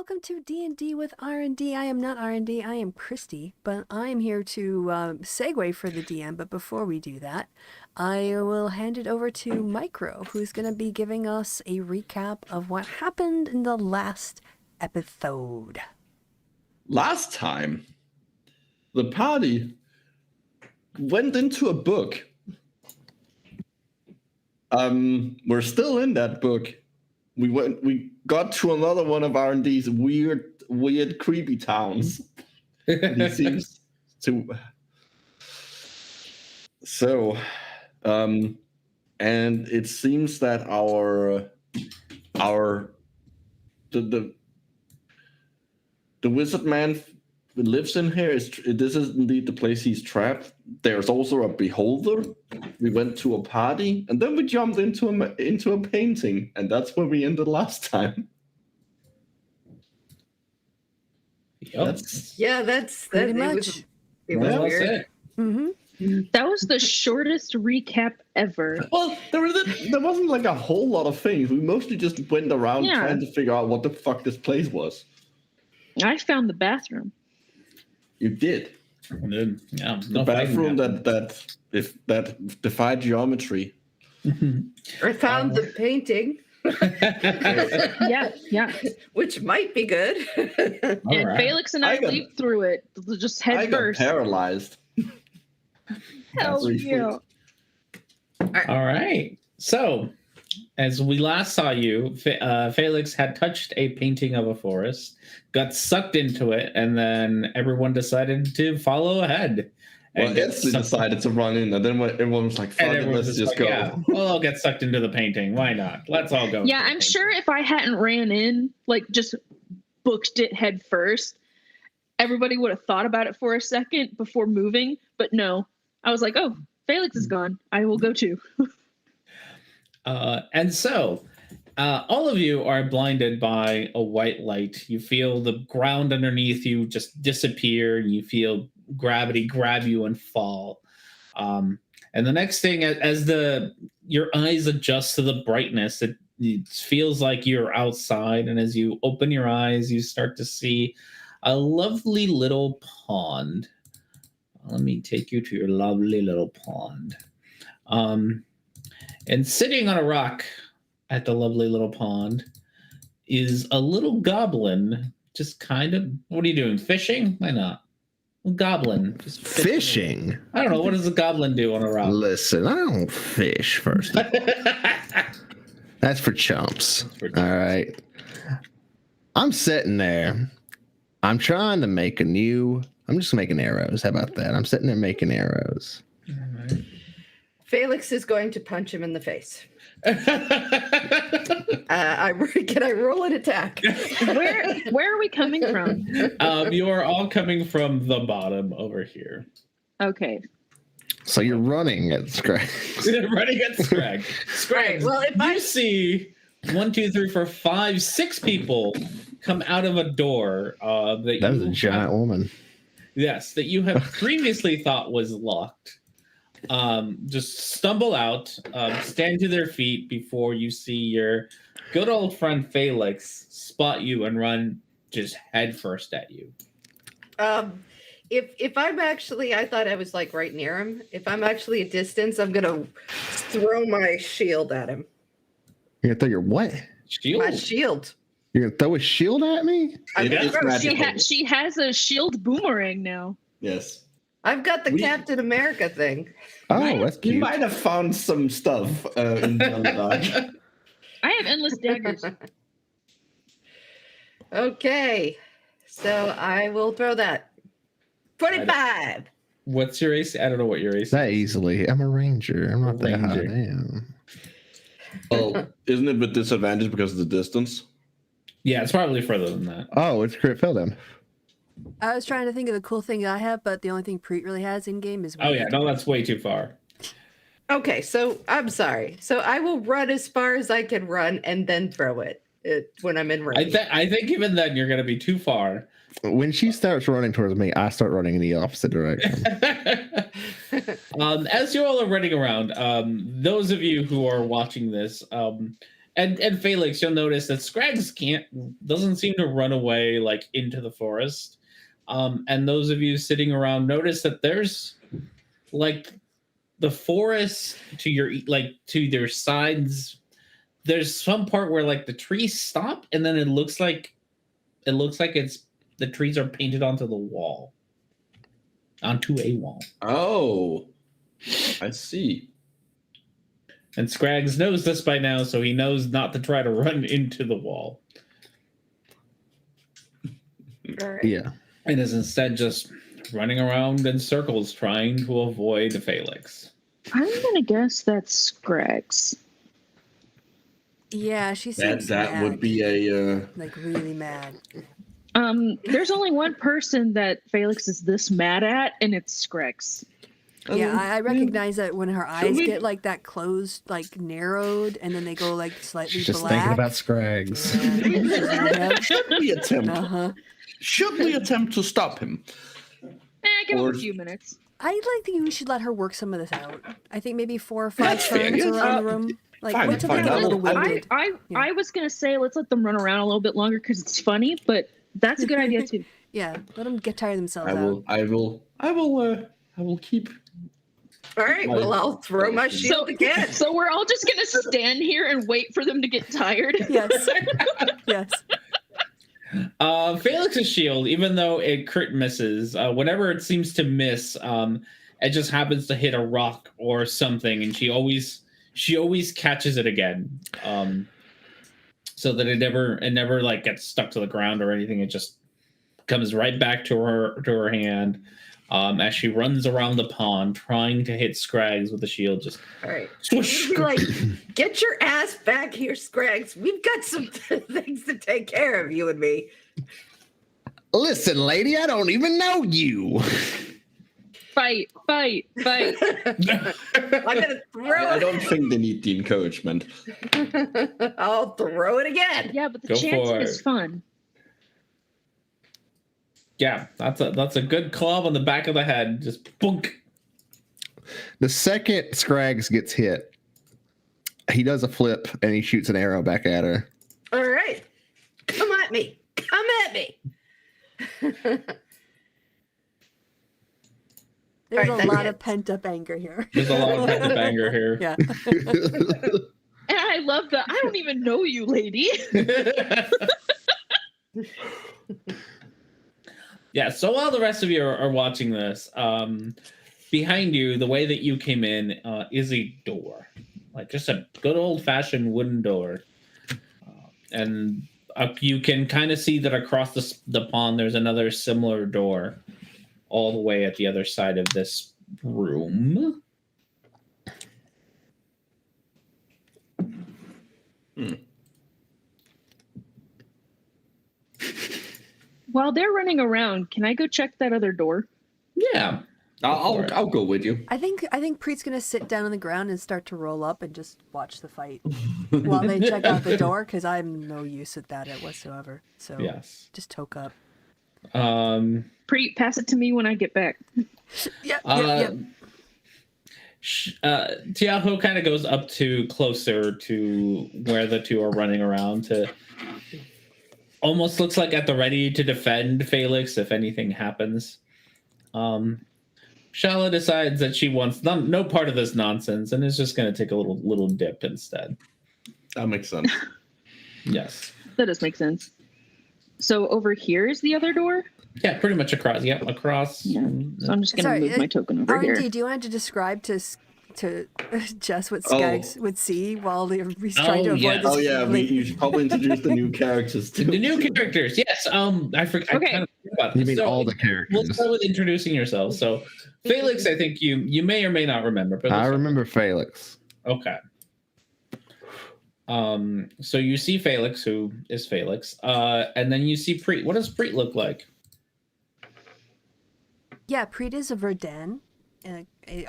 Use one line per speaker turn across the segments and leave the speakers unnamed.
welcome to D&D with R&D. I am not R&D, I am Christy, but I am here to segue for the DM. But before we do that, I will hand it over to Micro, who's going to be giving us a recap of what happened in the last episode.
Last time, the party went into a book. We're still in that book. We got to another one of R&D's weird, creepy towns. And he seems to. So, and it seems that the wizard man who lives in here this is indeed the place he's trapped. There's also a beholder. We went to a party, and then we jumped into a painting, and that's where we ended last time.
Yep.
That's
pretty much.
It was weird.
That was the shortest recap ever.
Well, there wasn't like a whole lot of things. We mostly just went around trying to figure out what the fuck this place was.
I found the bathroom.
You did.
Yeah,
The bathroom that defied geometry.
I found the painting,
Yeah.
which might be good.
And
right.
Felix and I leaped through it, just head
I got
first.
paralyzed.
Hell yeah.
All right. So, as we last saw you, Felix had touched a painting of a forest, got sucked into it, and then everyone decided to follow ahead.
Well, Edsley decided to run in, and then everyone was like, fuck it, let's just go.
Yeah, we'll all get sucked into the painting. Why not? Let's all go.
Yeah, I'm sure if I hadn't ran in, like just booked it head first, everybody would have thought about it for a second before moving. But no, I was like, oh, Felix is gone. I will go too.
And so, all of you are blinded by a white light. You feel the ground underneath you just disappear, and you feel gravity grab you and fall. And the next thing, as your eyes adjust to the brightness, it feels like you're outside. And as you open your eyes, you start to see a lovely little pond. Let me take you to your lovely little pond. And sitting on a rock at the lovely little pond is a little goblin, just kind of, what are you doing? Fishing? Why not? A goblin. Just
fishing?
I don't know. What does a goblin do on a rock?
Listen, I don't fish first. That's for chumps. All right. I'm sitting there. I'm trying to make I'm just making arrows. How about that? I'm sitting there making arrows.
All right.
Felix is going to punch him in the face. Can I roll an attack?
Where are we coming from?
You are all coming from the bottom over here.
Okay.
So you're running at Scrag.
Running at Scrag. Scrag,
Well, if
you see 1, 2, 3, 4, 5, 6 people come out of a door that
was a giant woman.
Yes, that you have previously thought was locked. Just stumble out, stand to their feet before you see your good old friend Felix spot you and run just head first at you.
If I'm actually, I thought I was like right near him. If I'm actually a distance, I'm gonna throw my shield at him.
You're gonna throw your what?
Shield?
My shield.
You're gonna throw a shield at me?
She has a shield boomerang now.
Yes.
I've got the Captain America thing.
Oh, that's cute.
You might have found some stuff in the Underdark.
I have endless daggers.
Okay, so I will throw that. 25.
What's your AC? I don't know what your AC is.
That easily. I'm a ranger. I'm not that high. Damn.
Well, isn't it with disadvantage because of the distance?
Yeah, it's probably further than that.
Oh, it's crit fail then.
I was trying to think of the cool thing I have, but the only thing Preet really has in game is.
Oh yeah, no, that's way too far.
Okay, so I'm sorry. So I will run as far as I can run and then throw it when I'm in range.
I think even then you're going to be too far.
When she starts running towards me, I start running in the opposite direction.
As you all are running around, those of you who are watching this, And Felix, you'll notice that Scrags doesn't seem to run away like into the forest. And those of you sitting around notice that there's like the forest to their sides. There's some part where like the trees stop, and then it looks like it's the trees are painted onto a wall.
Oh, I see.
And Scrags knows this by now, so he knows not to try to run into the wall.
All right.
Yeah.
And is instead just running around in circles trying to avoid Felix.
I'm gonna guess that's Scrags.
Yeah, she seems
That
mad.
would be a
like really mad.
There's only one person that Felix is this mad at, and it's Scrags.
Yeah, I recognize that when her eyes
we-
get like that closed, like narrowed, and then they go like slightly
She's just
black.
thinking about Scrags.
Should we attempt?
Uh-huh.
Should we attempt to stop him?
Give him
Or-
a few minutes.
I think we should let her work some of this out. I think maybe 4 or 5
That's fair,
turns
yes.
around the room. Like
Fine,
wait till
fine,
they get a
I
little
will-
winded.
I was gonna say let's let them run around a little bit longer because it's funny, but that's a good idea too.
Yeah, let them get tired of themselves
I will keep.
All right. Well, I'll throw my shield again.
So we're all just gonna stand here and wait for them to get tired.
out. Yes. Yes.
Felix's shield, even though it crit misses, whenever it seems to miss, it just happens to hit a rock or something, and she always catches it again, so that it never like gets stuck to the ground or anything. It just comes right back to her hand, as she runs around the pond trying to hit Scrags with the shield. Just
All right.
swoosh.
Be like, get your ass back here, Scrags. We've got some things to take care of, you and me.
Listen, lady, I don't even know you.
Fight.
I'm gonna throw
I
it.
don't think they need the encouragement.
I'll throw it again.
Yeah, but the
Go
chanting
for
is
it.
fun.
Yeah, that's a good club on the back of the head. Just bunk.
The second Scrags gets hit, he does a flip and he shoots an arrow back at her.
All right. Come at me. Come at me.
There's
All
a
right,
lot
that
of pent up anger here.
There's a lot of pent-up anger here.
Yeah.
And I love that. I don't even know you, lady.
Yeah, so while the rest of you are watching this, behind you, the way that you came in is a door, like just a good old-fashioned wooden door. And you can kind of see that across the pond, there's another similar door all the way at the other side of this room.
While they're running around, can I go check that other door?
Yeah.
I'll go with you.
I think Preet's gonna sit down on the ground and start to roll up and just watch the fight while they check out the door, because I'm no use at that whatsoever. So
Yes.
just toke up.
Preet, pass it to me when I get back.
Yep.
Tiaho kind of goes up to closer to where the two are running around to almost looks like at the ready to defend Felix if anything happens. Shala decides that she wants no part of this nonsense and is just going to take a little dip instead.
That makes sense.
Yes.
That does make sense. So over here is the other door?
Yeah, pretty much across. Yep, across.
Yeah. So I'm just going to move my token over
R&D,
here.
do you want to describe to Jess what Skaggs would see while he's trying to avoid
yes.
this?
Oh yeah, you should probably introduce the new characters too.
The new characters, yes. I forgot.
Okay.
I kind of forgot about
You
this.
mean
So,
all the
We'll
characters?
start with introducing yourself. So, Felix, I think you may or may not remember. But
I remember Felix.
Okay. So you see Felix, who is Felix, and then you see Preet. What does Preet look like?
Yeah, Preet is a Verdan.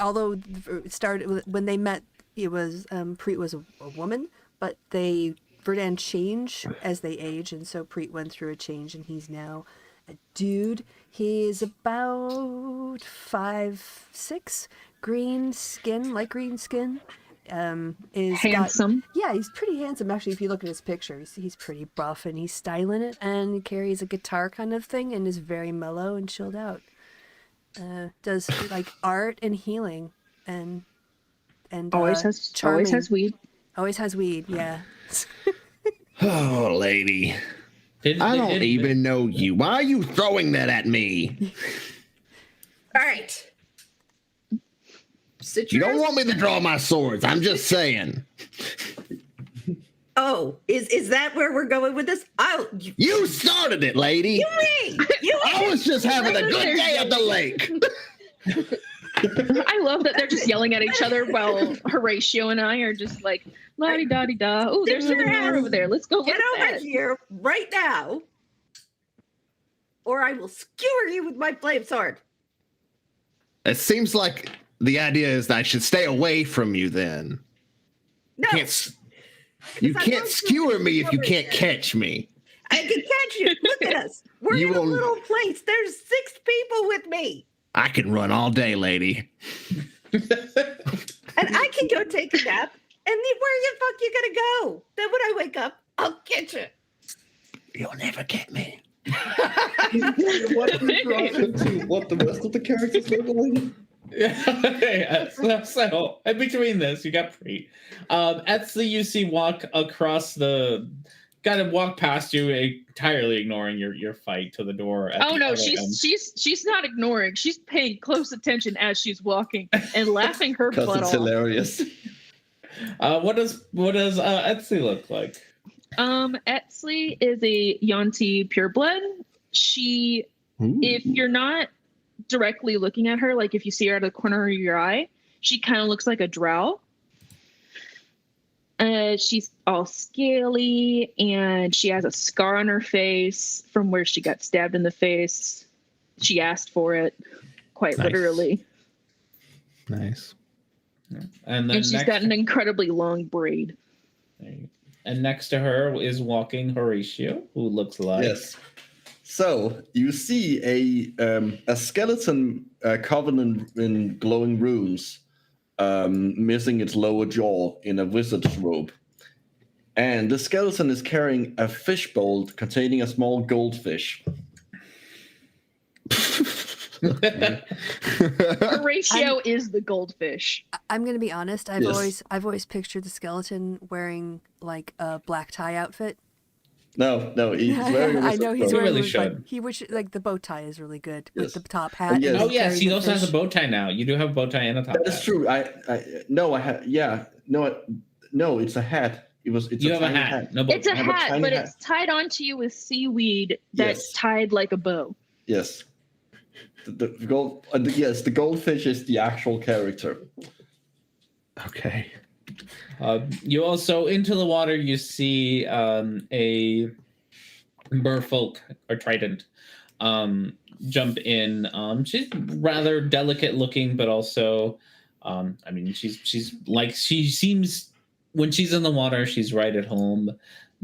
Although it started when they met, it was Preet was a woman, but Verdan change as they age, and so Preet went through a change, and he's now a dude. He is about 5'6", green skin, light green skin, is
Handsome.
he's pretty handsome. Actually, if you look at his picture, he's pretty buff and he's styling it, and he carries a guitar kind of thing and is very mellow and chilled out. Does like art and healing and
Always has weed.
Always has weed. Yeah.
Oh, lady. I don't even know you. Why are you throwing that at me?
All right.
You don't want me to draw my swords. I'm just saying.
Oh, is that where we're going with this?
You started it, lady. I was just having a good day at the lake.
I love that they're just yelling at each other while Horatio and I are just like, la-di-da-di-da. Oh, there's something more over there. Let's go look
Get
at
over
that.
here right now, or I will skewer you with my flame sword.
It seems like the idea is that I should stay away from you then.
No.
You can't skewer me if you can't catch me.
I can catch you. Look at us. We're in a little place. There's 6 people with me.
I can run all day, lady.
And I can go take a nap. And then where the fuck you gonna go? Then when I wake up, I'll get you.
You'll never get me.
What the rest of the characters look like?
Yeah. So in between this, you got Preet. Etsley, you see walk across kind of walk past you, entirely ignoring your fight to the door.
Oh no, she's not ignoring. She's paying close attention as she's walking and laughing her butt off.
It's hilarious.
What does Etsley look like?
Etsley is a Yuan-Ti pureblood. If you're not directly looking at her, like if you see her out of the corner of your eye, she kind of looks like a drow. She's all scaly and she has a scar on her face from where she got stabbed in the face. She asked for it, quite literally.
Nice.
And
she's got an incredibly long braid.
And next to her is walking Horatio, who looks like...
Yes. So you see a skeleton covered in glowing runes, missing its lower jaw in a wizard's robe. And the skeleton is carrying a fishbowl containing a small goldfish.
Horatio is the goldfish.
I'm gonna be honest. I've always pictured the skeleton wearing like a black tie outfit.
No, he's wearing.
I know he's wearing.
He really should.
He wish like the bow tie is really good with the top
Oh,
hat.
yes.
Oh yes, he also has a bow tie now. You do have a bow tie and a top hat.
That is true. No, it's a hat. You
have a hat. No,
it's a hat, but it's tied onto you with seaweed that's tied like a bow.
Yes. The goldfish is the actual character.
Okay.
You also, into the water, you see a merfolk or trident jump in. She's rather delicate looking, but also, she seems, when she's in the water, she's right at home,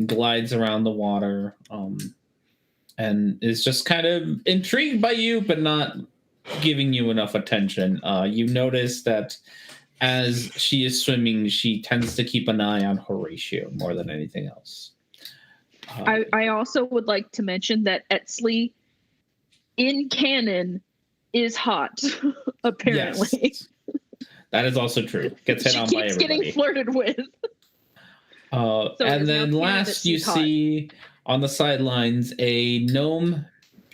glides around the water, and is just kind of intrigued by you, but not giving you enough attention. You notice that as she is swimming, she tends to keep an eye on Horatio more than anything else.
I also would like to mention that Etsley, in canon, is hot, apparently.
Yes. That is also true. Gets hit on by everybody.
She keeps getting flirted with.
And then last you see on the sidelines a gnome,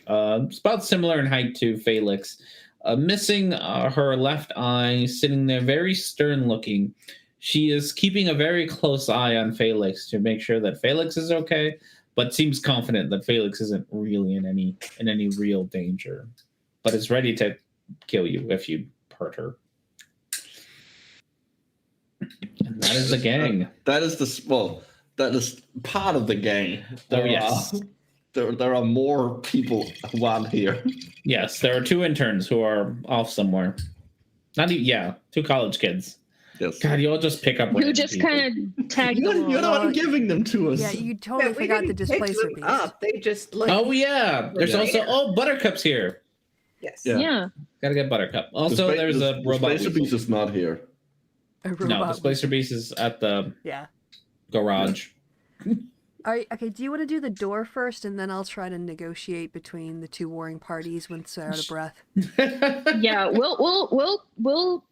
about similar in height to Felix, missing her left eye, sitting there very stern looking. She is keeping a very close eye on Felix to make sure that Felix is okay, but seems confident that Felix isn't really in any real danger, but is ready to kill you if you hurt her. And that is the gang.
That is part of the gang.
Yes.
There are more people who aren't here.
Yes, there are 2 interns who are off somewhere. 2 college kids.
Yes.
God, you all just pick up.
Who just kind of tagged along.
You're not giving them to us.
Yeah, you totally forgot the displacer piece.
Up. They just like.
Oh yeah, there's also Buttercup's here.
Yes.
Yeah.
Gotta get Buttercup. Also, there's a robot.
Displacer piece is not here.
A robot.
No, Displacer Beast is at the
Yeah.
garage.
All right. Okay. Do you want to do the door first, and then I'll try to negotiate between the two warring parties once they're out of breath?
Yeah, we'll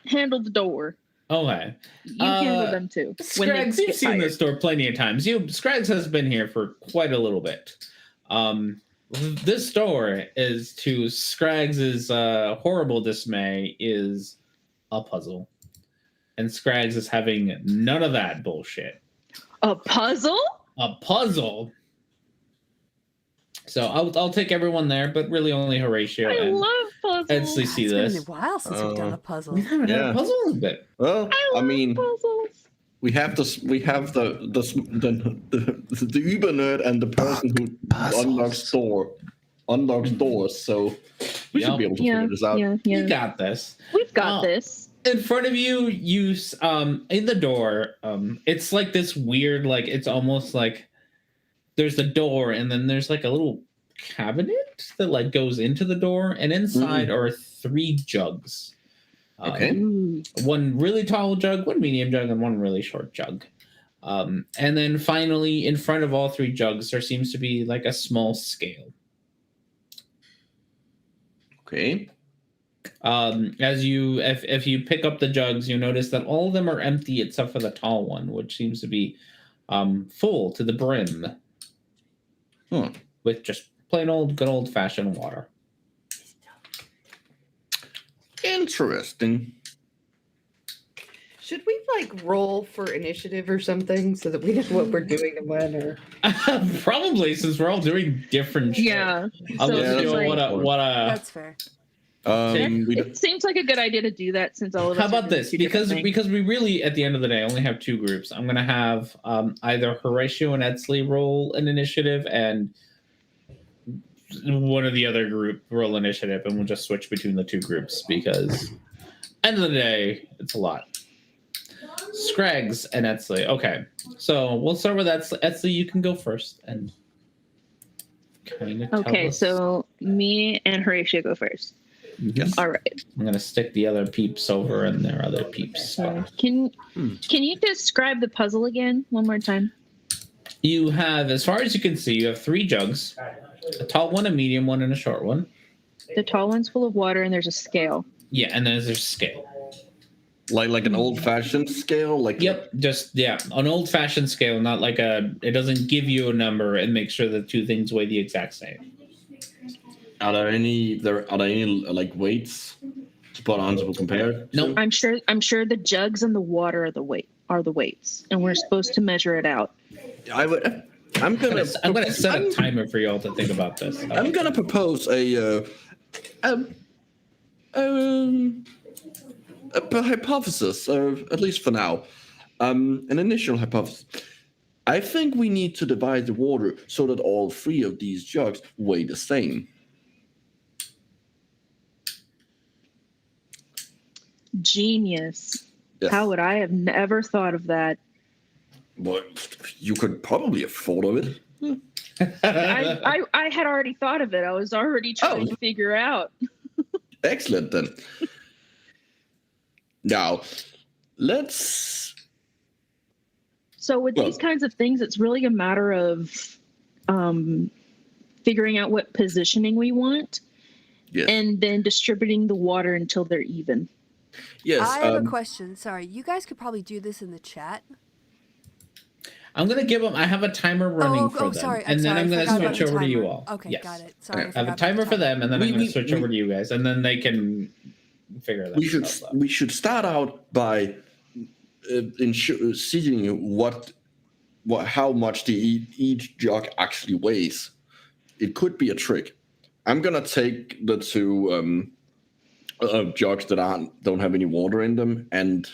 handle the door.
Okay.
You handle them too. when they
Scrags, you've
get
seen
tired.
this door plenty of times. Scrags has been here for quite a little bit. This door is, to Scrags' horrible dismay, is a puzzle. And Scrags is having none of that bullshit.
A puzzle?
A puzzle? So I'll take everyone there, but really only Horatio
I
and
love puzzles.
Edsley see
It's been
this.
a while since we've done a puzzle.
We haven't had a puzzle in a bit.
Well, I mean,
puzzles.
we have the Uber nerd and the person who unlocks doors. So we should be able to figure this out.
Yeah.
You got this.
We've got this.
In front of you, in the door, it's like this weird, like, it's almost like there's the door, and then there's like a little cabinet that like goes into the door, and inside are 3 jugs.
Okay.
One really tall jug, one medium jug, and one really short jug. And then finally, in front of all 3 jugs, there seems to be like a small scale.
Okay.
If you pick up the jugs, you notice that all of them are empty except for the tall one, which seems to be full to the brim with just plain good old fashioned water.
Interesting.
Should we like roll for initiative or something so that we know what we're doing and when? Or
Probably, since we're all doing different shit.
Yeah.
Unless you
like,
what a
That's fair.
it seems like a good idea to do that since all of us.
How about this? Because we really, at the end of the day, only have 2 groups. I'm gonna have either Horatio and Edsley roll an initiative, and one of the other group roll initiative, and we'll just switch between the 2 groups because end of the day, it's a lot. Scrags and Edsley. Okay, so we'll start with Edsley. Edsley, you can go first and kind of.
Okay, so me and Horatio go first.
Yes.
All right.
I'm gonna stick the other peeps over in their other peeps.
Can you describe the puzzle again one more time?
You have, as far as you can see, you have 3 jugs: a tall one, a medium one, and a short one.
The tall one's full of water, and there's a scale.
Yeah, and then there's a scale.
Like an old-fashioned scale, like
Yep, just an old-fashioned scale, not like it doesn't give you a number and make sure the 2 things weigh the exact same.
Are there any like weights to put on to compare?
Nope.
I'm sure the jugs and the water are the weights, and we're supposed to measure it out.
I'm gonna
set a timer for y'all to think about this.
I'm gonna propose a hypothesis, at least for now, an initial hypothesis. I think we need to divide the water so that all 3 of these jugs weigh the same.
Genius.
Yes.
How would I have never thought of that?
Well, you could probably have thought of it.
I had already thought of it. I was already trying to figure out.
Excellent, then. Now, let's...
So with these kinds of things, it's really a matter of figuring out what positioning we want, and then distributing the water until they're even.
Yes.
I have a question. Sorry, you guys could probably do this in the chat.
I'm gonna give them. I have a timer running for them,
sorry,
and then I'm gonna switch over to you all.
Okay,
yes.
got it. Sorry,
I have a timer for them, and then I'm gonna switch over to you guys, and then they can figure that out.
We should start out by seeing how much each jug actually weighs. It could be a trick. I'm gonna take the 2 jugs that don't have any water in them and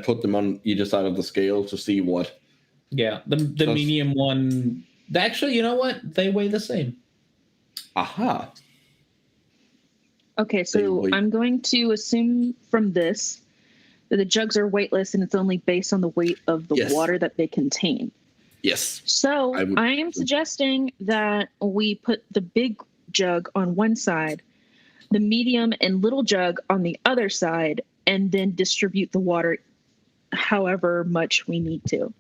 put them on either side of the scale to see what.
Yeah, the medium one. Actually, you know what? They weigh the same.
Aha.
Okay, so I'm going to assume from this that the jugs are weightless and it's only based on the weight of the water that they contain.
Yes.
So I am suggesting that we put the big jug on one side, the medium and little jug on the other side, and then distribute the water however much we need to.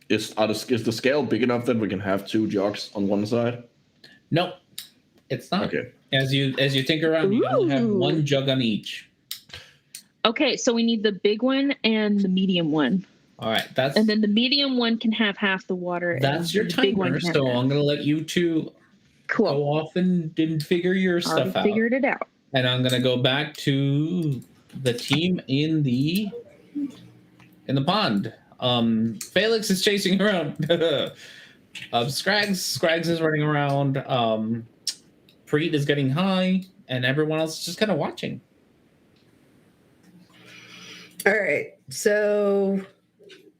Is the scale big enough that we can have 2 jugs on one side?
No, it's not.
Okay.
As you think around, you only have
Ooh.
1 jug on each.
Okay, so we need the big one and the medium one.
All right,
And then the medium one can have half the water.
that's
and
your
the big one
timer.
can have
So
half.
I'm gonna let you two
Cool.
go off and figure your
Already
stuff out.
figured it out.
And I'm gonna go back to the team in the pond. Felix is chasing around. Scrags is running around. Preet is getting high, and everyone else is just kind of watching.
All right. So,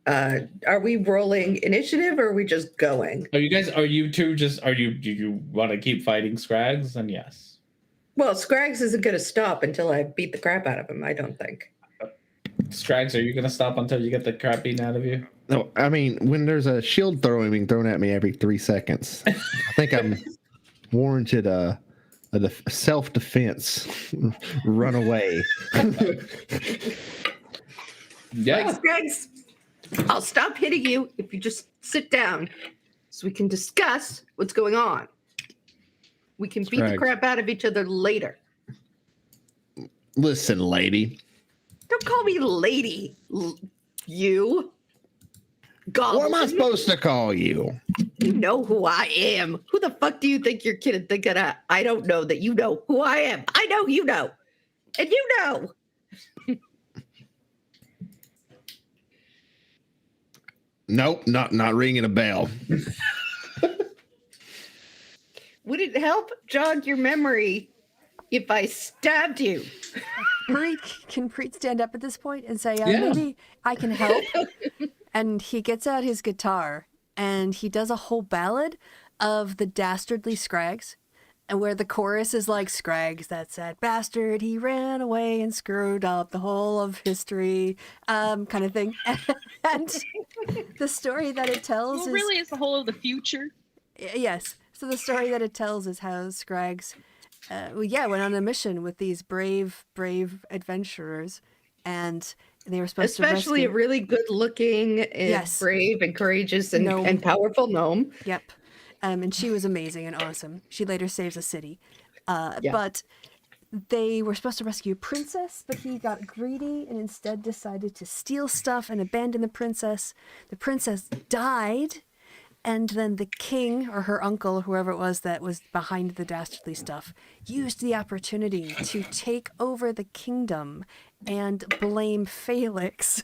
are we rolling initiative or are we just going?
Do you want to keep fighting Scrags? Then yes.
Well, Scrags isn't going to stop until I beat the crap out of him, I don't think.
Scrags, are you going to stop until you get the crap beaten out of you?
No, I mean, when there's a shield throwing being thrown at me every 3 seconds, I think I'm warranted a self-defense run away.
Yeah.
Scrags, I'll stop hitting you if you just sit down so we can discuss what's going on. We can beat the
Scrags.
crap out of each other later.
Listen, lady.
Don't call me lady, you. Goblin.
What am I supposed to call you?
You know who I am. Who the fuck do you think you're kidding? Thinking I don't know that you know who I am. I know you know. And you know.
Nope, not ringing a bell.
Would it help jog your memory if I stabbed you?
Can Preet stand up at this point and say,
Yeah.
maybe I can help? And he gets out his guitar and he does a whole ballad of the dastardly Scrags, and where the chorus is like, Scrags, that sad bastard, he ran away and screwed up the whole of history, kind of thing. And the story that it tells
Well,
is...
really, it's the whole of the future.
Yes. So the story that it tells is how Scrags, went on a mission with these brave adventurers, and they were supposed
Especially
to
a really good-looking and
Yes.
brave and courageous and,
Gnome.
and powerful gnome.
Yep. And she was amazing and awesome. She later saves a city. But they were supposed to rescue a princess, but he got greedy and instead decided to steal stuff and abandon the princess. The princess died, and then the king, or her uncle, whoever it was that was behind the dastardly stuff, used the opportunity to take over the kingdom and blame Felix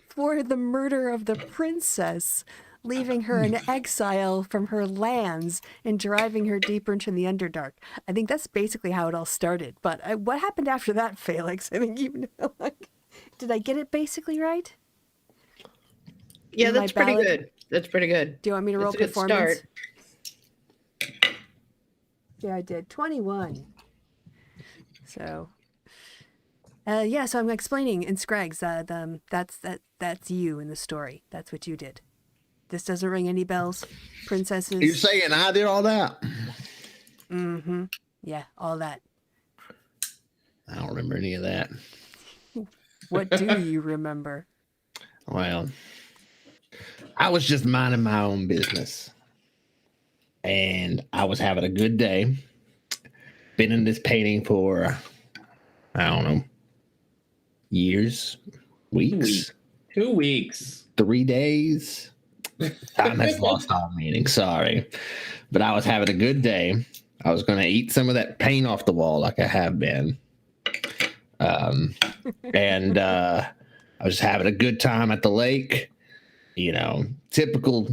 for the murder of the princess, leaving her in exile from her lands and driving her deeper into the Underdark. I think that's basically how it all started. But what happened after that, Felix? I think you know. Did I get it basically right?
Yeah,
In my
that's pretty
ballad?
good. That's pretty good.
Do you want me to roll
That's a good
performance?
start.
Yeah, I did. 21. So, so I'm explaining in Scrags, that's you in the story. That's what you did. This doesn't ring any bells, princesses.
You're saying I did all that?
Mm-hmm. Yeah, all that.
I don't remember any of that.
What do you remember?
Well, I was just minding my own business. And I was having a good day. Been in this painting for, I don't know, years, weeks,
2 weeks.
3 days. Time has lost all meaning. Sorry. But I was having a good day. I was going to eat some of that paint off the wall like I have been. And I was just having a good time at the lake. You know, typical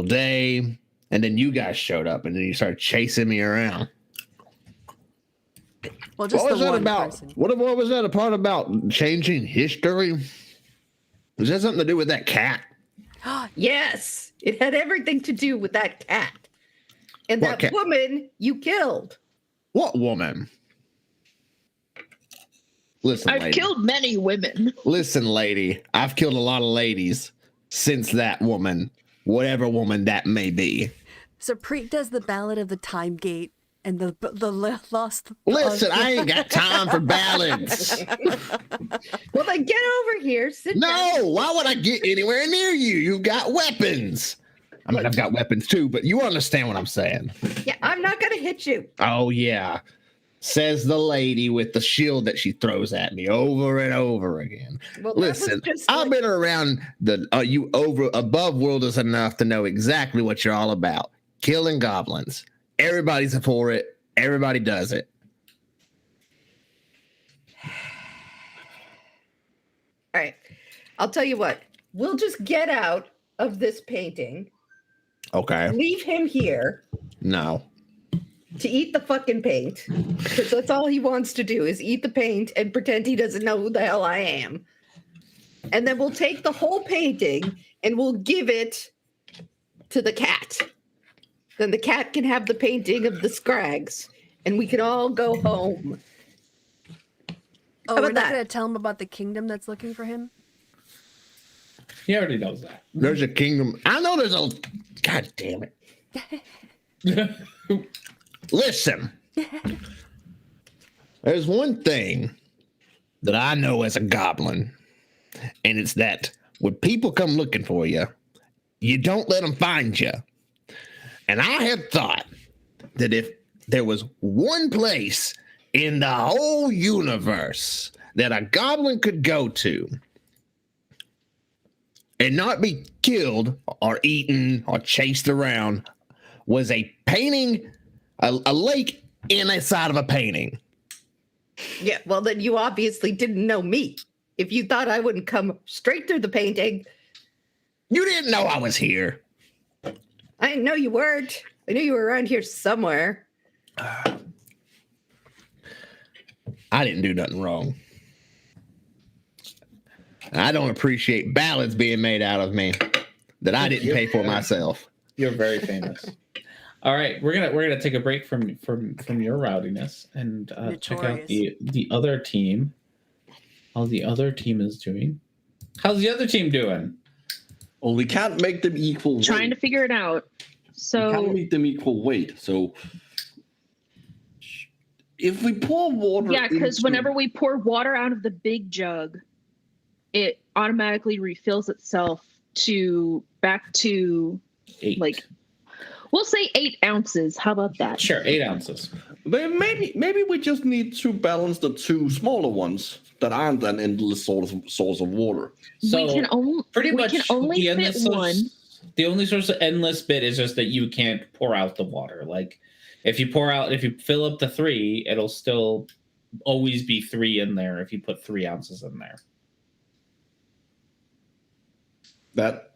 day. And then you guys showed up and then you started chasing me around.
Well, just
What was
the
that
one
about?
person.
What was that a part about changing history? Was that something to do with that cat?
Yes, it had everything to do with that cat. And
What
that
cat?
woman you killed.
What woman? Listen,
I've
lady.
killed many women.
Listen, lady. I've killed a lot of ladies since that woman, whatever woman that may be.
So Preet does the Ballad of the Time Gate and lost.
Listen, I ain't got time for ballads.
Well, then get over here. Sit down.
No, why would I get anywhere near you? You got weapons. I mean, I've got weapons too, but you understand what I'm saying.
Yeah, I'm not going to hit you.
Oh, yeah. Says the lady with the shield that she throws at me over and over again.
Well, that was
Listen,
just
I've been around the you over above worlders enough to know exactly what you're all about. Killing goblins. Everybody's for it. Everybody does it.
All right. I'll tell you what. We'll just get out of this painting.
Okay.
Leave him here
No.
to eat the fucking paint. Because that's all he wants to do is eat the paint and pretend he doesn't know who the hell I am. And then we'll take the whole painting and we'll give it to the cat. Then the cat can have the painting of the Scrags and we can all go home.
Oh,
How
we're
about
not
that?
going to tell him about the kingdom that's looking for him?
He already knows that.
There's a kingdom. I know there's a. God damn it. Listen. There's one thing that I know as a goblin, and it's that when people come looking for you, you don't let them find you. And I had thought that if there was one place in the whole universe that a goblin could go to and not be killed or eaten or chased around was a painting, a lake inside of a painting.
Yeah, well, then you obviously didn't know me. If you thought I wouldn't come straight through the painting,
You didn't know I was here.
I didn't know you weren't. I knew you were around here somewhere.
I didn't do nothing wrong. I don't appreciate ballads being made out of me that I didn't pay for myself.
You're very famous. All right, we're gonna take a break from your rowdiness and check out the other team. How the other team is doing. How's the other team doing?
Well, we can't make them equal weight.
Trying to figure it out.
We can't
So
make them equal weight. So if we pour water,
yeah, because
into-
whenever we pour water out of the big jug, it automatically refills itself back to
8.
like, we'll say 8 ounces. How about that?
Sure, 8 ounces.
maybe we just need to balance the two smaller ones that aren't an endless source of water.
So
we can only
pretty
we
much
can only
the
fit
endless source-
one.
The only source of endless bit is just that you can't pour out the water. Like if you fill up the 3, it'll still always be 3 in there if you put 3 ounces in there.
That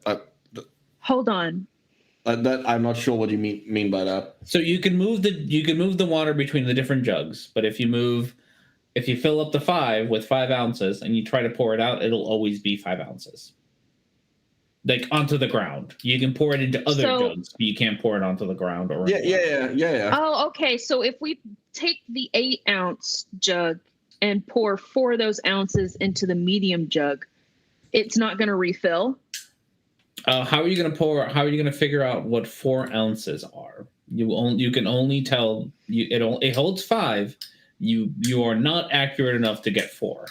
Hold on.
that I'm not sure what you mean by that.
So you can move the water between the different jugs, but if you fill up the 5 with 5 ounces and you try to pour it out, it'll always be 5 ounces. Like onto the ground. You can pour it into other jugs, but you can't pour it onto the ground or
Yeah.
Oh, okay. So if we take the 8 ounce jug and pour 4 of those ounces into the medium jug, it's not going to refill.
How are you going to figure out what 4 ounces are? You can only tell it holds 5. You are not accurate enough to get 4.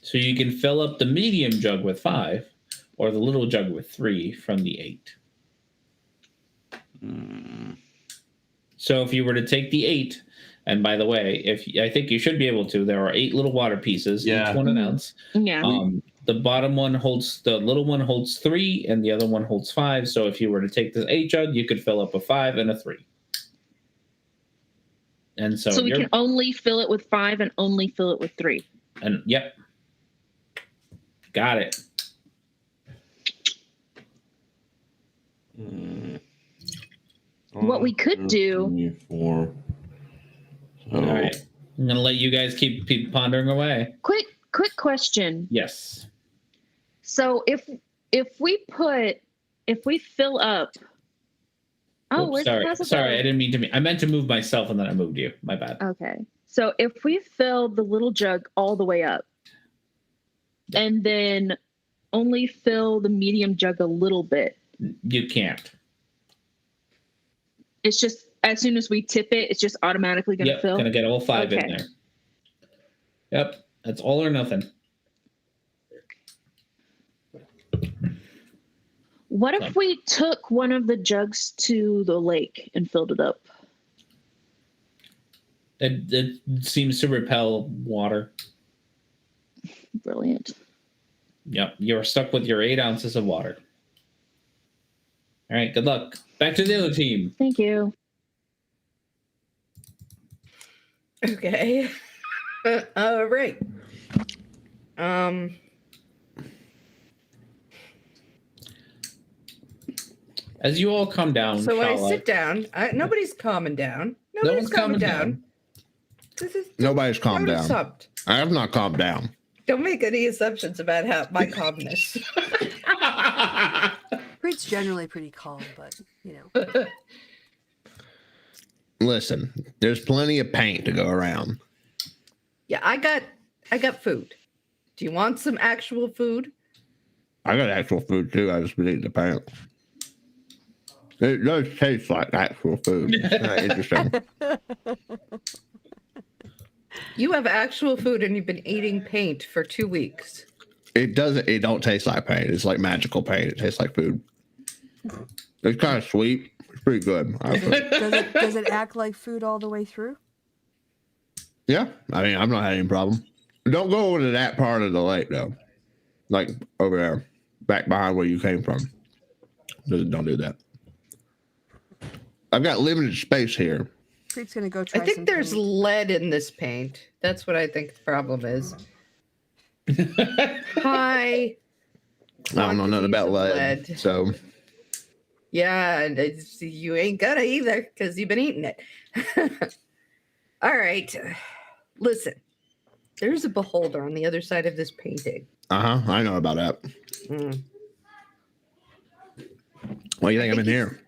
So you can fill up the medium jug with 5 or the little jug with 3 from the 8. So if you were to take the 8, and by the way, I think you should be able to, there are 8 little water pieces, each 1 ounce.
Yeah.
The little one holds 3 and the other one holds 5. So if you were to take the 8 jug, you could fill up a 5 and a 3. And so
we can only fill it with 5 and only fill it with 3.
And yep. Got it.
What we could do.
4.
All right. I'm going to let you guys keep pondering away.
Quick question.
Yes.
So if we fill up. Oh,
Oops,
where's the passive?
sorry, I didn't mean to. I meant to move myself and then I moved you. My bad.
Okay. So if we fill the little jug all the way up and then only fill the medium jug a little bit.
You can't.
It's just as soon as we tip it, it's just automatically going to
Yep,
fill.
gonna get all 5 in
Okay.
there. Yep, that's all or nothing.
What if we took one of the jugs to the lake and filled it up?
It seems to repel water.
Brilliant.
Yep, you're stuck with your 8 ounces of water. All right, good luck. Back to the other team.
Thank you.
Okay. All right.
As you all come down,
So I
Charlotte,
sit down. Nobody's calming down.
no
Nobody's
one's calming down.
Nobody's calmed
Nobody's
down.
upped.
I have not calmed down.
Don't make any assumptions about my calmness.
Preet's generally pretty calm, but you know.
Listen, there's plenty of paint to go around.
Yeah, I got food. Do you want some actual food?
I got actual food too. I just been eating the paint. It does taste like actual food. Interesting.
You have actual food and you've been eating paint for 2 weeks.
It doesn't. It don't taste like paint. It's like magical paint. It tastes like food. It's kind of sweet. It's pretty good.
Does it act like food all the way through?
Yeah, I mean, I'm not having any problem. Don't go over to that part of the lake though. Like over there, back behind where you came from. Don't do that. I've got limited space here.
Preet's gonna go try.
I think
some
there's
paint.
lead in this paint. That's what I think the problem is. Hi.
I don't know nothing about
Quantities of
lead, so
Yeah, and you ain't gonna either because you've been eating it. All right. Listen, there's a beholder on the other side of this painting.
I know about that.
Mm.
Why do you think I'm in here?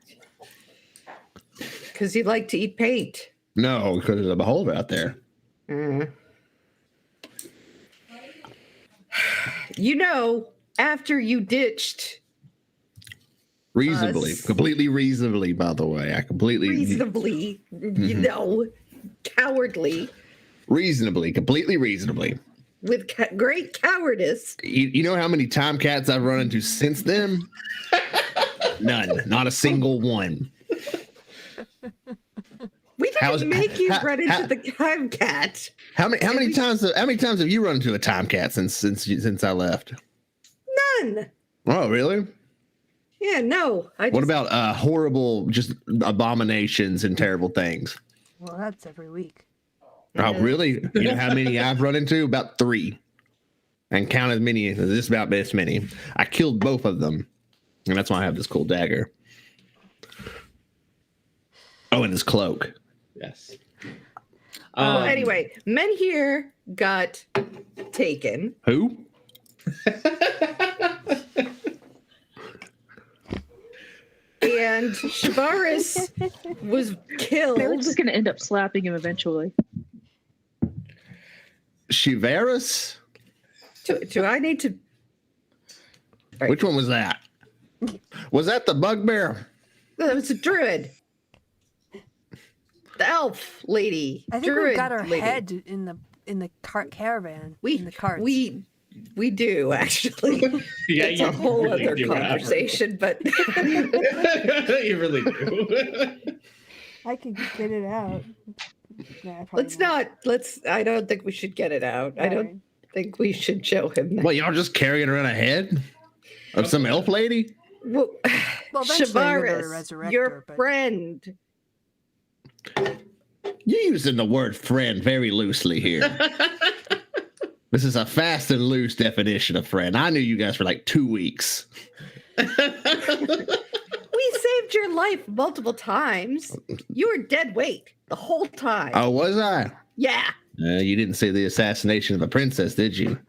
Because you like to eat paint.
No, because there's a beholder out there.
Mm. You know, after you ditched
Reasonably,
Us.
completely reasonably. By the way, I completely
reasonably, you know, cowardly,
reasonably, completely reasonably.
with great cowardice.
You know how many Tomcats I've run into since then? None, not a single one.
We didn't make you run into the Tomcat.
How many times have you run into a Tomcat since I left?
None.
Oh, really?
Yeah, no.
What about horrible, just abominations and terrible things?
Well, that's every week.
Oh, really? You know how many I've run into? About 3. And count as many as this about this many. I killed both of them. And that's why I have this cool dagger. Oh, and this cloak.
Yes.
Well, anyway, men here got taken.
Who?
And Shavaris was killed.
They're just going to end up slapping him eventually.
Shivaris?
Do I need to? Right.
Which one was that? Was that the bugbear?
No, that was a druid. The elf lady.
I think
druid
we've got our
lady.
head in the cart caravan.
We
in the carts.
we do actually.
Yeah,
It's a whole other conversation, but
You really do.
I could get it out. Nah, probably
let's not. I don't think we should get it out. I don't
Alright.
think we should show him that.
What, y'all just carrying around a head of some elf lady?
Well,
Well, eventually we're gonna
Shavaris,
resurrect
your
her, but-
friend.
You're using the word friend very loosely here. This is a fast and loose definition of friend. I knew you guys for like 2 weeks.
We saved your life multiple times. You were dead weight the whole time.
Oh, was I?
Yeah.
You didn't see the assassination of a princess, did you?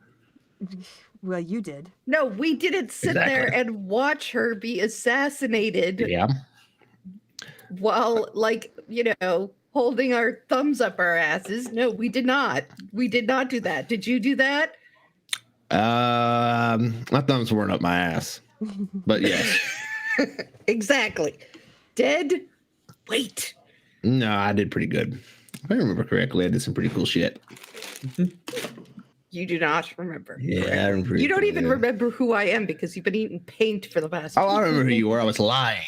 Well, you did.
No, we didn't sit there
Exactly.
and watch her be assassinated
Yeah.
while, like, holding our thumbs up our asses. No, we did not. We did not do that. Did you do that?
My thumbs weren't up my ass. But yes.
Exactly. Dead Wait.
No, I did pretty good. If I remember correctly, I did some pretty cool shit.
You do not remember.
Yeah, I remember.
You don't even remember who I am because you've been eating paint for the past.
Oh, I remember who you were. I was lying.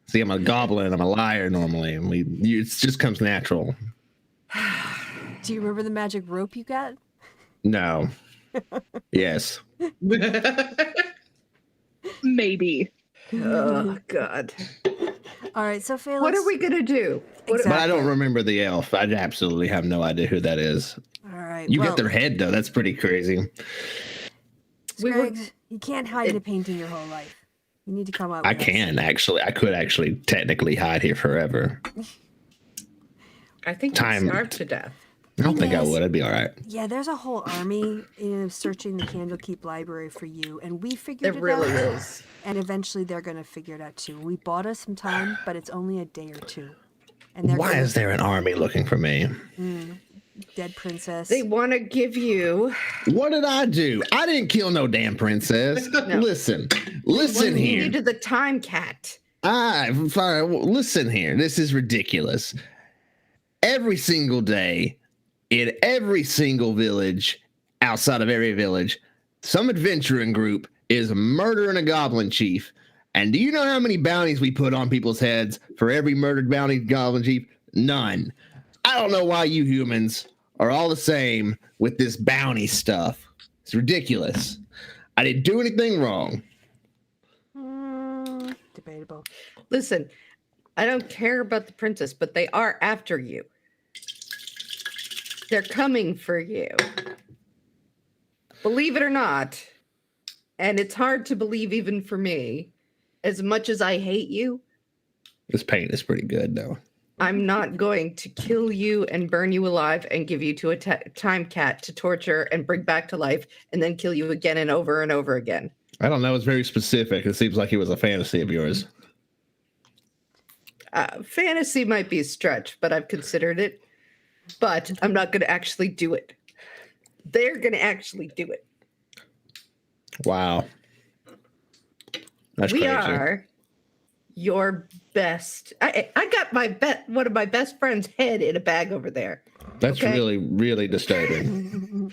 See, I'm a goblin. I'm a liar normally. And it just comes natural.
Do you remember the magic rope you got?
No. Yes.
Maybe.
Oh God.
All right, so Felix.
What are we gonna do?
But I don't remember the elf. I absolutely have no idea who that is.
All right.
You get their head though. That's pretty crazy.
Scraggs, you can't hide in a painting your whole life. You need to come up.
I can actually. I could actually technically hide here forever.
I think
Time-
you'd starve to death.
I don't think I would. I'd be all right.
Yeah, there's a whole army searching the Candlekeep library for you, and we figured
There
it
really
out.
is.
And eventually they're going to figure it out too. We bought us some time, but it's only a day or two. And they're
Why
gonna-
is there an army looking for me?
Dead princess.
They want to give you.
What did I do? I didn't kill no damn princess. Listen
You
here.
needed the time cat.
Listen here. This is ridiculous. Every single day, in every single village, outside of every village, some adventuring group is murdering a goblin chief. And do you know how many bounties we put on people's heads for every murdered bounty goblin chief? None. I don't know why you humans are all the same with this bounty stuff. It's ridiculous. I didn't do anything wrong.
Debatable.
Listen, I don't care about the princess, but they are after you. They're coming for you. Believe it or not, and it's hard to believe even for me, as much as I hate you,
This paint is pretty good, though.
I'm not going to kill you and burn you alive and give you to a time cat to torture and bring back to life and then kill you again and over again.
I don't know. It's very specific. It seems like it was a fantasy of yours.
Fantasy might be a stretch, but I've considered it. But I'm not going to actually do it. They're going to actually do it.
Wow. That's
We
crazy.
are your best. I got one of my best friend's head in a bag over there.
That's
okay.
really, really disturbing.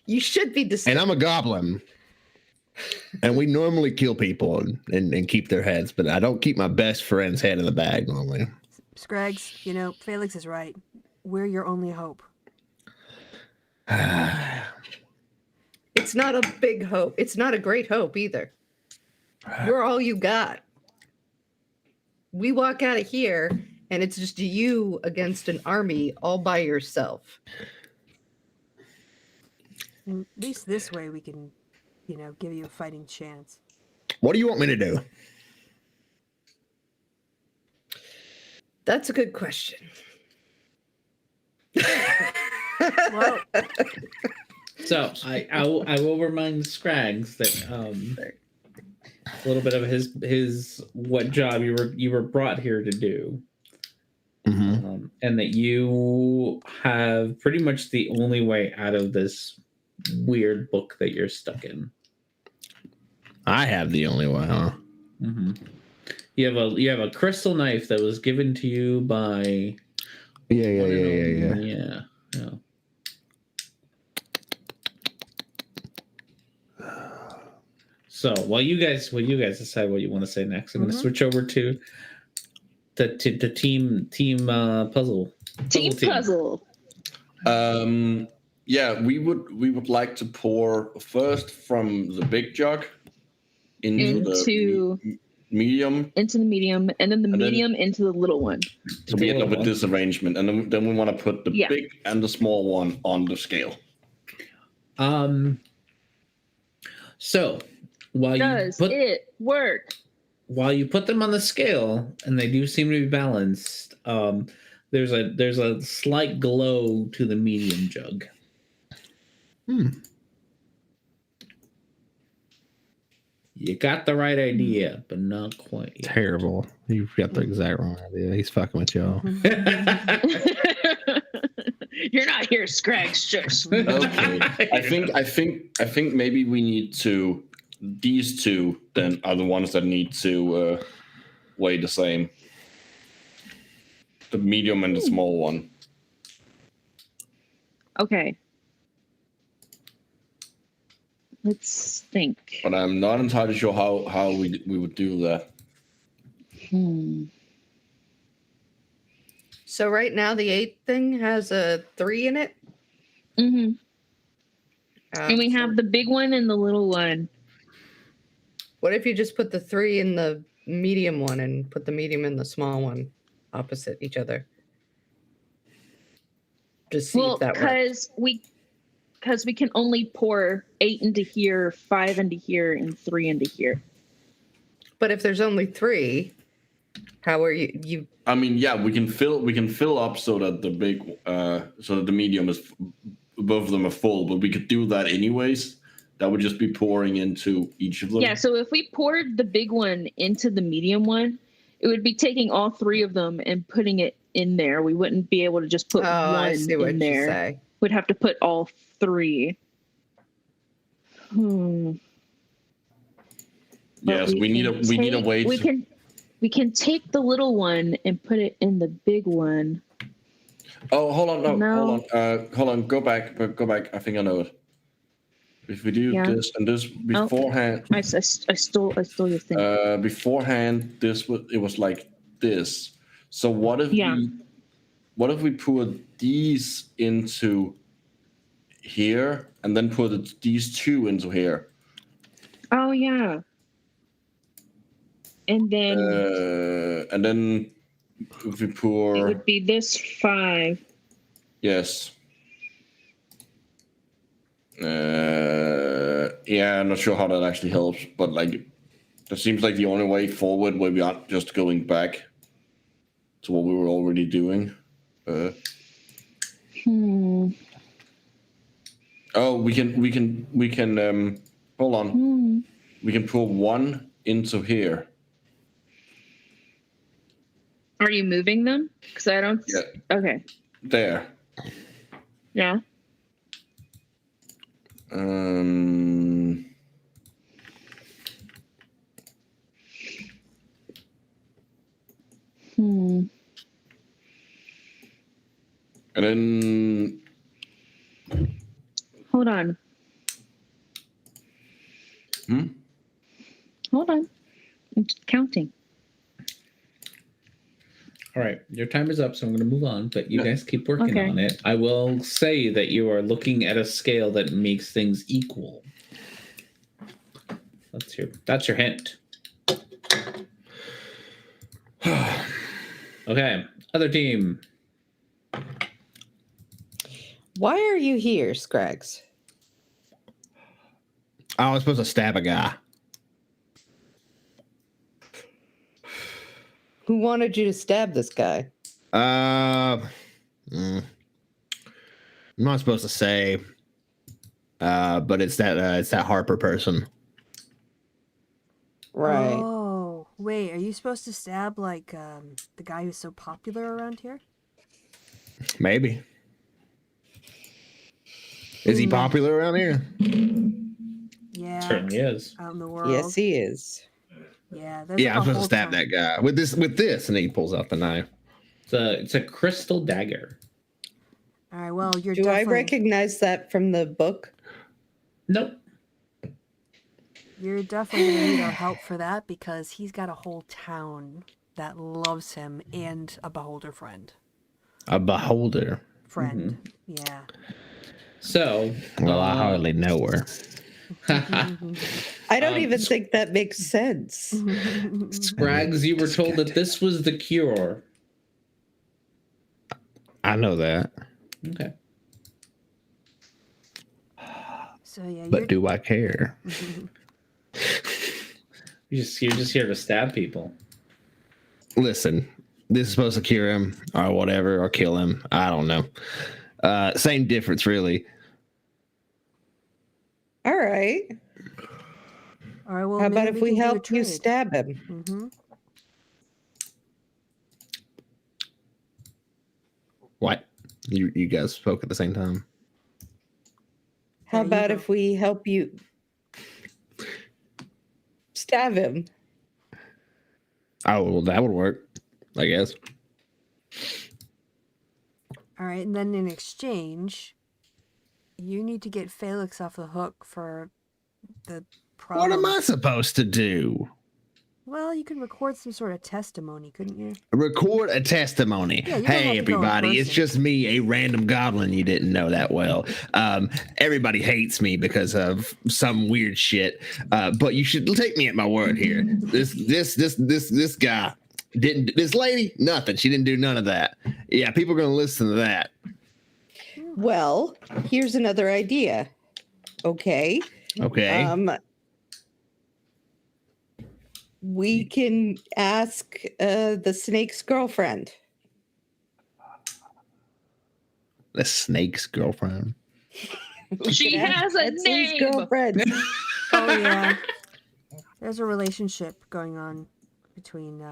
You should be disturbed.
And I'm a goblin. And we normally kill people and keep their heads, but I don't keep my best friend's head in the bag normally.
Scraggs, Felix is right. We're your only hope.
It's not a big hope. It's not a great hope either. We're all you got. We walk out of here and it's just you against an army all by yourself.
And at least this way we can, give you a fighting chance.
What do you want me to do?
That's a good question.
Well,
So I will remind Scraggs that a little bit of his what job you were brought here to do,
Mm-hmm.
and that you have pretty much the only way out of this weird book that you're stuck
I have the only way, huh?
in. You have a crystal knife that was given to you by
Yeah.
So while you guys decide what you want to say next, I'm going to switch over to the team puzzle.
Team puzzle.
Yeah, we would like to pour first from the big jug into the medium.
Into the medium, and then the medium into the little one.
So we end up with this arrangement, and then we want to put the
Yeah.
big and the small one on the scale.
So while
Does it work?
while you put them on the scale, and they do seem to be balanced, there's a slight glow to the medium jug. You got the right idea, but not quite yet.
Terrible. You've got the exact wrong idea. He's fucking with y'all.
You're not here, Scraggs. Just
Okay, I think maybe we need to. These two then are the ones that need to weigh the same. The medium and the small one.
Okay. Let's think.
But I'm not entirely sure how we would do that.
So right now the 8 thing has a 3 in it.
Mm-hmm. And we have the big one and the little one.
What if you just put the 3 in the medium one and put the medium in the small one opposite each other? Just see if that works.
Because we can only pour 8 into here, 5 into here, and 3 into here.
But if there's only 3, how are you?
I mean, yeah, we can fill up so that the big so that the medium is both of them are full, but we could do that anyways. That would just be pouring into each of them.
Yeah, so if we poured the big one into the medium one, it would be taking all 3 of them and putting it in there. We wouldn't be able to just put one in there. We'd have to put all 3.
Yes, we need a way to.
We can take the little one and put it in the big one.
Oh, hold on, hold on. Go back. I think I know it. If we do this and this beforehand,
I stole your thing.
Beforehand, it was like this. So what if we put these into here and then put these 2 into here?
Oh yeah. And then
if we pour,
it would be this 5.
Yes. Yeah, I'm not sure how that actually helps, but like, that seems like the only way forward where we aren't just going back to what we were already doing. Oh, we can. Hold on. We can pour 1 into here.
Are you moving them? Because I don't.
Yeah.
Okay.
There.
Yeah.
And then.
Hold on. Hold on. I'm just counting.
All right, your time is up, so I'm going to move on, but you guys keep working on it. I will say that you are looking at a scale that makes things equal. That's your hint. Okay, other team.
Why are you here, Scrags?
I was supposed to stab a guy.
Who wanted you to stab this guy?
I'm not supposed to say, but it's that Harper person.
Right.
Oh, wait, are you supposed to stab like the guy who's so popular around here?
Maybe. Is he popular around here?
Yeah.
Certainly is.
Out in the world.
Yes, he is.
Yeah,
Yeah, I'm supposed to stab that guy with this, and he pulls out the knife.
It's a crystal dagger.
All right, well, you're
Do I recognize that from the book?
Nope.
You're definitely going to need our help for that because he's got a whole town that loves him and a beholder friend.
A beholder?
Friend, yeah.
So...
Well, I hardly know her.
I don't even think that makes sense.
Scrags, you were told that this was the cure.
I know that.
Okay.
So yeah,
but do I care?
You're just here to stab people.
Listen, this is supposed to cure him or whatever, or kill him. I don't know. Same difference, really.
All right.
All right. Well,
how about if we help you stab him?
Mm-hmm.
What? You guys spoke at the same time.
How about if we help you stab him?
Oh, well, that would work, I guess.
All right, and then in exchange, you need to get Felix off the hook for the problem.
What am I supposed to do?
Well, you could record some sort of testimony, couldn't you?
Record a testimony.
Yeah, you don't have
Hey,
to go in
everybody, it's
person.
just me, a random goblin you didn't know that well. Everybody hates me because of some weird shit. But you should take me at my word here. This guy didn't. This lady, nothing. She didn't do none of that. Yeah, people are gonna listen to that.
Well, here's another idea. Okay.
Okay.
We can ask the snake's girlfriend.
The snake's girlfriend.
She has a
That's his
name.
girlfriend.
Oh yeah. There's a relationship going on between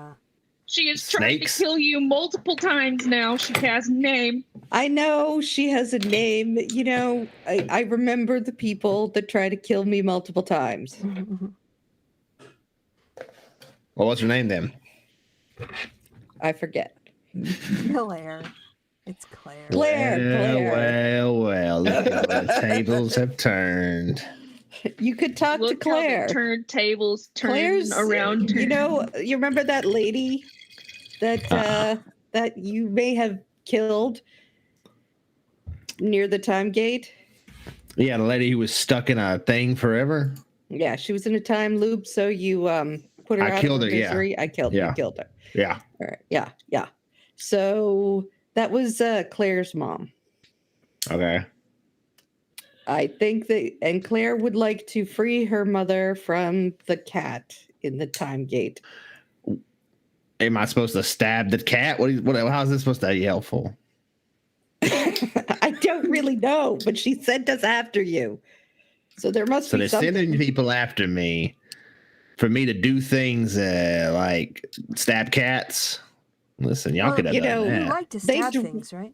She has tried
Snakes?
to kill you multiple times now. She has a name.
I know she has a name. You know, I remember the people that try to kill me multiple times.
Well, what's her name then?
I forget.
Claire. It's Claire.
Claire.
Well. Look how the tables have turned.
You could talk to
Look how
Claire.
the turntables turn
Claire's
around.
You know, you remember that lady that that you may have killed near the time gate?
Yeah, the lady who was stuck in a thing forever.
Yeah, she was in a time loop, so you put her
I
out
killed
of
her, yeah.
misery. I killed
Yeah.
you killed her.
Yeah.
All right. Yeah. So that was Claire's mom.
Okay.
I think that, and Claire would like to free her mother from the cat in the time gate.
Am I supposed to stab the cat? How's this supposed to be helpful?
I don't really know, but she sent us after you. So there must
So
be
they're
something.
sending people after me for me to do things like stab cats. Listen, y'all
Well,
could have
you
done
know,
You
that.
like to
They
stab
do-
things, right?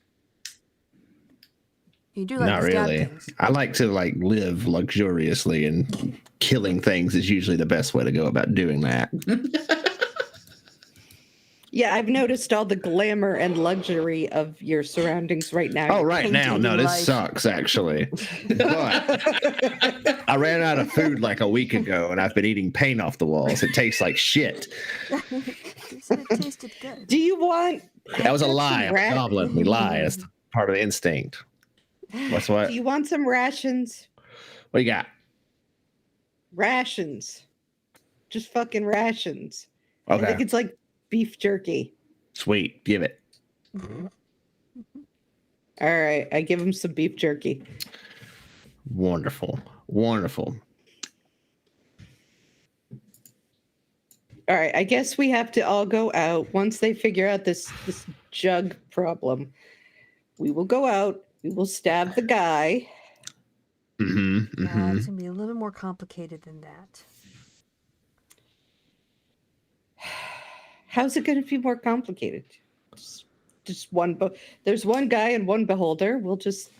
You do like
Not
to stab
really.
things.
I like to live luxuriously, and killing things is usually the best way to go about doing that.
Yeah, I've noticed all the glamour and luxury of your surroundings right now.
Oh,
You're
right now,
painting
no, this
life.
sucks actually. But I ran out of food like a week ago, and I've been eating paint off the walls. It tastes like shit.
You said it tasted good.
Do you want?
That was a
I've got
lie.
some
I'm a goblin. We lie. That's part of the instinct. What's what?
Do you want some rations?
What you got?
Rations. Just fucking rations. I
Okay,
think it's like beef jerky.
sweet. Give it.
All right, I give him some beef jerky.
Wonderful. Wonderful.
All right, I guess we have to all go out once they figure out this jug problem. We will go out. We will stab the guy.
Mm-hmm.
Yeah, it's gonna be a little bit more complicated than that.
How's it going to be more complicated? Just one. There's one guy and one beholder. We'll just.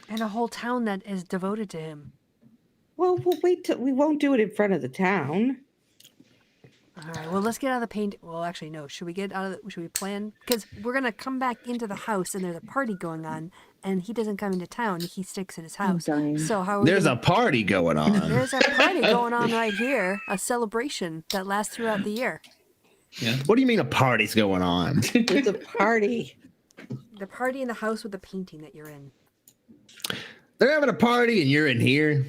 And a whole town that is devoted to him.
Well, we'll wait till we won't do it in front of the town.
All right. Well, let's get out of the paint. Well, actually, no. Should we get out of? Should we plan? Because we're gonna come back into the house, and there's a party going on, and he doesn't come into town. He sticks in his house.
dying.
So how? Are we
There's
gonna,
a party going on.
There's a party going on right here. A celebration that lasts throughout the year.
Yeah.
What do you mean a party's going on?
There's a party.
The party in the house with the painting that you're in.
They're having a party and you're in here.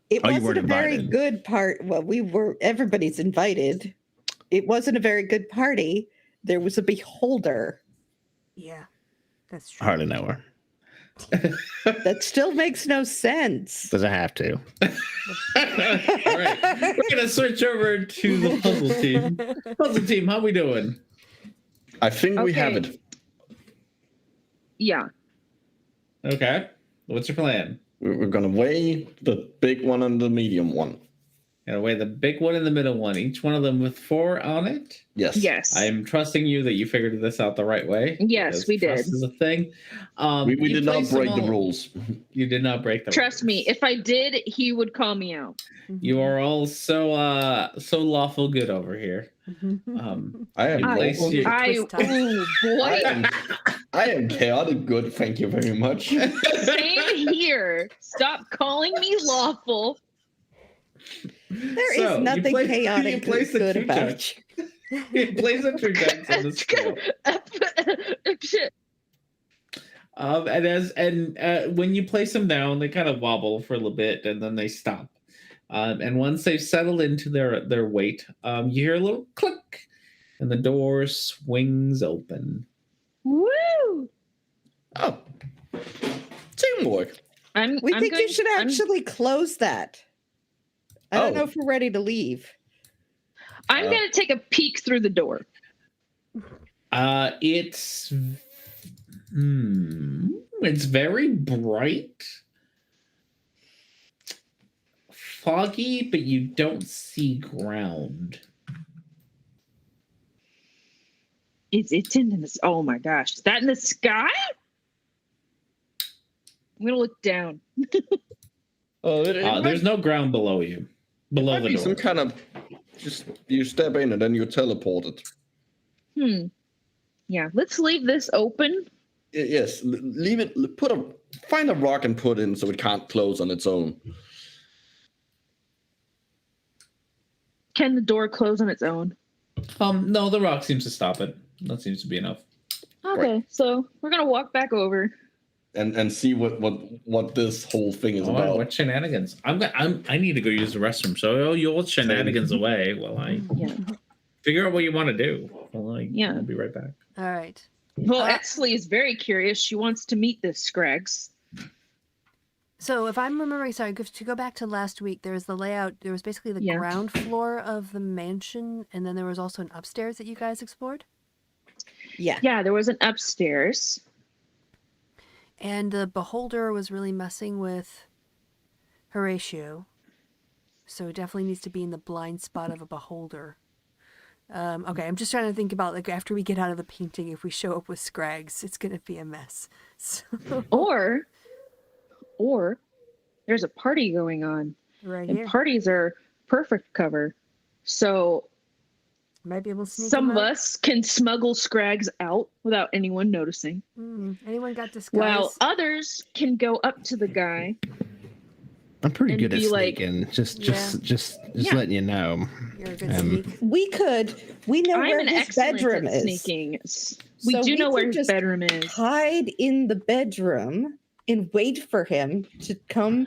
It
Oh, you
wasn't
weren't
a very
invited.
good part. Well, we were. Everybody's invited. It wasn't a very good party. There was a beholder.
Yeah, that's true.
Hardly know her.
That still makes no sense.
Doesn't have to.
All right. We're gonna switch over to the puzzle team. Puzzle team, how we doing?
I think we have
Okay.
it.
Yeah.
Okay. What's your plan?
We're gonna weigh the big one and the medium one.
Gonna weigh the big one and the middle one, each one of them with 4 on it.
Yes.
Yes.
I'm trusting you that you figured this out the right way.
Yes,
because
we
trust
did.
is a thing.
We
You
did not
placed them
break the
all-
rules.
You did not break the
Trust
rules.
me, if I did, he would call me out.
You are all so lawful good over here. I
I am
I-
lawful.
you-
I,
Twist tie.
oh boy.
I I am chaotic good, thank you very much.
Same here. Stop calling me lawful.
There
So,
is
you
nothing
place-
chaotic
you place the
good
true
about
check.
you.
He plays a true checks on the scale.
Shit.
And when you place them down, they kind of wobble for a little bit, and then they stop. And once they've settled into their weight, you hear a little click, and the door swings open.
Woo!
Oh, teamwork.
We think you should actually close that. I don't know if we're ready to leave.
I'm gonna take a peek through the door.
It's very bright, foggy, but you don't see ground.
It's in this. Oh my gosh, is that in the sky? I'm gonna look down.
There's no ground below you. Below
Might
the
be
door.
some kind of just you step in and then you're teleported.
Yeah, let's leave this open.
Yes, leave it. Find a rock and put in so it can't close on its own.
Can the door close on its own?
No, the rock seems to stop it. That seems to be enough.
Okay, so we're gonna walk back over.
And see what this whole thing is about.
What shenanigans? I need to go use the restroom. So you'll shenanigans away while I figure out what you want to do. I'll be right back.
All right.
Well, Exley is very curious. She wants to meet this Scrags.
So if I'm remembering, sorry, to go back to last week, there was the layout. There was basically the ground floor of the mansion, and then there was also an upstairs that you guys explored.
Yeah, there was an upstairs.
And the beholder was really messing with Horatio. So it definitely needs to be in the blind spot of a beholder. Okay, I'm just trying to think about, like, after we get out of the painting, if we show up with Scrags, it's going to be a mess. So...
Or there's a party going on.
Right
and
here.
Parties are perfect cover. So
might be able to sneak
some
them
of
out.
us can smuggle Scrags out without anyone noticing.
Anyone got disguise?
While others can go up to the guy.
I'm pretty
and
good at
be like-
sneaking. Just letting you know.
You're a good sneak.
We know
I'm
where
an
his
excellent
bedroom
at
is.
sneaking. We
So
do know where
could
his
just
bedroom is.
Hide in the bedroom and wait for him to come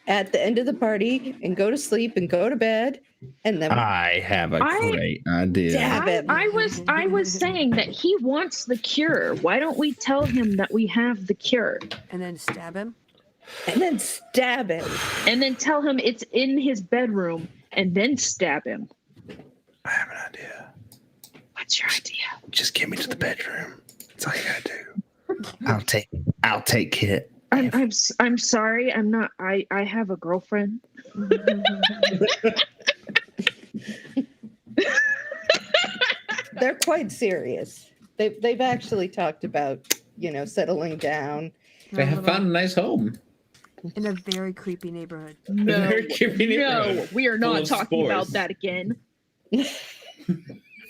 at the end of the party and go to sleep and go to bed, and then
I have a great idea.
stab him.
I was saying that he wants the cure. Why don't we tell him that we have the cure?
And then stab him?
And then stab him.
And then tell him it's in his bedroom and then stab him.
I have an idea.
What's your idea?
Just get me to the bedroom. That's all you gotta do. I'll take Kit.
I'm sorry. I'm not. I have a girlfriend.
They're quite serious. They've actually talked about, settling down.
They have found a nice home.
In a very creepy neighborhood.
No,
Very creepy neighborhood.
no, we are
Full
not
of
talking about
spores.
that again.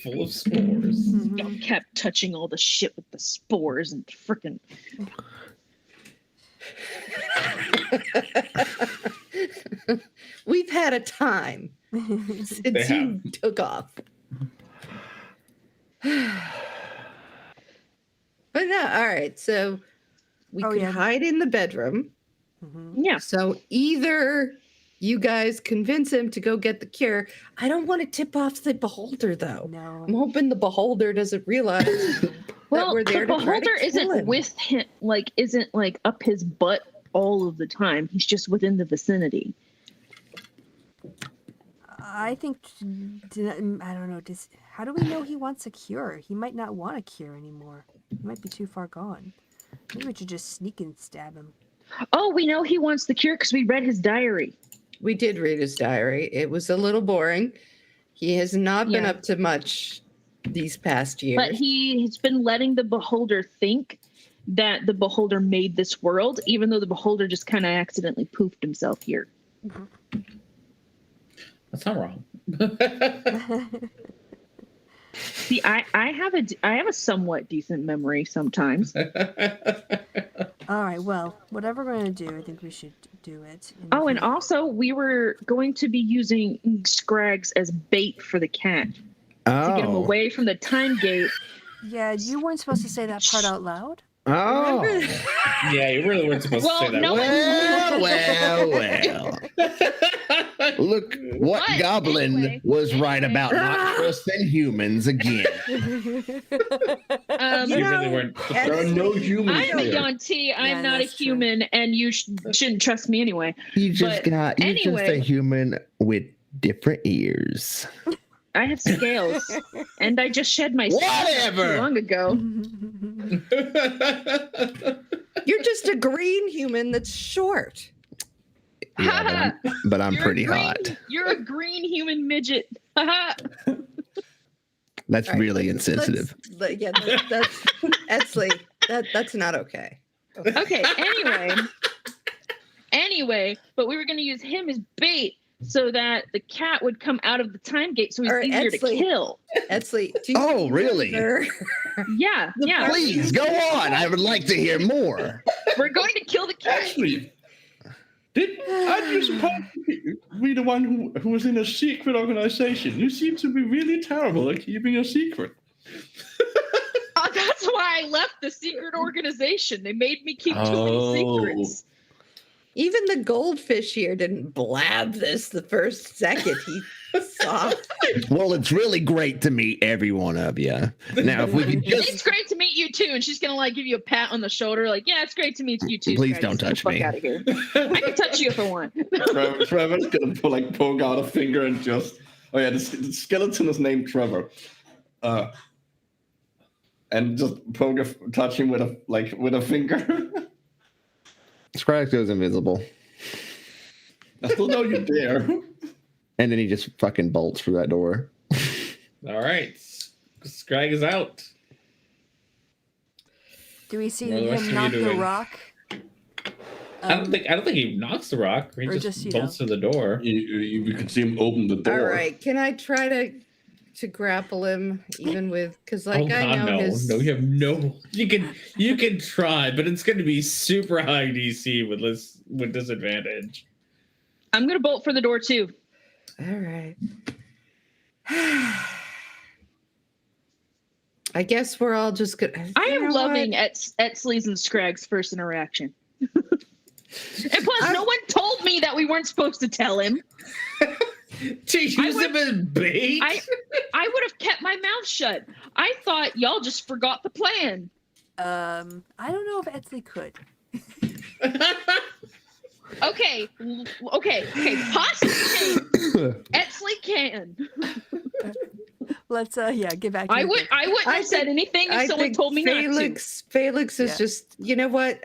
Full of spores.
Y'all kept touching all the shit with the spores and frickin'.
We've had a time since you took off. But no, all right. So we could hide in the bedroom.
Yeah.
So either you guys convince him to go get the cure. I don't want to tip off the beholder, though.
No.
I'm hoping the beholder doesn't realize
Well,
that we're there
the
to try to
beholder
kill
isn't
him.
with him, isn't up his butt all of the time. He's just within the vicinity.
I think, I don't know, how do we know he wants a cure? He might not want a cure anymore. He might be too far gone. Maybe we should just sneak and stab him.
Oh, we know he wants the cure because we read his diary.
We did read his diary. It was a little boring. He has not been up to much these past years.
But he's been letting the beholder think that the beholder made this world, even though the beholder just kind of accidentally poofed himself here.
That's not wrong.
See, I have a somewhat decent memory sometimes.
All right, well, whatever we're going to do, I think we should do it.
Oh, and also we were going to be using Scrags as bait for the cat to get him
Oh.
away from the time gate.
Yeah, you weren't supposed to say that part out loud.
Oh.
Yeah, you really weren't supposed to say that.
no
Well. Look what
But
goblin
anyway,
was right about not trusting humans again.
You
You know,
really weren't.
There are no humans
I'm a
here.
Yanti. I'm
Yeah,
not a
that's true.
human, and you shouldn't trust me anyway.
You're just a
anyway.
human with different ears.
I have scales, and I just shed my scales not
Whatever.
too long ago.
You're just a green human that's short.
Yeah, but I'm
You're
pretty
a green,
hot.
You're a green human midget.
That's
All right,
really insensitive.
Yeah, that's Etsley. That's not okay.
Okay. Anyway, but we were going to use him as bait so that the cat would come out of the time gate, so he's
All right,
easier to
Etsley.
kill.
Etsley. Do you
Oh, really?
remember-
Yeah, yeah.
Please go on. I would like to hear more.
We're going to kill the cat.
Actually, aren't you supposed to be the one who was in a secret organization? You seem to be really terrible at keeping a secret.
Oh, that's why I left the secret organization. They made me keep too many secrets.
Even the goldfish here didn't blab this the first second he saw.
Well, it's really great to meet every one of you. Now, if we could
It's
just
great to meet you too. And she's gonna like give you a pat on the shoulder, like, yeah, it's great to meet you too.
Please
Scrag.
don't
Just
touch
get the
me.
fuck out of here. I can touch you if I want.
Trevor's gonna poke out a finger and just. Oh yeah, the skeleton is named Trevor. And just touch him with a finger.
Scrags goes invisible.
I still know you're there.
And then he just fucking bolts through that door.
All right, Scrag is out.
Do we see
What are the rest of
him
you
knock the
doing?
rock?
I don't think he knocks the rock. He
Or
just
just,
bolts through the door.
You could see him open the door.
All right, can I try to grapple him even with because
Oh God, no! No, you have no. You can try, but it's going to be super high DC with disadvantage.
I'm gonna bolt for the door too.
All right. I guess we're all just good.
I am loving Etsley's and Scrag's first interaction. And plus, no one told me that we weren't supposed to tell him.
To use him as bait.
I would have kept my mouth shut. I thought y'all just forgot the plan.
I don't know if Etsley could.
Okay, possibly. Etsley can.
Let's get back.
I wouldn't have said anything if someone told me not to.
Felix is
Yeah.
just. You know what?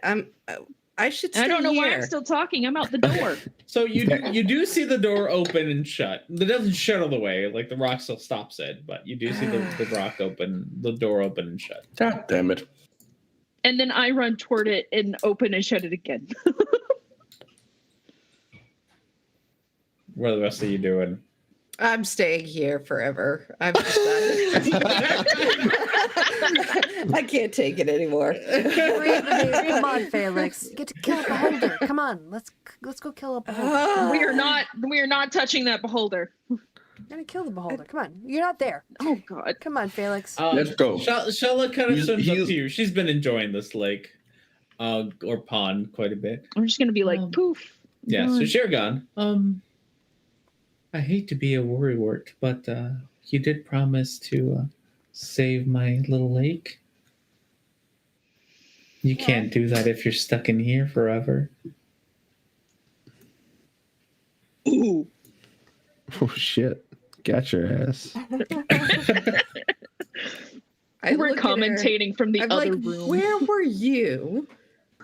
I should. Stay
I don't know why I'm
here.
still talking. I'm out the door.
So you do see the door open and shut. It doesn't shut all the way, like the rock still stops it, but you do see the rock open, the door open and shut.
God damn it.
And then I run toward it and open and shut it again.
What are the rest of you doing?
I'm staying here forever. I'm decided. I can't take it anymore.
Come on, Felix. Get to kill a beholder. Come on, let's go kill a beholder.
We are not touching that beholder.
We're gonna kill the beholder. Come on, you're not there.
Oh God.
Come on, Felix.
Let's go.
Shella kind of
He's-
swims up
he's-
to you. She's been enjoying this lake or pond quite a bit.
I'm just gonna be like poof.
Yeah, so
Gone.
Shirgan, I hate to be a worrywart, but you did promise to save my little lake. You can't do that if you're stuck in here forever.
Ooh.
Oh shit. Got your ass.
I
We're
look at her,
commentating from the
I'm
other
like,
room.
where were you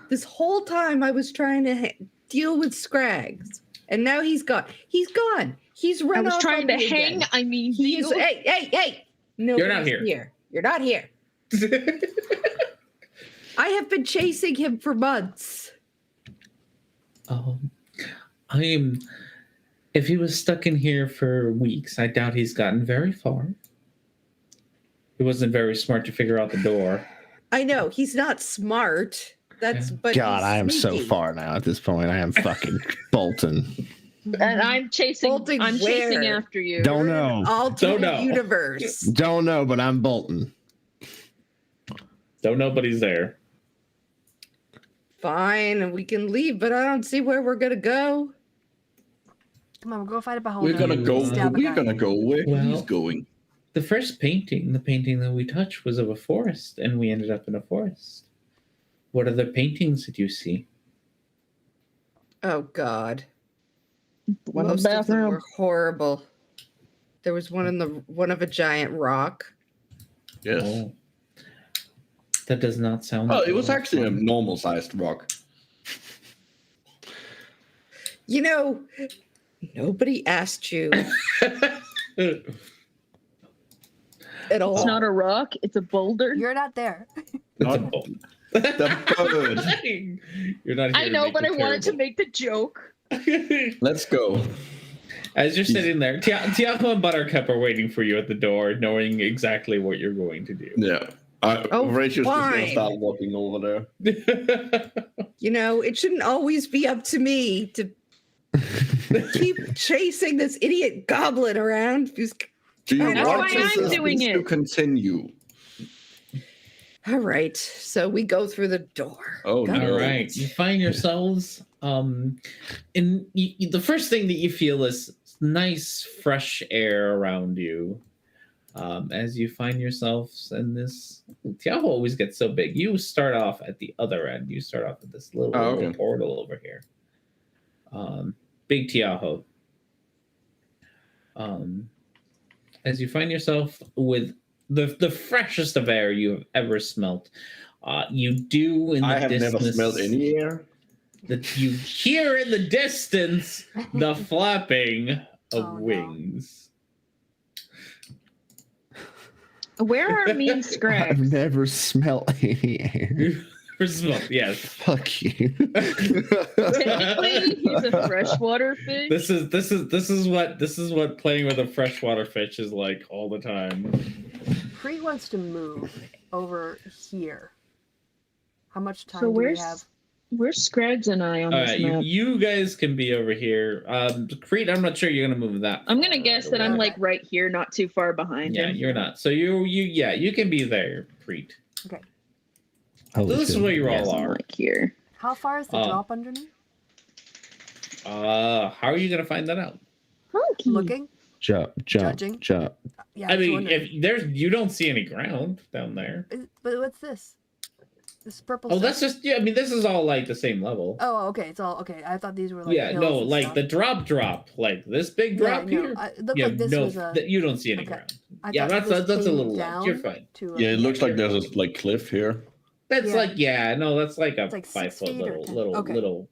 this whole time? I was trying to deal with Scrags, and now he's gone. He's gone. He's
I
run
was
off
trying
on
to
me
hang.
again.
I mean,
He's
deal.
hey. No,
You're not here.
You're not here. I have been chasing him for months.
If he was stuck in here for weeks, I doubt he's gotten very far. He wasn't very smart to figure out the door.
I know he's not smart. That's but
God,
he's
I am so
sneaky.
far now at this point. I am fucking bolting.
And I'm chasing.
Bolting
I'm chasing
where?
after you.
Don't
We're in
know.
an alternate
Don't know.
universe.
Don't know, but I'm bolting.
Don't know, but he's there.
Fine, we can leave, but I don't see where we're gonna go.
Come on, we'll go fight a beholder.
We're gonna go.
Stab a
We're
guy.
gonna go where he's
Well-
going.
The first painting, the painting that we touched, was of a forest, and we ended up in a forest. What other paintings did you see?
Oh God,
One in the
most of them
bathroom.
were horrible. There was one of a giant rock.
Yes.
Oh. That does not sound.
Oh,
like
it was
lot of
actually a
fun.
normal-sized rock.
You know, nobody asked you at all.
It's not a rock. It's a boulder.
You're not there.
It's a bowl.
The bird.
You're not. Here
I
to
know,
make
but I
it
wanted to
terrible.
make the joke.
Let's go.
As you're sitting there, Tiago and Buttercup are waiting for you at the door, knowing exactly what you're going to do.
Yeah.
Oh,
Rachel's just gonna
fine.
start walking over there.
You know, it shouldn't always be up to me to keep chasing this idiot goblin around. Who's...
Do you
That's
want
why
this
I'm doing
to
it.
continue?
All right, so we go through the door.
Oh,
Got
no.
All right, you find yourselves. The first thing that you feel is nice, fresh air around you. As you find yourselves in this, Tiago always gets so big. You start off at the other end. You start off at this little,
Oh,
little
okay.
portal over here. Big Tiago. As you find yourself with the freshest of air you have ever smelt, you do in the
I have
distance.
never smelled any air.
That you hear in the distance the flapping of
Oh, no.
wings.
Where are me and
I've
Scrags?
never smelt any air.
Yes.
Fuck you.
Technically, he's a freshwater fish.
This is what playing with a freshwater fish is like all the time.
Preet wants to move over here. How much time
So
do we
where's
have?
where's Scrags and I on
All
this
right,
map?
you guys can be over here. Crete, I'm not sure you're gonna move that.
I'm gonna guess that I'm
Okay.
like right here, not too far behind
Yeah,
him.
you're not. So you can be there, Crete.
Holy
This is
shit.
where you
Guess
all
I'm
are.
like here.
How far is the drop underneath?
How are you gonna find that out?
Hunky.
Looking?
Jump.
Judging? Yeah.
I
was
mean,
wondering.
if there's you don't see any ground down there.
But what's this? This purple
Oh,
stuff?
that's just I mean, this is all like the same level.
Oh, okay. It's all okay. I thought these were like
Yeah,
hills
no,
and
like
stuff.
the drop, like this big
Yeah,
drop
no,
here.
it looked
Yeah,
like this
no,
was a.
you don't see any
okay.
ground.
I
Yeah,
thought
that's
this
a
came
little low.
down
You're fine.
to a-
Yeah, it looks like there's a like cliff here.
That's
Yeah.
that's like a
It's like
5
6
foot
feet or 10. Okay.
little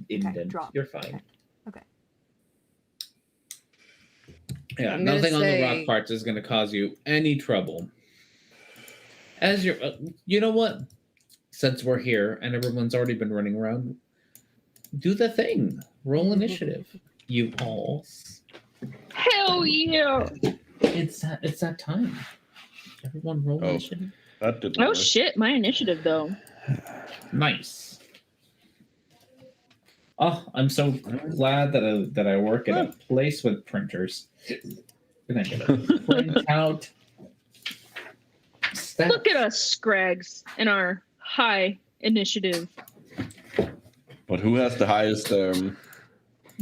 indent.
drop.
You're fine.
Okay.
Yeah,
I'm gonna
nothing on the
say-
rock parts is going to cause you any trouble. As you're, you know what? Since we're here and everyone's already been running around, do the thing. Roll initiative. You all.
Hell yeah!
It's that time. Everyone roll
Oh.
initiative.
That didn't
Oh
work.
shit, my initiative though.
Nice. Oh, I'm so glad that I work at a place with printers. Can I get a print out? Stat.
Look at us, Scrags, and our high initiative
But who has the highest?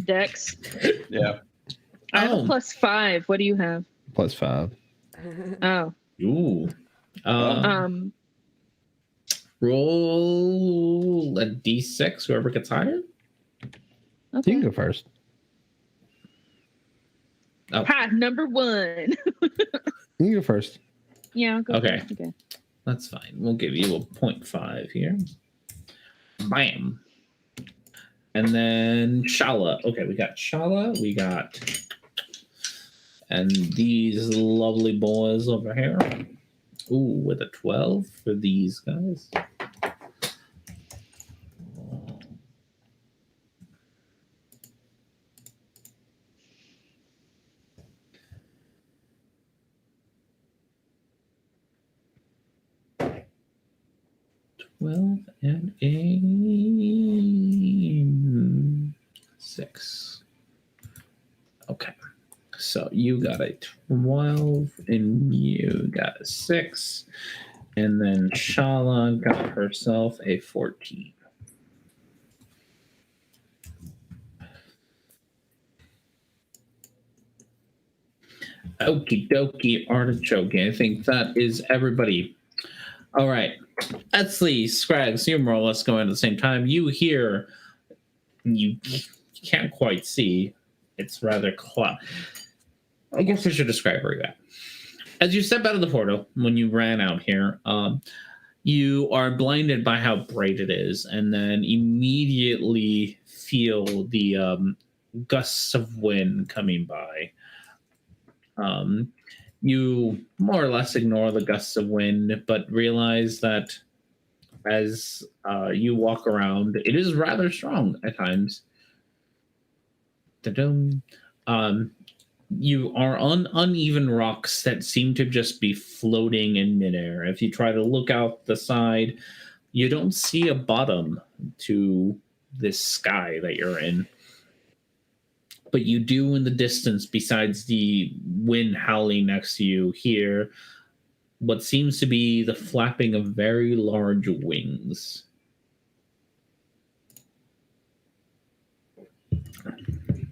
dex.
Yeah.
I have
Oh.
a +5. What do you have?
+5.
Oh,
Ooh. Roll a d6. Whoever gets higher.
You
okay.
can go first.
Oh.
Ha, number 1.
You can go first.
Yeah, I'll go.
Okay.
first. Okay.
That's fine. We'll give you a 0.5 here. Bam. And then Shala. Okay, we got Shala. We got. And these lovely boys over here. Ooh, with a 12 for these guys. 12 and a 6. Okay. So you got a 12 and you got a 6. And then Shala got herself a 14. Okie dokie artichoke. I think that is everybody. All right. Etsley, Scrags, you're more or less going at the same time. You hear, you can't quite see. It's rather I guess I should describe where you're at. As you step out of the portal, when you ran out here, you are blinded by how bright it is, and then immediately feel the gusts of wind coming by. You more or less ignore the gusts of wind, but realize that as you walk around, it is rather strong at times. You are on uneven rocks that seem to just be floating in midair. If you try to look out the side, you don't see a bottom to this sky that you're in. But you do in the distance, besides the wind howling next to you, hear what seems to be the flapping of very large wings.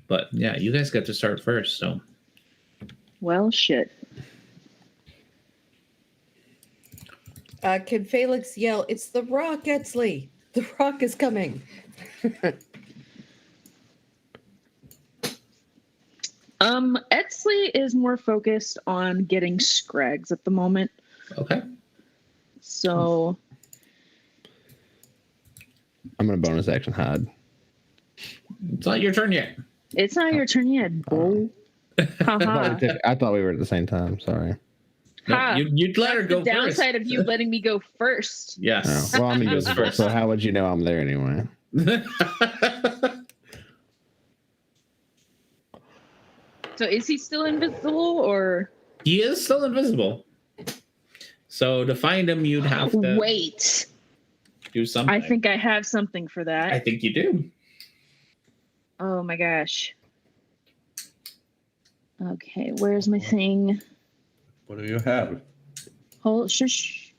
But yeah, you guys got to start first, so.
Well, shit.
Can Felix yell, "It's the rock, Etsley! The rock is coming!"
Etsley is more focused on getting Scrags at the moment.
Okay.
So
I'm gonna bonus action hide.
It's not your turn yet.
it's not your turn yet, bull. Haha.
I thought we were at the same time. Sorry.
No,
Ha.
you'd let her
That's
go
the downside
first.
of you letting me go first.
Yes.
Oh, well, I'm invisible, so how would you know I'm there anyway?
So is he still invisible or
He is still invisible. So to find him, you'd have to
wait?
do something.
I think I have something for that.
I think you do.
Oh my gosh. Okay, where's my thing?
What do you have?
Hold shush.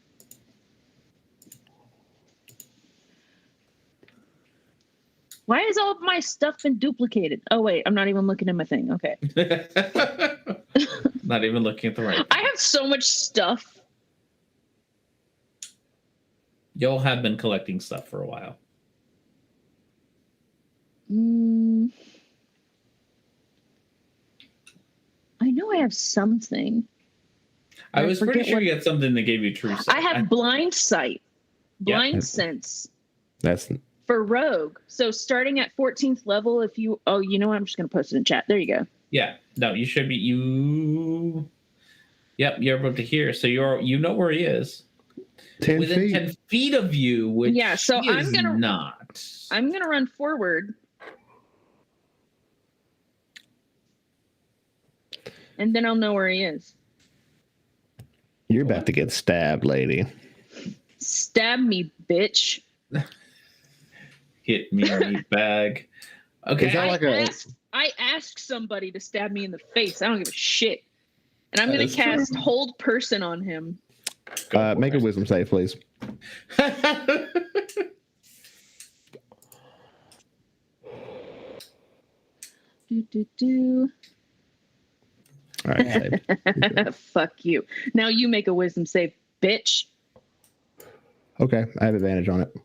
Why has all of my stuff been duplicated? Oh wait, I'm not even looking at my thing. Okay.
Not even looking at the right.
I have so much stuff.
Y'all have been collecting stuff for a while.
I know I have something.
I
I
was pretty
forget
sure
what-
you had something that gave you true sight.
I have blind sight,
Yeah.
blind sense
That's
for rogue. So starting at 14th level, if you, oh, you know what? I'm just going to post it in chat. There you go.
Yeah. No, you should be Yep, you're able to hear. So you know where he is.
10
Within
feet.
10 feet of you, which
Yeah, so
he
I'm
is
gonna-
not.
I'm going to run forward. And then I'll know where he is.
You're about to get stabbed, lady.
Stab me, bitch.
Hit me, meatbag. Okay.
Is that like
I asked somebody to stab me in the face. I don't give a shit. And I'm
That
going
is
to cast
true.
Hold Person on him.
Go for
Make a
it.
wisdom save, please.
Do.
All right, saved.
Fuck you. Now you make a wisdom save, bitch.
Okay, I have advantage on it.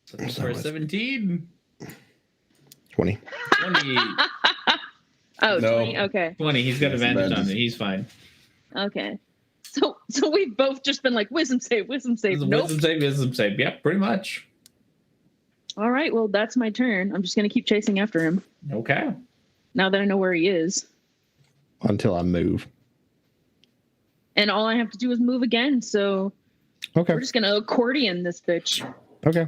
So for a 17.
20.
20.
Oh,
No.
20. Okay.
20. He's got
Yes,
advantage
that
on
is-
it. He's fine.
Okay. So we've both just been like wisdom save, wisdom save. Nope.
Wisdom save. Yeah, pretty much.
All right. Well, that's my turn. I'm just gonna keep chasing after him
Okay.
now that I know where he is.
Until I move.
And all I have to do is move again. So
Okay.
we're just gonna accordion this bitch.
Okay.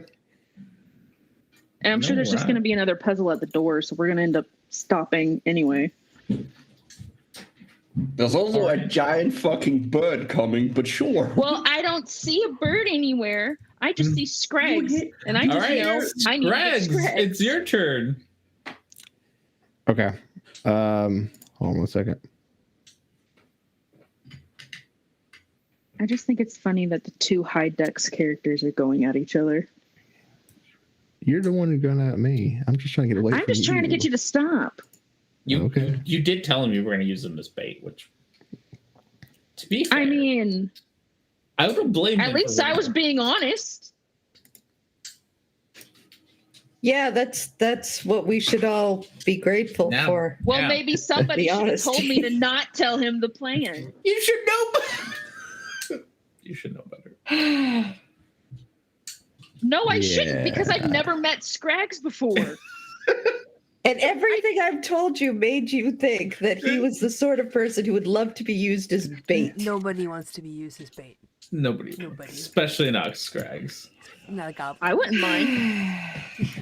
And I'm sure there's just
Alright.
gonna be another puzzle at the door. So we're gonna end up stopping anyway.
There's also a giant fucking bird coming, but sure.
Well, I don't see a bird anywhere. I just see Scrags, and I
All
just
right,
know I need to get
Scrags,
Scrags.
it's your turn.
Okay. Hold on 1 second.
I just think it's funny that the two high dex characters are going at each other.
You're the one who's going at me. I'm just trying to get away from
I'm just trying to get you to stop.
Okay.
You did tell him you were going to use them as bait, which, to be fair,
I mean,
I would blame.
at least I was being honest.
Yeah, that's what we should all be grateful
Now-
for.
Well,
Yeah.
maybe somebody
The
should have told me
honesty.
to not tell him the plan.
You should know. You should know better.
No, I shouldn't because I've
Yeah.
never met Scrags before.
And everything I've told you made you think that he was the sort of person who would love to be used as bait.
Nobody wants to be used as bait.
Nobody, especially not Scrags.
Not a goblin.
I wouldn't mind.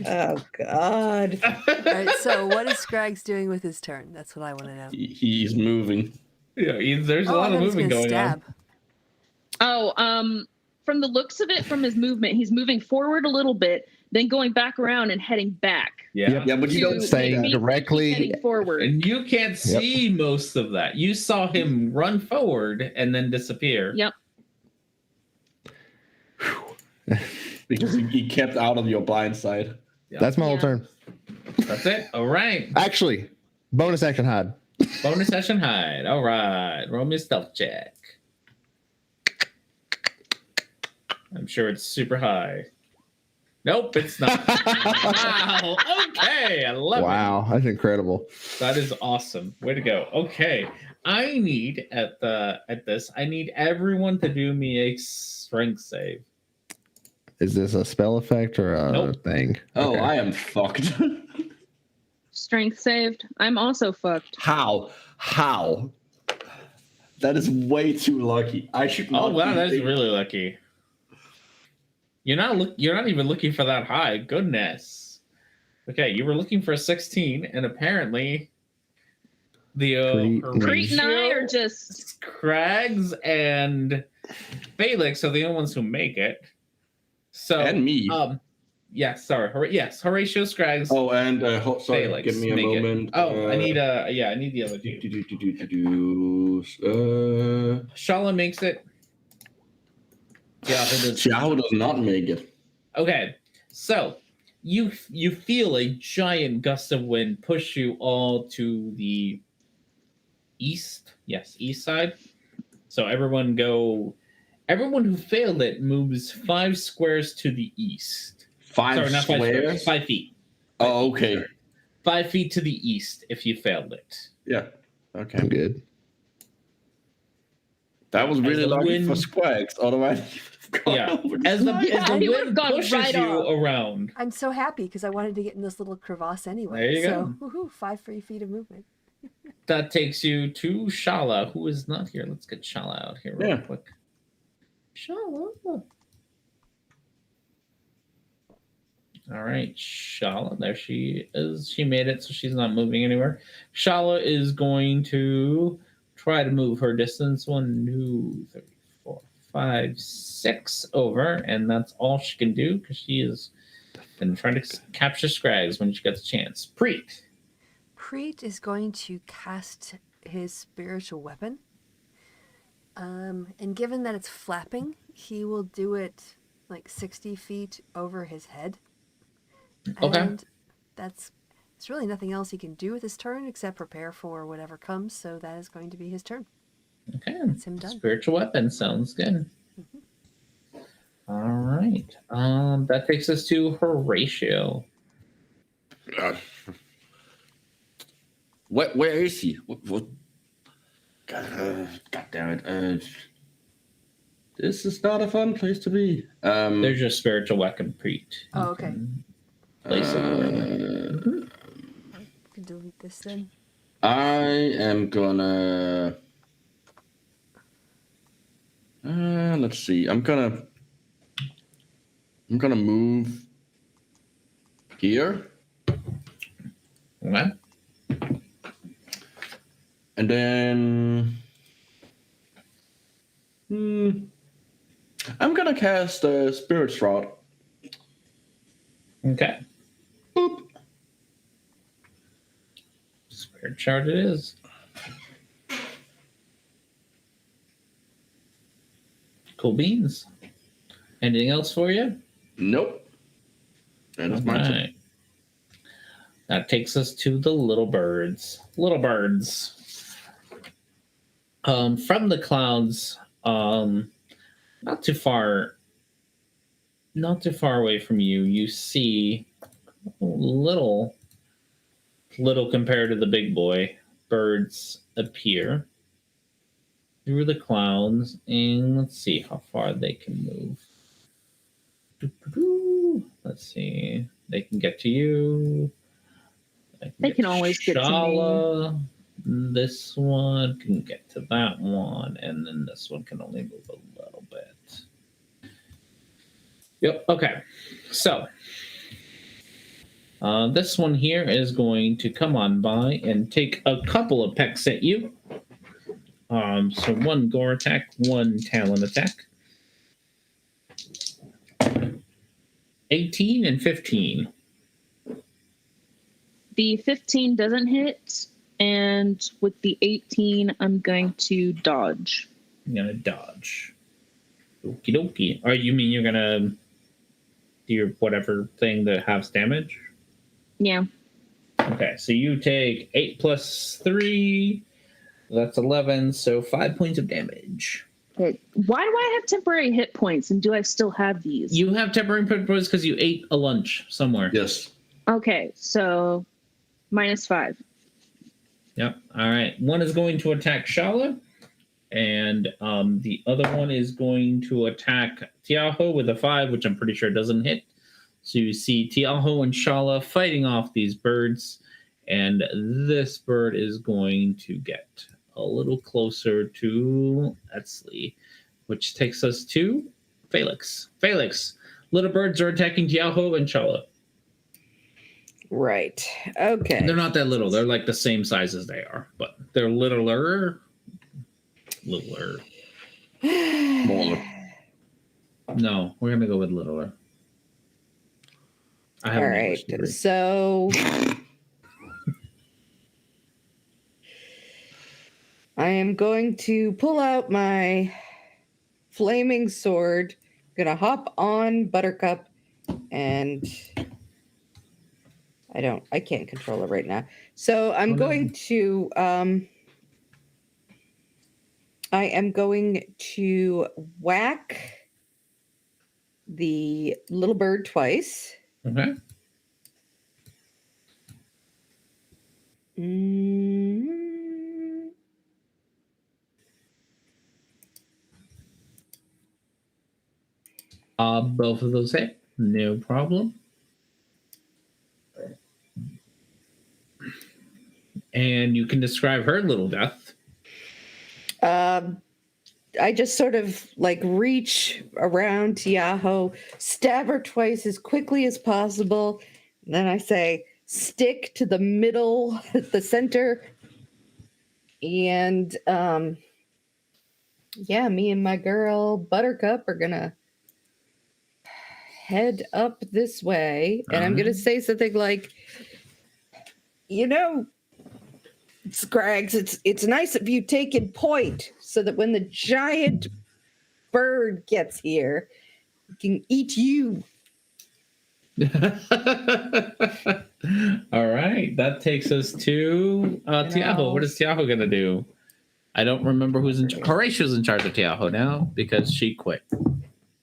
Oh God.
All right, so what is Scrags doing with his turn? That's what I want to know.
He's moving.
Yeah, there's a
Oh, I
lot
thought
of
he was
moving
gonna
going on.
stab.
Oh, from the looks of it, from his movement, he's moving forward a little bit, then going back around and heading back.
Yeah.
Yep.
Yeah, but you
to
don't
stay
make me
directly-
heading forward.
And you can't see most of that. You saw him run forward and then disappear.
Yep.
because he kept out of your blind side.
Yeah.
That's my whole
Yeah.
turn.
That's it. All right.
Actually, bonus action hide.
Bonus session hide. All right. Roll me a stealth check. I'm sure it's super high. Nope, it's not. Wow. Okay. I love it.
Wow, that's incredible.
That is awesome. Way to go. Okay. I need at this, I need everyone to do me a strength save.
Is this a spell effect or a
Nope.
thing?
Oh,
Okay.
I am fucked.
Strength saved. I'm also fucked.
How? That is way too lucky. I should not.
Oh wow,
be
that's
big-
really lucky. You're not even looking for that high. Goodness. Okay, you were looking for a 16, and apparently the
Crete and I are just
Crags and Felix are the only ones who make it. So
And me.
yes, sorry. Yes, Horatio Scraggs.
Oh, and sorry,
Felix,
give me a
make it.
moment.
Oh, I need the other dude. Shala makes it. Yeah, it is.
Xiao does not make it.
Okay, so you feel a giant gust of wind push you all to the east. Yes, east side. So everyone who failed it moves 5 squares to the east.
Five
Sorry, not 5
squares.
squares, 5 feet.
Oh, okay.
5 feet to the east if you failed it.
Yeah.
I'm
Okay.
good.
That was really
the
lucky
wind-
for Squags. Otherwise,
Yeah, as the
he would've
wind
gone
pushes
right
you
off.
around.
I'm so happy because I wanted to get in this little crevasse anyway.
There you
so, woohoo, 5 free feet of movement.
That takes you to Shala, who is not here. Let's get Shala out here real
Yeah.
quick. Shala. All right, Shala. There she is. She made it, so she's not moving anywhere. Shala is going to try to move her distance 1, 2, 3, 4, 5, 6 over, and that's all she can do because she is been trying to capture Scrags when she gets a chance. Preet.
Preet is going to cast his spiritual weapon. And given that it's flapping, he will do it like 60 feet over his head.
Okay.
And there's really nothing else he can do with his turn except prepare for whatever comes. So that is going to be his turn.
Okay.
That's him done.
Spiritual weapon sounds good. All right. That takes us to Horatio.
where is he? What? God damn it! This is not a fun place to be.
There's your spiritual weapon, Preet.
Oh, okay.
Place it.
You can delete this then.
I am gonna. Let's see. I'm gonna move here.
Okay.
And then I'm gonna cast Spirit Shroud.
Okay.
Boop.
Spirit Shard it is. Cool beans. Anything else for you?
Nope. And it's my turn.
Alright. That takes us to the little birds. Little birds. From the clouds, not too far away from you, you see little compared to the big boy birds appear through the clouds, and let's see how far they can move. Let's see. They can get to you.
They can always get to me.
Shala. This one can get to that one, and then this one can only move a little bit. Yep. Okay. So this one here is going to come on by and take a couple of pecks at you. So one gore attack, one talon attack. 18 and 15.
The 15 doesn't hit, and with the 18, I'm going to dodge.
I'm gonna dodge. Okie dokie. Or you mean you're gonna do your whatever thing that halves damage?
Yeah.
Okay, so you take 8 plus 3. That's 11, so 5 points of damage.
Okay. Why do I have temporary hit points, and do I still have these?
You have temporary hit points because you ate a lunch somewhere.
Yes.
Okay, so -5.
Yep. All right. One is going to attack Shala, and the other one is going to attack Tiaho with a 5, which I'm pretty sure doesn't hit. So you see Tiaho and Shala fighting off these birds, and this bird is going to get a little closer to Etzli, which takes us to Felix. Felix, little birds are attacking Tiaho and Shala.
Right. Okay.
They're not that little. They're like the same size as they are, but they're littler. Littler.
Smaller.
No, we're gonna go with littler. I have
All
an
right.
English degree.
So I am going to pull out my flaming sword. I'm gonna hop on Buttercup, and I can't control it right now. So I'm going to I am going to whack the little bird twice.
Okay. Both of those hit. No problem. And you can describe her little death.
I just sort of like reach around Tiaho, stab her twice as quickly as possible. And then I say, stick to the middle, the center. And yeah, me and my girl Buttercup are gonna head up this way. And I'm gonna say something like, Scrags, it's nice of you taking point so that when the giant bird gets here, it can eat you.
All right, that takes us to Tiaho. What is Tiaho gonna do? I don't remember who's in charge. Horatio's in charge of Tiaho now because she quit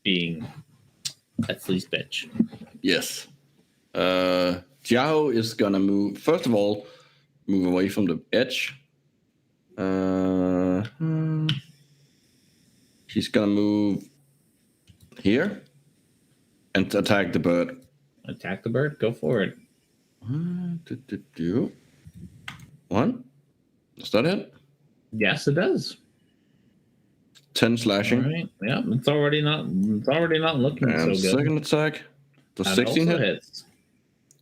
being Etzli's bitch.
Yes. Tiaho is gonna move. First of all, move away from the edge. She's gonna move here and attack the bird.
Attack the bird. Go for it.
1. Does that hit?
Yes, it does.
10 slashing.
All right. Yeah, it's already not looking
And
so good.
second attack. The
That
16
also
hit.
hits.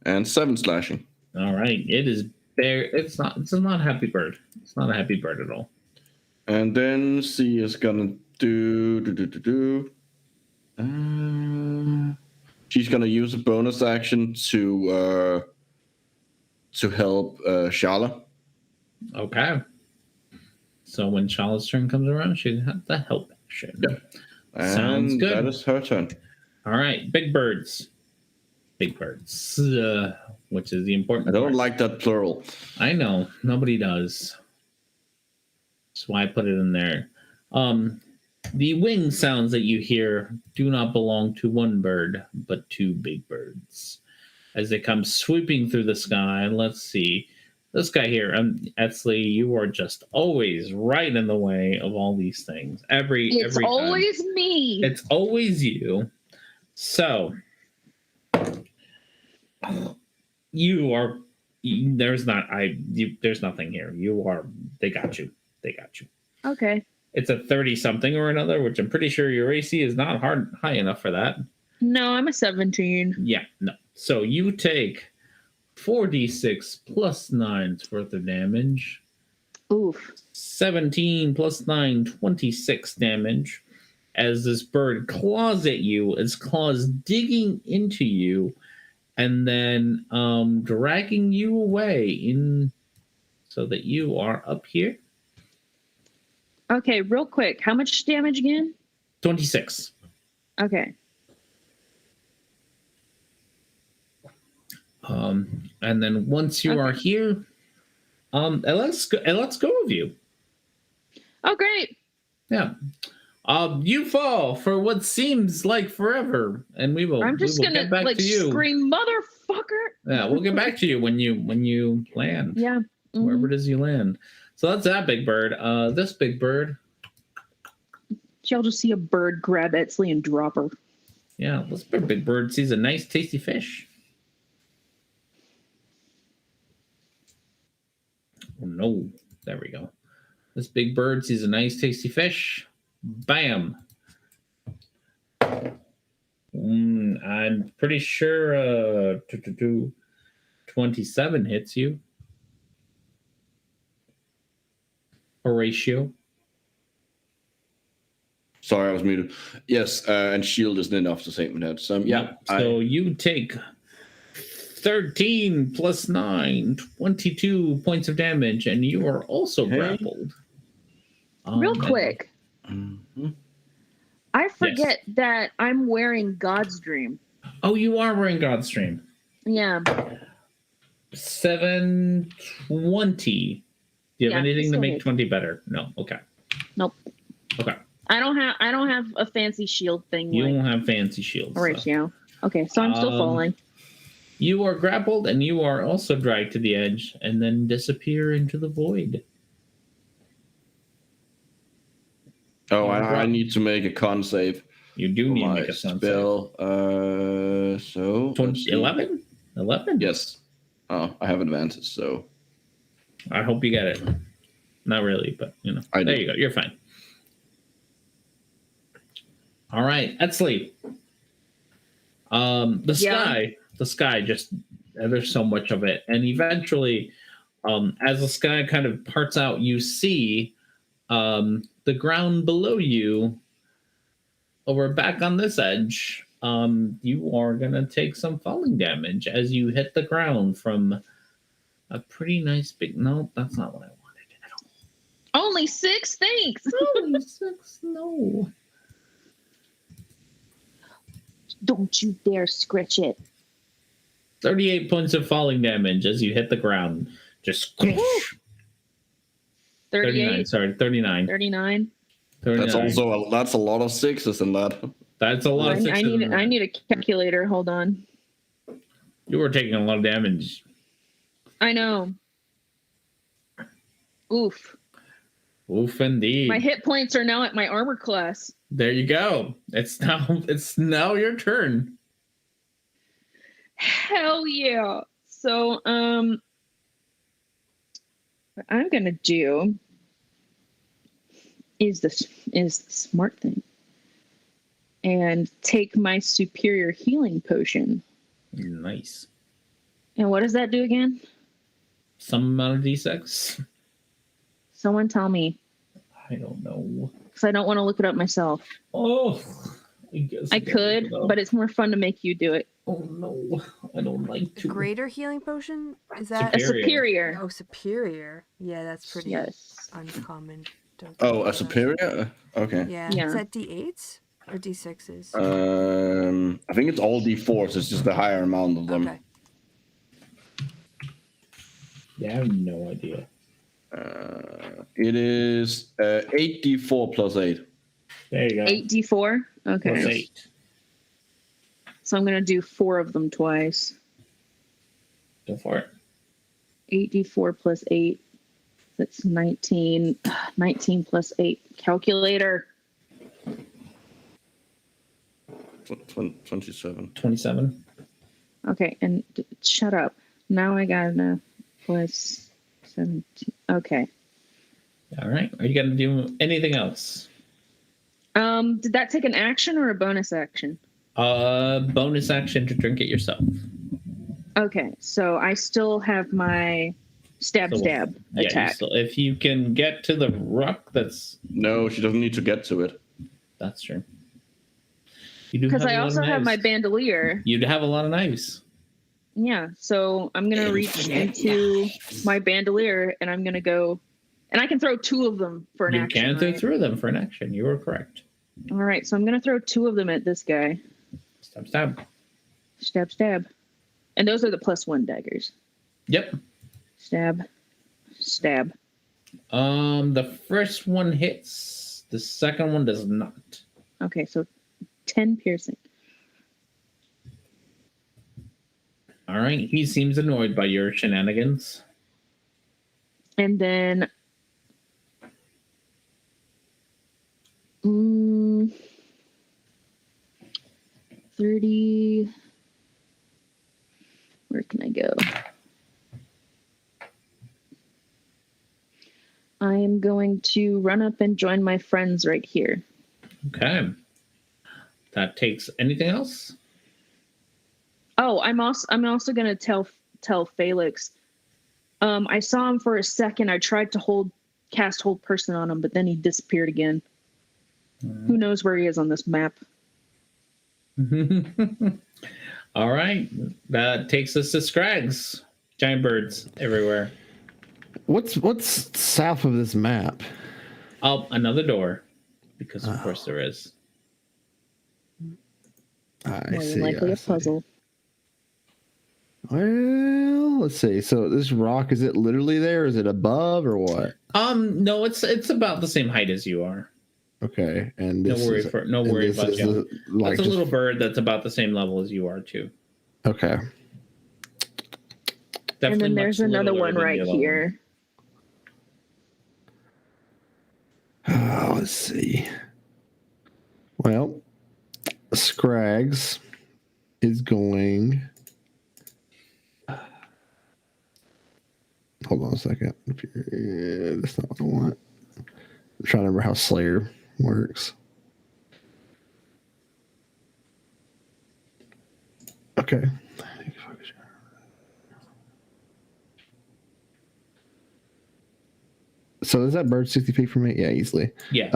And 7 slashing.
All right. It is There, it's not. It's not a happy bird. It's not a happy bird at all.
And then she is gonna do. She's gonna use a bonus action to help Shala.
Okay. So when Charlotte's turn comes around, she'd have the help action.
Yep.
Sounds
And
good.
that is her turn.
All right, big birds. Big birds, which is the important
I don't
part.
like that plural.
I know. Nobody does. That's why I put it in there. The wing sounds that you hear do not belong to one bird, but two big birds. As they come sweeping through the sky, let's see. This guy here, Etsley, you are just always right in the way of all these things. Every time.
Always me.
It's always you. So you are. There's nothing here. You are. They got you. They got you.
Okay.
It's a 30-something or another, which I'm pretty sure your AC is not high enough for that.
No, I'm a 17.
Yeah, no. So you take 4d6 plus 9's worth of damage.
Oof.
17 plus 9, 26 damage. As this bird claws at you, its claws digging into you, and then dragging you away in so that you are up here.
Okay, real quick. How much damage again?
26.
Okay.
And then once you are here, it lets go of you.
Oh, great.
Yeah. You fall for what seems like forever, and we will.
I'm just gonna
get back
like
to you.
scream, motherfucker.
Yeah, we'll get back to you when you land.
Yeah.
Wherever it is you land. So that's that big bird. This big bird.
Y'all just see a bird grab Etsley and drop her.
Yeah, this big bird sees a nice, tasty fish. Oh no! There we go. This big bird sees a nice, tasty fish. Bam! I'm pretty sure 27 hits you. Horatio.
Sorry, I was muted. Yes, and shield isn't enough to save my head. So yeah.
So you take 13 plus 9, 22 points of damage, and you are also grappled.
Real quick.
Mm-hmm.
I forget that I'm wearing God's Dream.
Oh, you are wearing God's Dream.
Yeah.
720. Do you have anything to make 20 better? No. Okay.
Nope.
Okay.
I don't have a fancy shield thing.
You don't have fancy shields.
Horatio. Okay, so I'm still falling.
You are grappled, and you are also dragged to the edge, and then disappear into the void.
Oh, I need to make a con save.
You do need to make a con
spell. So
11? 11?
Yes. Oh, I have advantage, so
I hope you get it. Not really, but you go. You're fine. All right, Etsley. The sky just there's so much of it, and eventually, as the sky kind of parts out, you see the ground below you. Over back on this edge, you are gonna take some falling damage as you hit the ground from a pretty nice big. No, that's not what I wanted at all.
Only 6, thanks.
Only 6, no.
Don't you dare scratch it.
38 points of falling damage as you hit the ground. Just 39. Sorry, 39.
39.
That's also that's a lot of 6s in that.
That's a lot of 6s.
I need a calculator. Hold on.
You were taking a lot of damage.
I know. Oof.
Oof, indeed.
My hit points are now at my armor class.
There you go. It's now your turn.
Hell yeah. So what I'm gonna do is the smart thing and take my superior healing potion.
Nice.
And what does that do again?
some amount of d6.
Someone tell me,
I don't know.
because I don't want to look it up myself.
Oh, I guess
I could, but it's more fun to make you do it.
oh no, I don't like
A
to.
greater healing potion? Is that
A
Superior.
superior.
Oh, superior. Yeah, that's pretty
Yes.
uncommon. Don't
Oh,
think
a
of that.
superior? Okay.
Yeah.
Yeah.
Is that D8s or D6s?
I think it's all D4s. It's just a higher amount of them.
Okay.
Yeah, I have no idea.
It is 8d4 plus 8.
There you go.
8d4? Okay.
Plus 8.
So I'm going to do 4 of them twice.
Go for it.
8d4 plus 8. That's 19. 19 plus 8. Calculator.
27.
27.
Okay, and shut up. Now I got enough. Plus 17. Okay.
All right. Are you going to do anything else?
Did that take an action or a bonus action?
Bonus action to drink it yourself.
Okay, so I still have my stab
Yeah,
attack.
if you can get to the rock, that's
No, she doesn't need to get to it.
true. You do
Because
have
I
a lot
also
of
have my
knives.
bandolier.
You'd have a lot of knives.
Yeah, so I'm going to reach into my bandolier and I'm going to go. And I can throw 2 of them for an
You
action.
can throw
right?
through them for an action. You were correct.
All right, so I'm going to throw 2 of them at this guy.
Stab, stab.
Stab, stab. And those are the +1 daggers.
Yep.
Stab, stab.
The first one hits. The second one does not.
Okay, so 10 piercing.
All right. He seems annoyed by your shenanigans.
And then 30. Where can I go? I am going to run up and join my friends right here.
Okay. That takes anything else?
Oh, I'm also gonna tell Felix. I saw him for a second. I tried to cast hold person on him, but then he disappeared again. Who knows where he is on this map?
All right. That takes us to Scrags. Giant birds everywhere.
What's south of this map?
Oh, another door. Because of course there is.
More than likely a puzzle.
Well, let's see. So this rock, is it literally there? Is it above or what?
No, it's about the same height as you are.
Okay, and
No
this
worry
is,
about
is
you.
like
That's a
just-
little bird that's about the same level as you are too.
Okay.
Definitely
And then
much
there's another
littler
one
than
right
the other
here.
Let's see. Well, Scrags is going. Hold on a second. That's not what I want. I'm trying to remember how Slayer works. Okay. So is that bird 60 feet from me? Yeah, easily.
Yeah,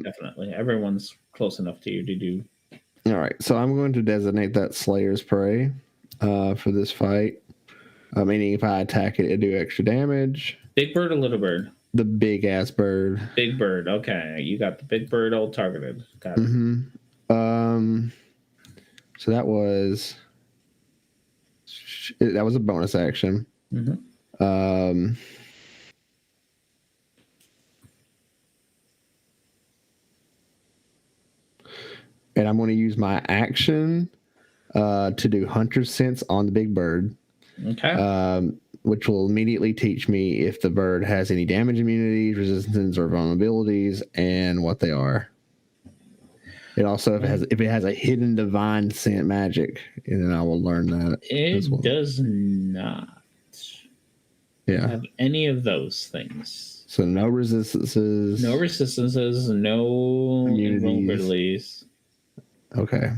definitely. Everyone's close enough to you to do.
All right. So I'm going to designate that Slayer's Prey for this fight. Meaning if I attack it, it do extra damage.
Big bird or little bird?
The big ass bird.
Big bird. Okay, you got the big bird all targeted. Got it.
Mm-hmm. So that was a bonus action.
Mm-hmm.
And I'm going to use my action to do Hunter's Sense on the big bird.
Okay.
Which will immediately teach me if the bird has any damage immunities, resistances, or vulnerabilities, and what they are. It also if it has a hidden divine scent magic, and then I will learn that.
It does not have any of those things.
So no resistances.
No resistances, no invulnerabilities.
Okay.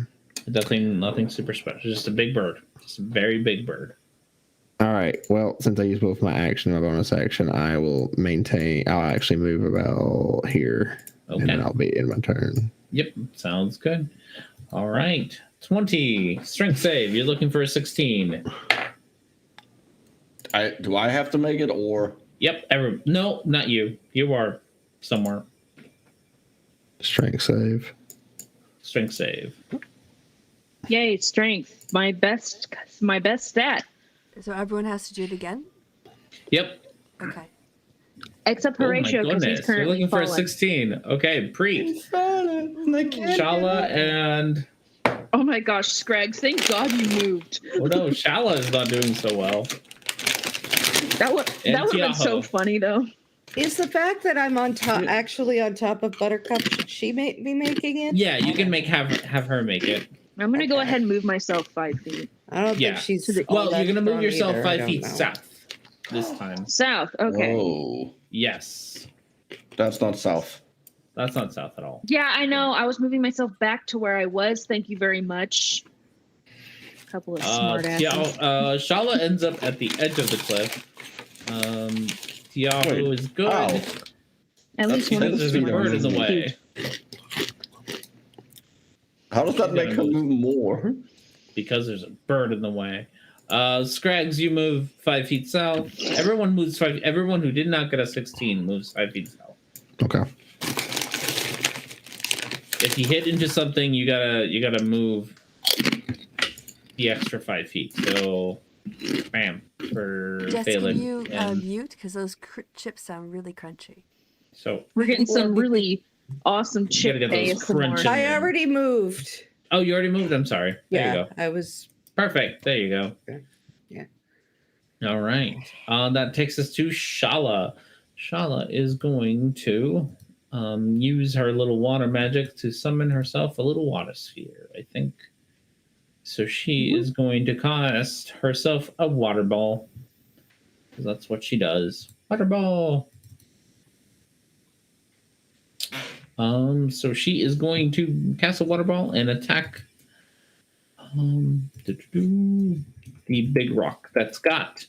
Nothing super special. Just a big bird. Just a very big bird.
All right. Well, since I used both my action and my bonus action, I will maintain. I'll actually move about here, and then
Okay.
I'll be in my turn.
Yep. Sounds good. All right. 20 strength save. You're looking for a 16.
Do I have to make it or?
Yep. No, not you. You are somewhere.
Strength save.
Strength save.
Yay, strength. My best stat.
So everyone has to do it again?
Yep.
Okay.
Except
Oh my
Horatio, because he's
goodness. You're
currently
looking for a
fallen.
16. Okay. Preet. Shala and.
Oh my gosh, Scraggs, thank God you moved.
Oh no, Shala is not doing so well.
That would have been so
Tiaho.
funny though.
Is the fact that I'm on top,
Yeah.
actually on top of Buttercup, should she be making it?
Yeah, you can have her make it.
I'm gonna go
Okay.
ahead and move myself 5 feet.
I don't
Yeah.
think she's.
To the-
all
Well,
that
you're gonna move
strong
yourself
either, I
5
don't
feet
know.
south this time.
South, okay.
Oh,
Yes.
that's not south.
That's not south at all.
Yeah, I know. I was moving myself back to where I was. Thank you very much. Couple of smart asses.
Shala ends up at the edge of the cliff. Tiaho
Wait,
is good.
ow.
At least one of
Because
the
there's a bird in the
smart
way.
How does that make her move more?
Because there's a bird in the way. Scraggs, you move 5 feet south. Everyone moves 5. Everyone who did not get a 16 moves 5 feet south.
Okay.
If you hit into something, you gotta move the extra 5 feet. So, bam for
Jess, can
Phelan.
you
And
mute? Because those chips sound really crunchy.
so
We're getting some really awesome chip
get those
ASMR.
crunching-
I already moved.
oh, you already moved. I'm sorry. There you go.
I was.
Perfect. There you go.
Yeah.
All right. That takes us to Shala. Shala is going to use her little water magic to summon herself a little water sphere, I think. So she is going to cast herself a water ball. Because that's what she does. Water ball. So she is going to cast a water ball and attack the big rock that's got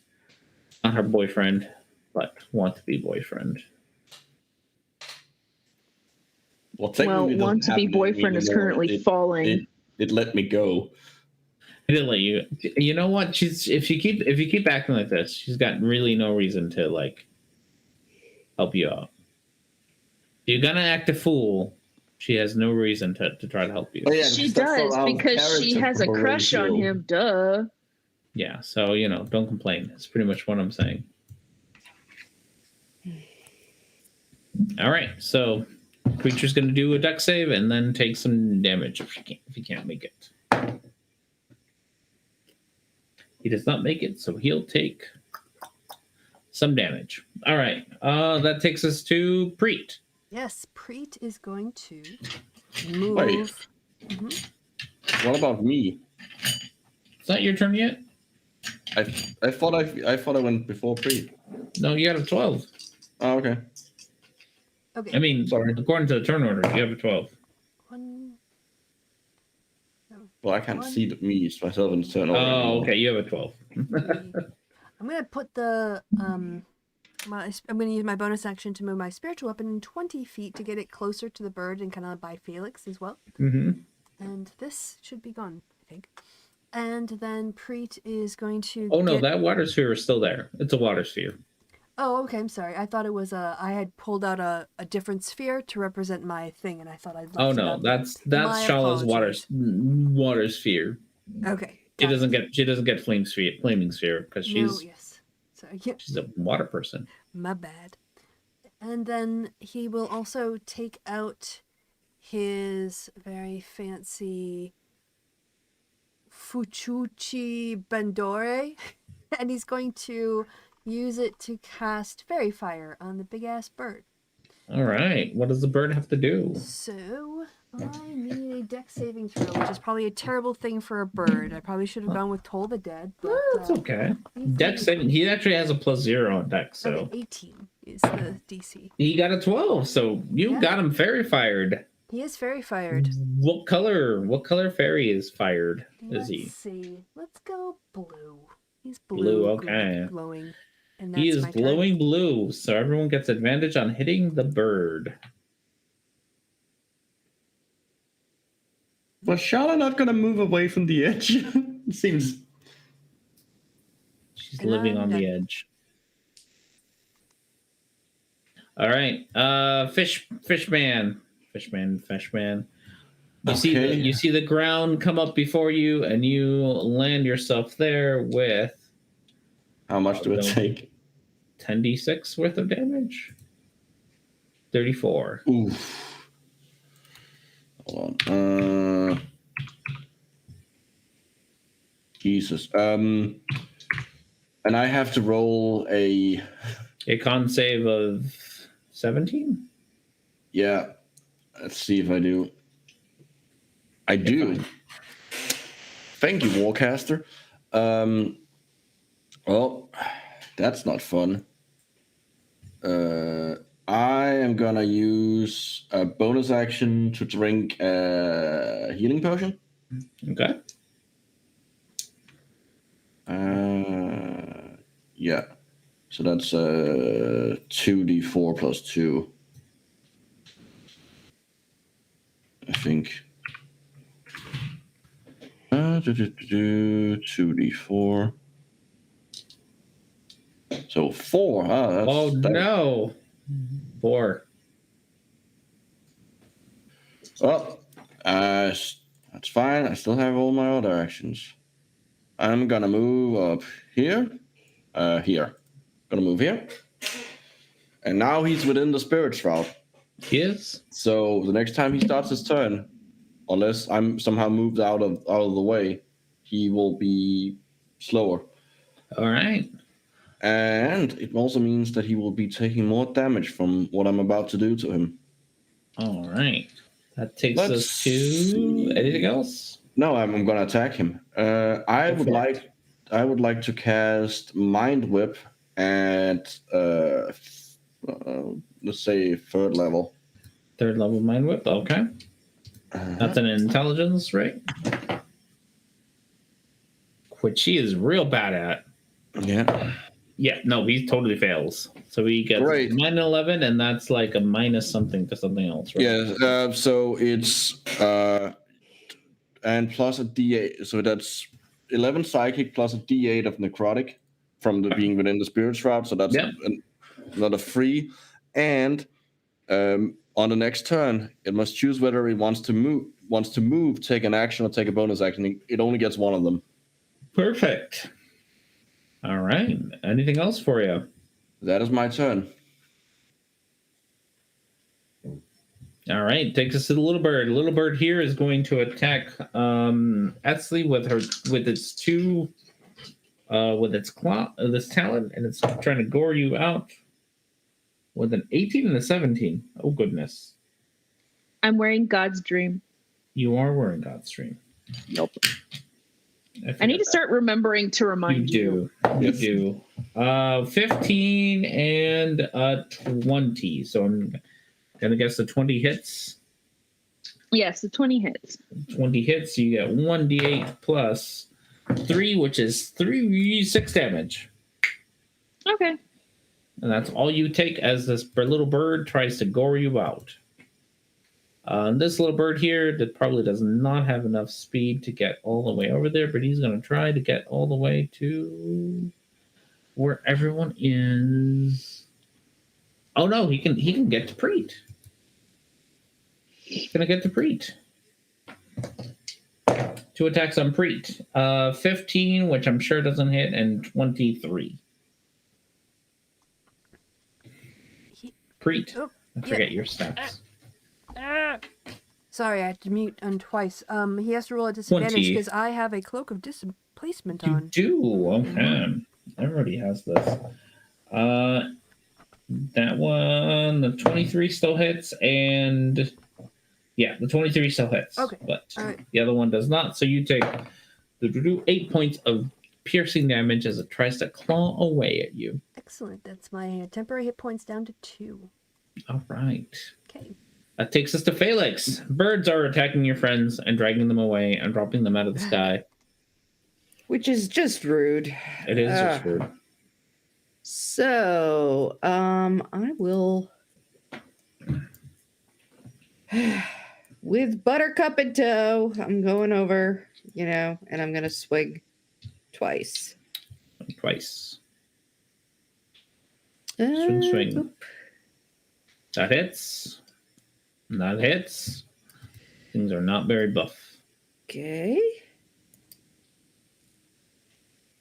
not her boyfriend, but want to be boyfriend.
Well, technically, it
want
doesn't
to be
happen
boyfriend is
anymore.
currently falling.
It let me go.
I didn't let you. You know what? If you keep acting like this, she's got really no reason to like help you out. You're gonna act a fool. She has no reason to try to help you.
Oh, yeah,
She
because that's
does
not out of
because she
character
has a
for
crush on
Horatio.
him. Duh.
Yeah, so don't complain. That's pretty much what I'm saying. All right, so creature's gonna do a dex save and then take some damage if he can't make it. He does not make it, so he'll take some damage. All right, that takes us to Preet.
Yes, Preet is going to move.
Wait.
Mhm.
What about me?
It's not your turn yet.
I thought I went before pre.
No, you got a 12.
Oh, okay.
Okay.
I mean,
Sorry.
according to the turn order, you have a 12.
One.
Well, I can't
One.
see myself in the turn order.
Oh,
anymore.
okay, you have a 12.
I'm gonna put the I'm gonna use my bonus action to move my spiritual weapon 20 feet to get it closer to the bird and kind of by Felix as well.
Mm-hmm.
And this should be gone, I think. And then Preet is going to.
Oh no, that water sphere is still there. It's a water sphere.
Oh, okay. I'm sorry. I thought it was I had pulled out a different sphere to represent my thing, and I thought I'd.
Oh
left it
no,
up.
that's
My
Shala's
apologies.
water sphere.
Okay.
She
got it.
doesn't get flaming sphere because
No, yes. Sorry. Yeah.
she's a water person.
My bad. And then he will also take out his very fancy Fuchuchi Bandore, and he's going to use it to cast Fairy Fire on the big ass bird.
All right, what does the bird have to do?
So I need a dex saving throw, which is probably a terrible thing for a bird. I probably should have gone with Toll the Dead. But,
That's okay. Dex saving. He actually has a +0 on Dex, so
Okay, 18 is the DC.
he got a 12. So you
Yeah.
got him fairy fired.
He is Fairy Fired.
What color fairy is fired? Is he?
Let's see. Let's go blue. He's
Blue,
blue,
okay.
glowing. And
He
that's
is
my turn.
glowing blue, so everyone gets advantage on hitting the bird.
Was Charlotte not gonna move away from the edge? It seems.
She's
And
living
I'm
on the
done.
edge. All right, fishman. You see the ground come up before you, and you land yourself there with.
How much do it take?
10d6 worth of damage. 34.
Oof. Hold on. Jesus. And I have to roll a
con save of 17.
Yeah. Let's see if I do. I do.
Fine.
Thank you, Warcaster. Well, that's not fun. I am gonna use a bonus action to drink a healing potion.
Okay.
Yeah. So that's 2d4 plus 2. I think. 2d4. So 4.
No. 4.
Well, that's fine. I still have all my other actions. I'm gonna move up here. Here. Gonna move here. And now he's within the spirit shroud.
He is?
So the next time he starts his turn, unless I'm somehow moved out of the way, he will be slower.
All right.
And it also means that he will be taking more damage from what I'm about to do to him.
All right. That takes us to anything else?
No, I'm going to attack him. I would like to cast Mind Whip at let's say 3rd level.
3rd level Mind Whip. Okay. That's an intelligence, right? Which he is real bad at.
Yeah.
Yeah, no, he totally fails. So he gets -11, and that's like a minus something to something else, right?
Yeah, so it's and plus a D8. So that's 11 psychic plus a D8 of necrotic from the being within the spirit shroud. So that's another 3. And on the next turn, it must choose whether it wants to move, take an action, or take a bonus action. It only gets one of them.
Perfect. All right. Anything else for you?
That is my turn.
All right. Takes us to the little bird. Little bird here is going to attack Etsley with its two with its claw, this talon, and it's trying to gore you out with an 18 and a 17. Oh goodness.
I'm wearing God's Dream.
You are wearing God's Dream.
Nope. I need to start remembering to remind you.
You do. 15 and 20. So I'm gonna guess the 20 hits.
Yes, the 20 hits.
20 hits. You get 1d8 plus 3, which is 6 damage.
Okay.
And that's all you take as this little bird tries to gore you out. This little bird here that probably does not have enough speed to get all the way over there, but he's going to try to get all the way to where everyone is. Oh no, he can get to Preet. He's going to get to Preet. 2 attacks on Preet. 15, which I'm sure doesn't hit, and 23. Preet, I forget your stats.
Sorry, I had to mute twice. He has to roll a disadvantage because I have a cloak of displacement on.
You do? Okay. Everybody has this. That one, the 23 still hits, and yeah, the 23 still hits.
Okay.
But the other one does not. So you take 8 points of piercing damage as it tries to claw away at you.
Excellent. That's my temporary hit points down to 2.
All right.
Okay.
That takes us to Felix. Birds are attacking your friends and dragging them away and dropping them out of the sky.
Which is just rude.
It is just rude.
So, I will with Buttercup in tow, I'm going over, and I'm gonna swing twice.
Twice. Swing.
Oop.
That hits. That hits. Things are not very buff.
Okay.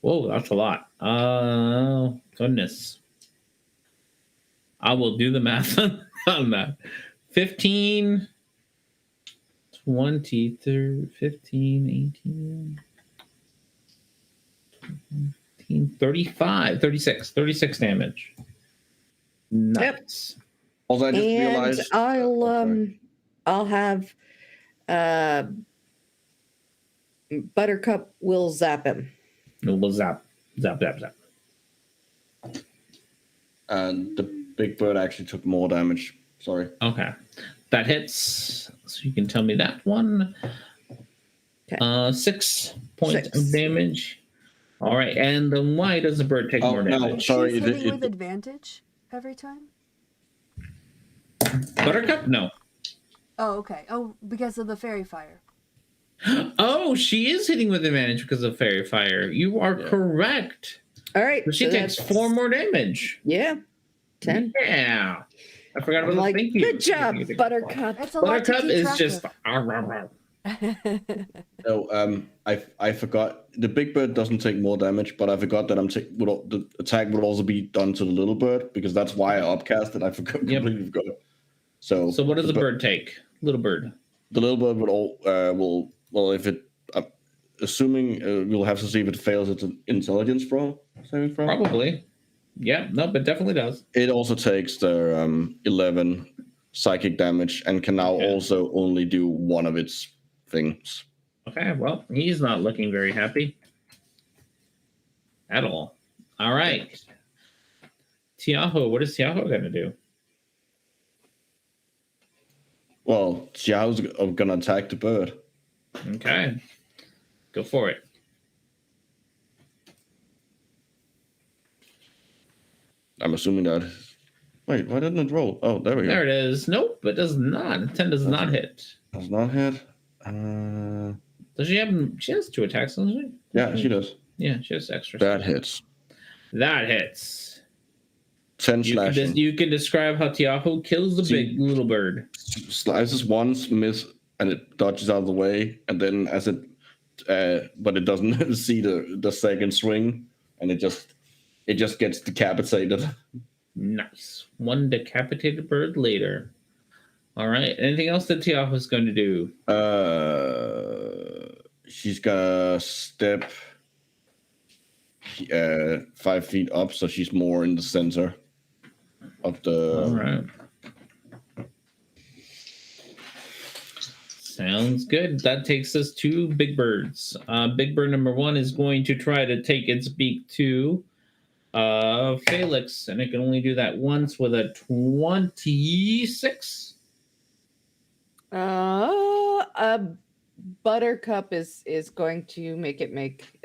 Whoa, that's a lot. Goodness. I will do the math on that. 15, 20, 30, 15, 18, 19, 35, 36 damage. Nice.
Also, I just
And
realized
I'll have Buttercup will zap him.
We'll zap.
And the big bird actually took more damage. Sorry.
Okay. That hits. So you can tell me that one.
Okay.
6 points
6.
of damage. All right. And then why does the bird take more
no.
damage?
Sorry,
She's
it-
hitting with
it-
advantage every time?
Buttercup? No.
Oh, okay. Oh, because of the fairy fire.
Oh, she is hitting with advantage because of fairy fire. You are
Yeah.
correct.
All right.
So she
so
takes
that's-
4 more damage.
Yeah. 10.
Yeah. I forgot
I'm
about
like,
the thank you.
good job, Buttercup.
It's a lot to
Buttercup
keep
is
track
just.
of.
No, I forgot the big bird doesn't take more damage, but I forgot that the attack would also be done to the little bird because that's why I upcast it. I completely forgot. So
So what does the bird take? Little bird.
The little bird will if it assuming we'll have to see if it fails its intelligence saving throw.
Probably. Yeah, no, but definitely does.
It also takes the 11 psychic damage and can now
Okay.
also only do one of its things.
Okay, well, he's not looking very happy at all. All right. Tiaho, what is Tiaho going to do?
Well, Xiao's gonna attack the bird.
Okay. Go for it.
I'm assuming that. Wait, why didn't it roll? Oh, there we go.
There it is. Nope, it does not. 10 does not hit.
Does not hit.
Does she have? She has 2 attacks, doesn't she?
Yeah, she does.
Yeah, she has extra.
That hits.
That hits.
10
You
slashing.
you can describe how Tiaho kills the big little bird.
Slices once, miss, and it dodges out of the way, and then but it doesn't see the second swing, and it just gets decapitated.
Nice. 1 decapitated bird later. All right. Anything else that Tiaho is going to do?
She's gonna step 5 feet up, so she's more in the center of the.
All right. Sounds good. That takes us to big birds. Big bird number 1 is going to try to take its beak to Felix, and it can only do that once with a 26.
Buttercup is going to make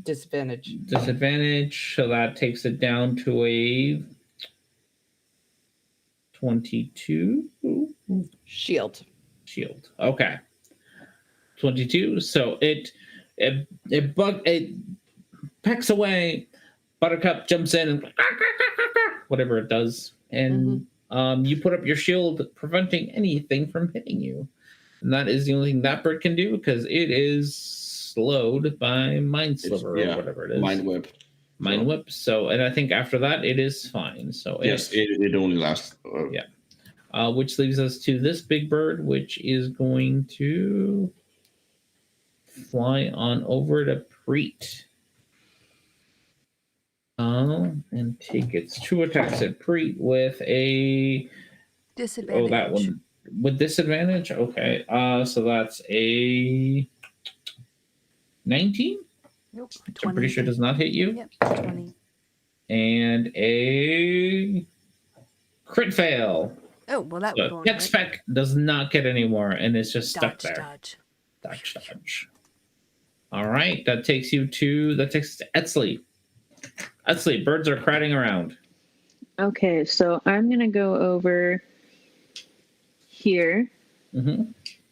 disadvantage.
Disadvantage, so that takes it down to a 22.
Shield.
Okay. 22. So it pecks away. Buttercup jumps in and whatever it does, and you put up your shield, preventing anything from hitting you. And that is the only thing that bird can do because it is slowed by Mind Sliver or whatever it is.
Mind Whip.
Mind Whip. So, and I think after that it is fine. So
Yes, it only lasts.
Yeah. Which leaves us to this big bird, which is going to fly on over to Preet. And take its 2 attacks at Preet with a
Disadvantage.
Oh, that one with disadvantage. Okay. So that's a 19.
Nope.
Which I'm pretty sure does not hit you.
Yep. 20.
And a crit fail.
Oh, well, that would go
So
on.
Tech Spec does not get any more, and it's just stuck
Dodge,
there.
dodge.
Dodge. All right, that takes us to Etsley. Etsley, birds are crowding around.
Okay, so I'm gonna go over here,
Mm-hmm.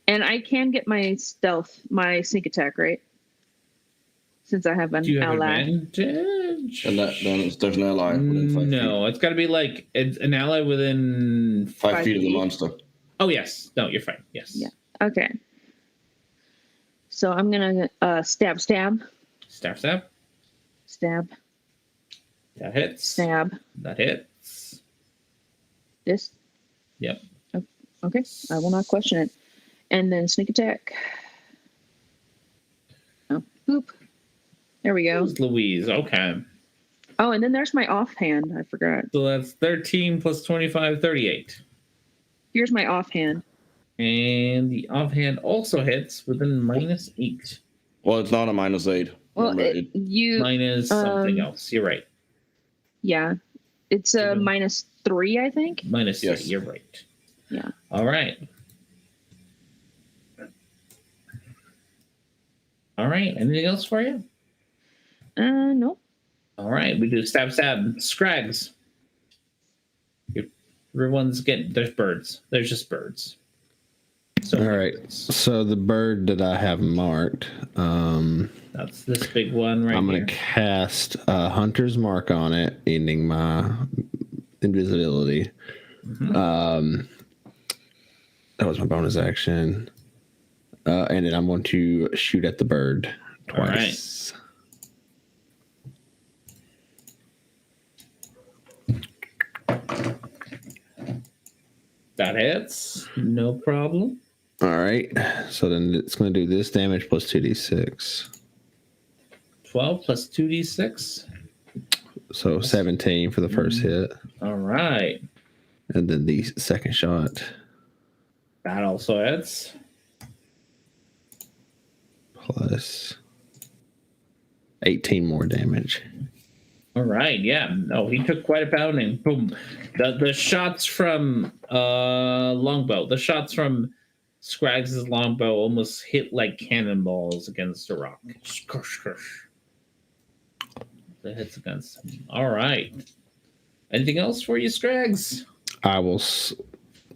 and I can get my sneak attack, right? Since I have an
Do you have
ally.
advantage?
And there's an ally within 5 feet.
No, it's got to be like it's an ally within
5 feet of the
feet.
monster.
Oh yes, no, you're fine. Yes.
Yeah. Okay. So I'm gonna stab.
Stab. That hits.
Stab.
That hits.
This.
Yep.
Oh, okay. I will not question it. And then sneak attack. Oh, boop. There we go.
Who's Louise? Okay.
Oh, and then there's my offhand. I forgot.
So that's 13 plus 25, 38.
Here's my offhand.
And the offhand also hits within -8.
Well, it's not a -8.
Well,
Remember,
Minus something else. You're right.
Yeah, it's a -3, I think.
-3.
Yes.
You're right.
Yeah.
All right. All right. Anything else for you?
No.
All right. We do stab. Scrags. Everyone's getting. There's birds. There's just birds. So
All right. So the bird that I have marked,
that's this big one right
I'm
here.
going to cast a Hunter's Mark on it, ending my invisibility.
Mhm.
That was my bonus action. And then I'm going to shoot at the bird twice.
That hits. No problem.
All right. So then it's going to do this damage plus 2d6.
12 plus 2d6.
So 17 for the first hit.
All right.
And then the second shot.
That also hits.
Plus 18 more damage.
All right. Yeah. No, he took quite a pounding. Boom. The shots from longbow. The shots from Scraggs' longbow almost hit like cannonballs against a rock. The hits against him. All right. Anything else for you, Scraggs?
I will.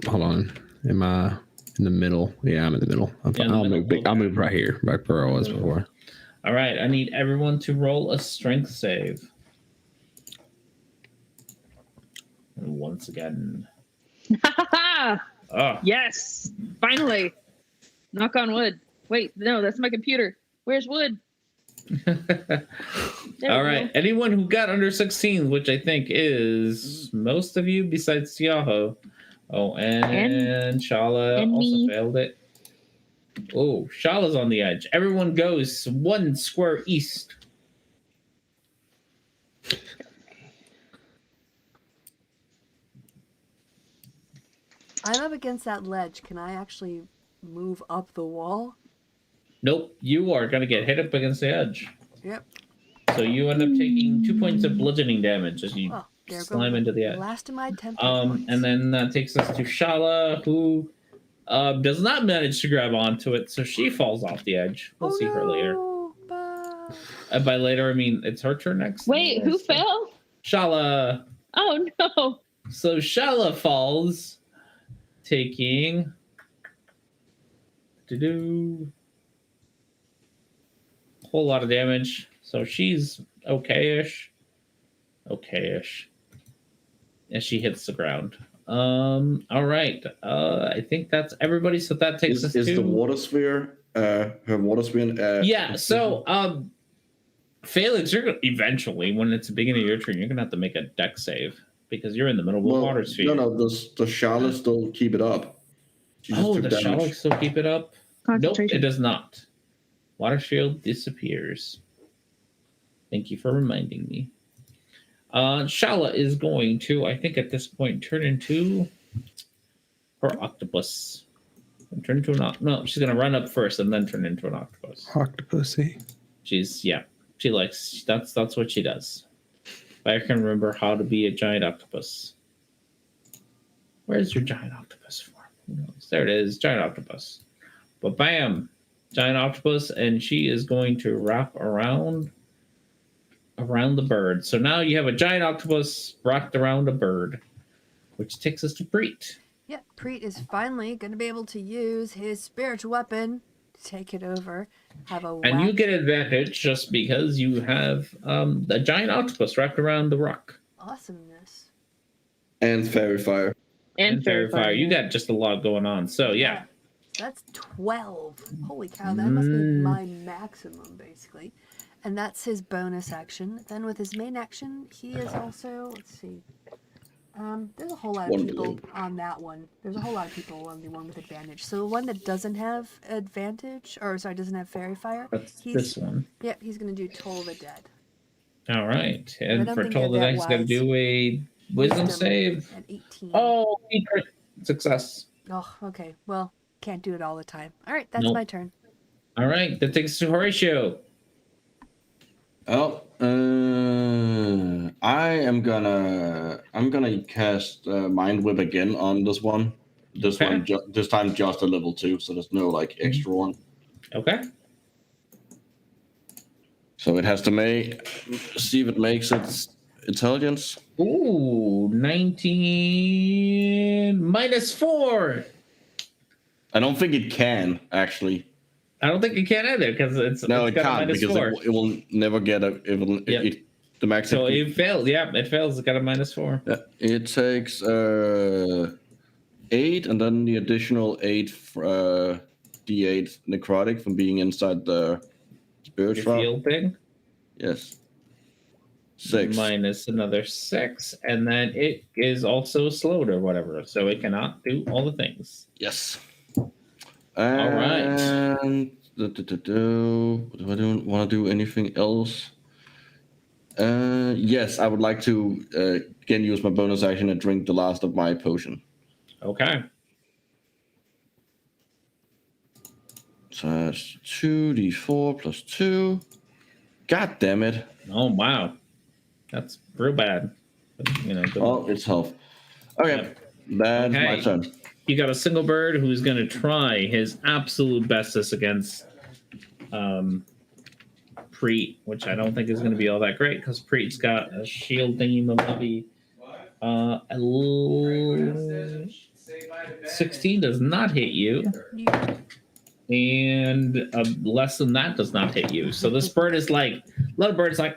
Hold on. Am I in the middle? Yeah, I'm in the middle. I'll move right here, back where I was before.
All right. I need everyone to roll a strength save. And once again. Oh.
Yes, finally. Knock on wood. Wait, no, that's my computer. Where's wood?
All right. Anyone who got under 16, which I think is most of you besides Tiaho. Oh, and Shala
and
also
me.
failed it. Oh, Shala's on the edge. Everyone goes 1 square east.
I'm up against that ledge. Can I actually move up the wall?
Nope, you are going to get hit up against the edge.
Yep.
So you end up taking 2 points of bludgeoning damage as you slam into the edge.
Last of my temper points.
And then that takes us to Shala, who does not manage to grab onto it, so she falls off the edge. We'll see her later. By later, I mean it's her turn next.
Wait, who fell?
Shala.
Oh no!
So Shala falls, taking a whole lot of damage. So she's okay-ish. As she hits the ground. All right. I think that's everybody. So that takes us to
the water sphere. Her water sphere.
Yeah. So, Felix, you're gonna eventually, when it's the beginning of your turn, you're gonna have to make a deck save because you're in the middle of a water sphere.
No. The Charlotte still keep it up.
The Charlotte still keep it up. Nope, it does not. Water shield disappears. Thank you for reminding me. Shala is going to, I think at this point, turn into her octopus. And turn into no, she's going to run up first and then turn into an octopus.
Octopusy.
She likes, that's what she does. If I can remember how to be a giant octopus. Where's your giant octopus form? Who knows? There it is, giant octopus. But bam. giant octopus, and she is going to wrap around the bird. So now you have a giant octopus wrapped around a bird, which takes us to Preet.
Yeah, Preet is finally going to be able to use his spiritual weapon to take it over. Have a
And you
whack.
get advantage just because you have a giant octopus wrapped around the rock.
Awesomeness.
And fairy fire.
And fairy fire. You
yeah.
got just a lot going on. So yeah.
That's 12. Holy cow, that must be my maximum, basically. And that's his bonus action. Then with his main action, he is also, let's see. There's a whole lot of
One
people
blue.
on that one. There's a whole lot of people on the one with advantage. So the one that doesn't have advantage, or sorry, doesn't have fairy fire,
That's
he's,
this one.
Yep, he's going to do Toll the Dead.
All right. And
But I'm
for
thinking
Toll the Dead, he's going to
event-wise,
do a wisdom save.
At 18.
Oh, he crit. Success.
Oh, okay. Well, can't do it all the time. All right, that's
Nope.
my turn.
All right. That takes us to Horatio.
Oh, I'm gonna cast Mind Whip again on this one. This
Okay.
one, this time just a level 2, so there's no like extra one.
Okay.
So it has to see if it makes its intelligence.
Ooh, 19 -4.
I don't think it can actually.
I don't think you can either because it's
No,
it's
it
got a
can't because
-4.
it will never get a. It will,
Yep.
The max.
So it fails. Yeah, it fails. It's got a -4.
It takes 8, and then the additional 8 d8 necrotic from being inside the spirit
Your
shroud.
field thing.
Yes. 6.
Minus another 6, and then it is also slowed or whatever, so it cannot do all the things.
Yes.
All right.
And do I don't want to do anything else? Yes, I would like to again use my bonus action and drink the last of my potion.
Okay.
So that's 2d4 plus 2. God damn it.
Oh wow, that's real bad. But, good
Oh,
luck.
it's health. Okay,
Yep.
that's my
Okay.
turn.
You got a single bird who's going to try his absolute bestest against Preet, which I don't think is going to be all that great because Preet's got a shield thingy maybe. 16 does not hit you, and less than that does not hit you. So this bird is like, little bird's like,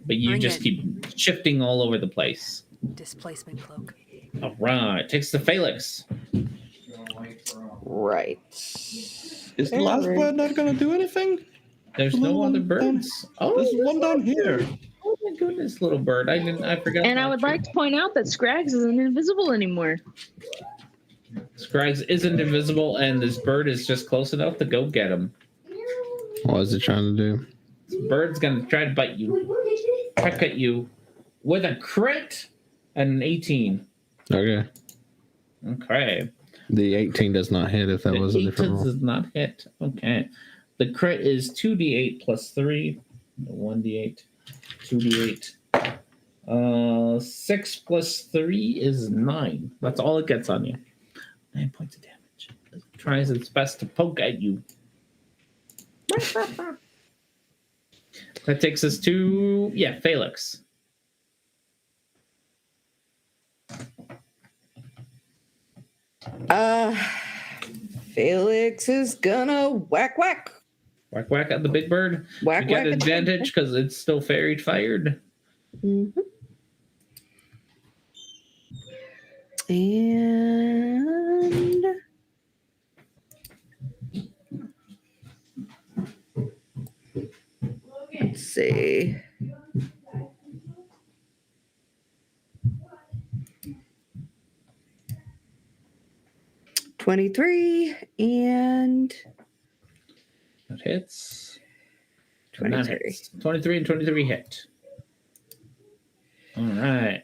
but you
Bring
just
it.
keep shifting all over the place.
Displacement cloak.
All right, takes the Felix.
Right.
Is the last
Alright.
bird not going to do anything?
There's
The
no
little
other
one down-
birds. Oh,
There's one down here.
Oh my goodness, little bird! I forgot.
And I would like to point out that Scrags isn't invisible anymore.
Scrags isn't invisible, and this bird is just close enough to go get him.
What is it trying to do?
This bird's gonna try to bite you, peck at you, with a crit and an 18.
Okay.
Okay.
The 18 does not hit if that
The
was a different roll.
does not hit. Okay. The crit is 2d8 plus 3. 1d8. 2d8. 6 plus 3 is 9. That's all it gets on you. 9 points of damage. It tries its best to poke at you. That takes us to, Felix.
Felix is gonna whack whack.
Whack whack at the big bird.
Whack
You get
whack at the big
advantage because it's still fairy fired.
Mm-hmm. And let's see. $23 and
That hits. And that
23.
hits. 23 and 23 hit. All right.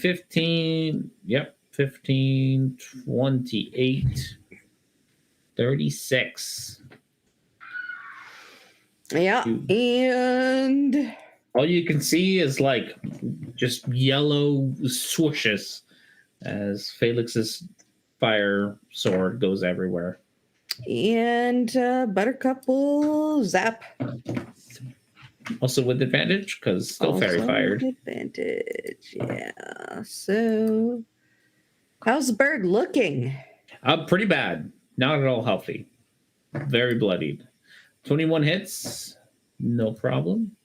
15. Yep. 15, 28, 36.
Yeah, and
All you can see is like just yellow swooshes as Felix's fire sword goes everywhere.
And Buttercup will zap.
Also with advantage, because still fairy
Also
fired.
with advantage. Yeah. So, how's the bird looking?
Pretty bad. Not at all healthy. Very bloodied. 21 hits. No problem.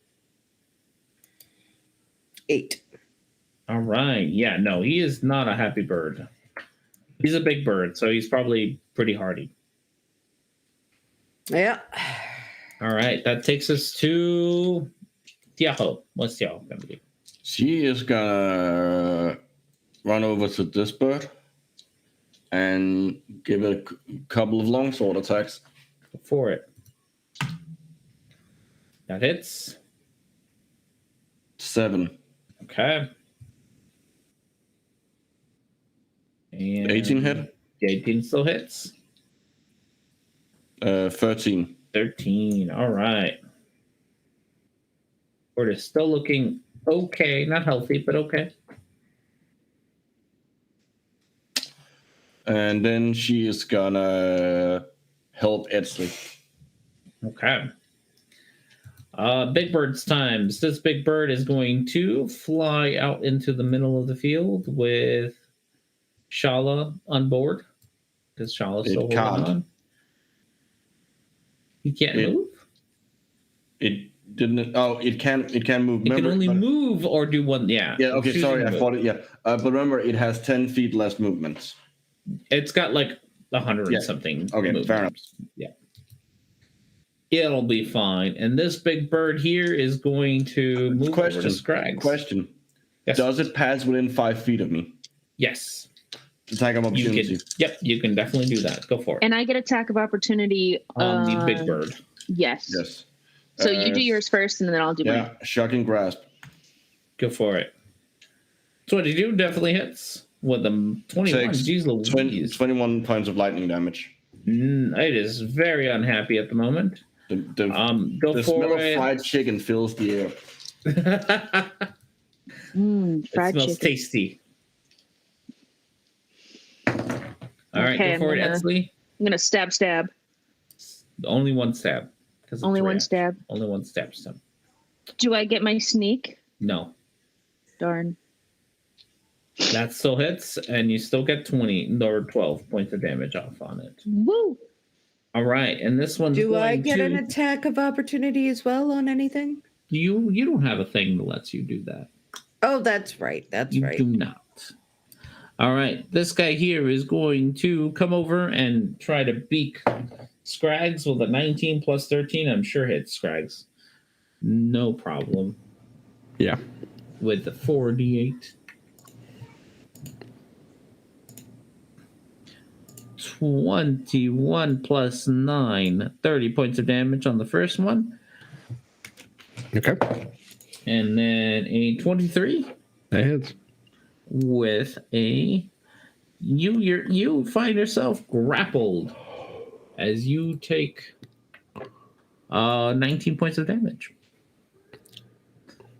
8.
All right. Yeah, no, he is not a happy bird. He's a big bird, so he's probably pretty hardy.
Yeah.
All right. That takes us to Tiaho. What's Tiaho going to do?
She is gonna run over to this bird and give it a couple of longsword attacks.
Go for it. That hits.
7.
Okay. And
18 hit.
18 still hits.
13.
13. All right. Bird is still looking okay. Not healthy, but okay.
And then she is gonna help Edsley.
Okay. Big Bird's times. This big bird is going to fly out into the middle of the field with Shala on board. Because Shala's still holding
can't.
on. He can't move?
It didn't. Oh, it can. It can move.
It can only move or do one. Yeah.
Yeah. Okay.
Choosing
Sorry,
to
I
move.
thought it. Yeah. But remember, it has 10 feet less movement.
It's got like 100
Yeah.
and something.
Okay.
movement.
Fair enough.
Yeah. It'll be fine. And this big bird here is going to move over to Scrags.
Question.
Yes.
Does it pass within 5 feet of me?
Yes.
Attack of
You
opportunity.
can, yep, you can definitely do that. Go for it.
And I get attack of opportunity
On the big bird.
Yes.
Yes.
So you do yours first, and then I'll do
Yeah.
mine.
Shocking grasp.
Go for it. 22 definitely hits with them. 21. Jeez Louise.
21 points of lightning damage.
It is very unhappy at the moment.
The
Go
smell
for
of
it.
fried chicken fills the air.
It
Fried
smells
chicken.
tasty. All right,
Okay,
go for it,
I'm
Edsley.
gonna stab.
Only one stab. 'Cause it's
Only one
react.
stab.
Only one stab.
Do I get my sneak?
No.
Darn.
That still hits, and you still get 20 or 12 points of damage off on it.
Woo!
All right, and this one's
Do I
going
get
to...
an attack of opportunity as well on anything?
You don't have a thing that lets you do that.
Oh, that's right. That's
You
right.
do not. All right, this guy here is going to come over and try to beak Scrags with a 19 plus 13. I'm sure hits Scrags. No problem.
Yeah.
With the 4d8. 21 plus 9, 30 points of damage on the first one.
Okay.
And then a 23
That hits.
with a you find yourself grappled as you take 19 points of damage.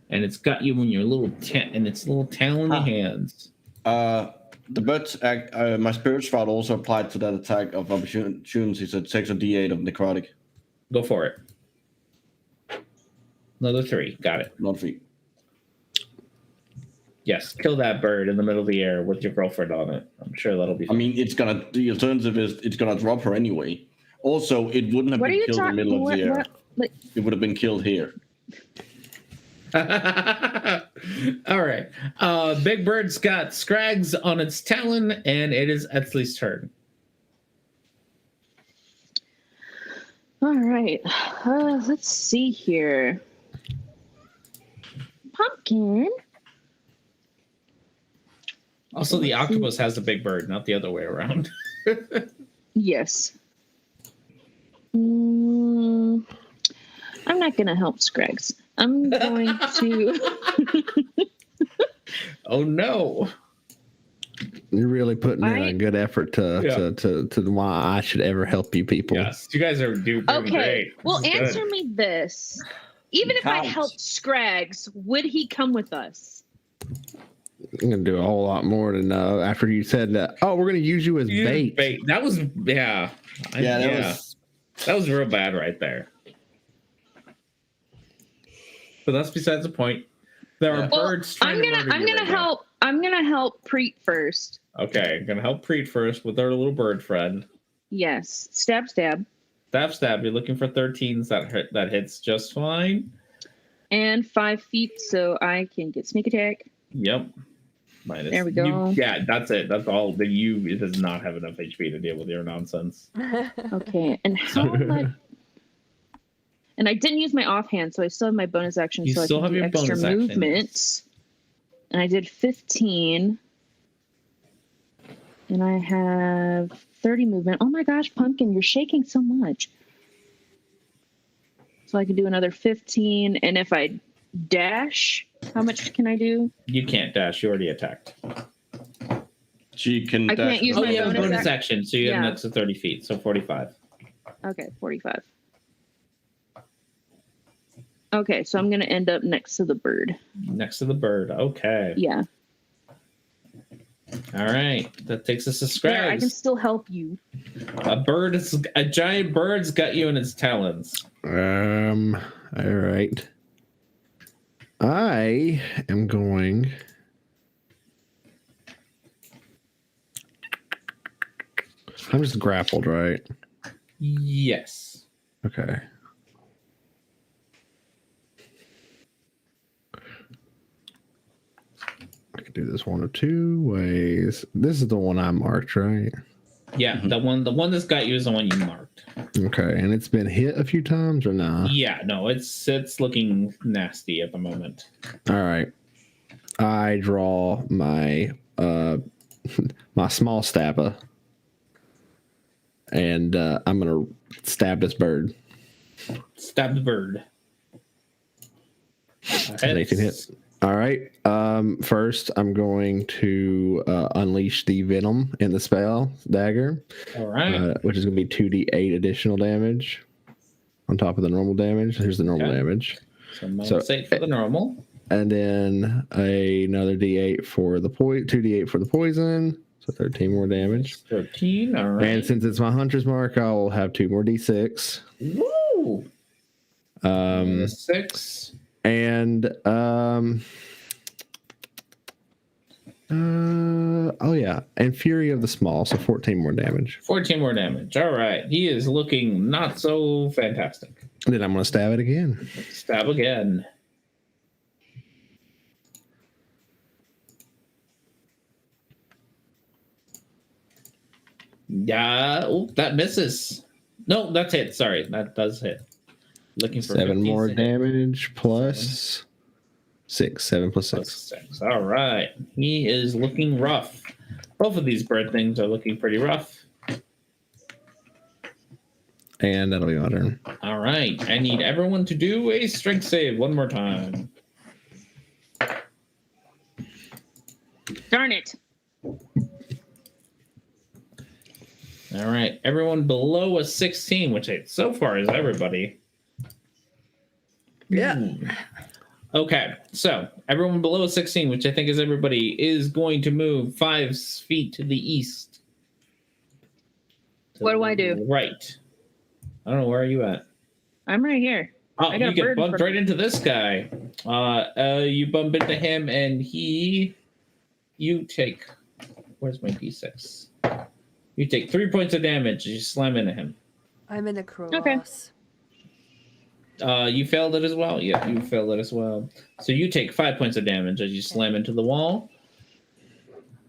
And it's got you in your little its little talony hands.
The birds my spirit shroud also applied to that attack of opportunity, so it takes a d8 of necrotic.
Go for it. Another 3. Got it.
Not feet.
Yes, kill that bird in the middle of the air with your girlfriend on it. I'm sure that'll be fun.
I mean, the alternative is it's gonna drop her anyway. Also, it wouldn't have
What are
been
you
killed in the
talking?
middle of the air.
Like,
It would have been killed here.
All right. Big Bird's got Scrags on its talon, and it is Edsley's turn.
all right. Let's see here. Pumpkin.
Also, the octopus has a big bird, not the other way around.
Yes. I'm not gonna help Scrags. I'm going to.
Oh no!
You're really putting in a
Right.
good effort to why I should ever help you people.
Yes, you guys are doing
Okay.
great.
Well,
This is good.
answer me this. Even if I
Count.
helped Scrags, would he come with us?
I'm gonna do a whole lot more than after you said that. Oh, we're gonna use you as bait.
That was that was real bad right there. But that's besides the point. There are birds trying to murder you right now.
I'm gonna help Preet first.
Okay, I'm gonna help Preet first with our little bird friend.
Yes. Stab.
Stab. You're looking for 13s that hits just fine.
And 5 feet, so I can get sneak attack.
Yep. Minus.
There we go.
Yeah, that's it. That's all. It does not have enough HP to deal with your nonsense.
Okay, and how much? And I didn't use my offhand, so I still have my bonus action.
You
so
still
I can
have
do
your
extra
bonus
movement.
action.
And I did 15. And I have 30 movement. Oh my gosh, Pumpkin, you're shaking so much. So I can do another 15. And if I dash, how much can I do?
You can't dash. You already attacked.
She can
I
dash.
can't use
Oh,
my
you have a bonus
bonus
action, so you have an extra 30 feet, so 45.
Okay, 45. Okay, so I'm going to end up next to the bird.
Next to the bird. Okay.
Yeah.
All right. That takes us to
There, I can
Scrags.
still help you.
A giant bird's got you in its talons.
All right. I am going. I'm just grappled, right?
Yes.
Okay. I can do this one of two ways. This is the one I marked, right?
Yeah, the one that's got you is the one you marked.
Okay, and it's been hit a few times or not?
Yeah, no, it's looking nasty at the moment.
All right. I draw my my small stabber, and I'm gonna stab this bird.
Stab the bird.
They can hit. All right. First, I'm going to unleash the venom in the spell dagger.
All right.
Which is going to be 2d8 additional damage on top of the normal damage. Here's the normal damage.
So -8 for the normal.
And then another d8 for the 2d8 for the poison. So 13 more damage.
13. All right.
And since it's my hunter's mark, I will have 2 more d6.
Woo! 6.
And oh yeah, and Fury of the Small, so 14 more damage.
14 more damage. All right. He is looking not so fantastic.
And then I'm gonna stab it again.
Stab again. Yeah. Oh, that misses. No, that's hit. Sorry, that does hit. Looking for
7 more
15 to hit.
damage plus 6. 7 plus 6.
Plus 6. All right. He is looking rough. Both of these bird things are looking pretty rough.
And that'll be my turn.
All right. I need everyone to do a strength save one more time.
Darn it.
All right. Everyone below a 16, which so far is everybody.
Yeah.
Okay. So everyone below a 16, which I think is everybody, is going to move 5 feet to the east.
What do I do?
Right. I don't know. Where are you at?
I'm right here.
Oh,
I got
you
a
get
bird
bumped
for-
right into this guy. You bump into him, and you take. Where's my d6? You take 3 points of damage as you slam into him.
I'm in a cross.
Okay.
You failed it as well. Yeah, you failed it as well. So you take 5 points of damage as you slam into the wall.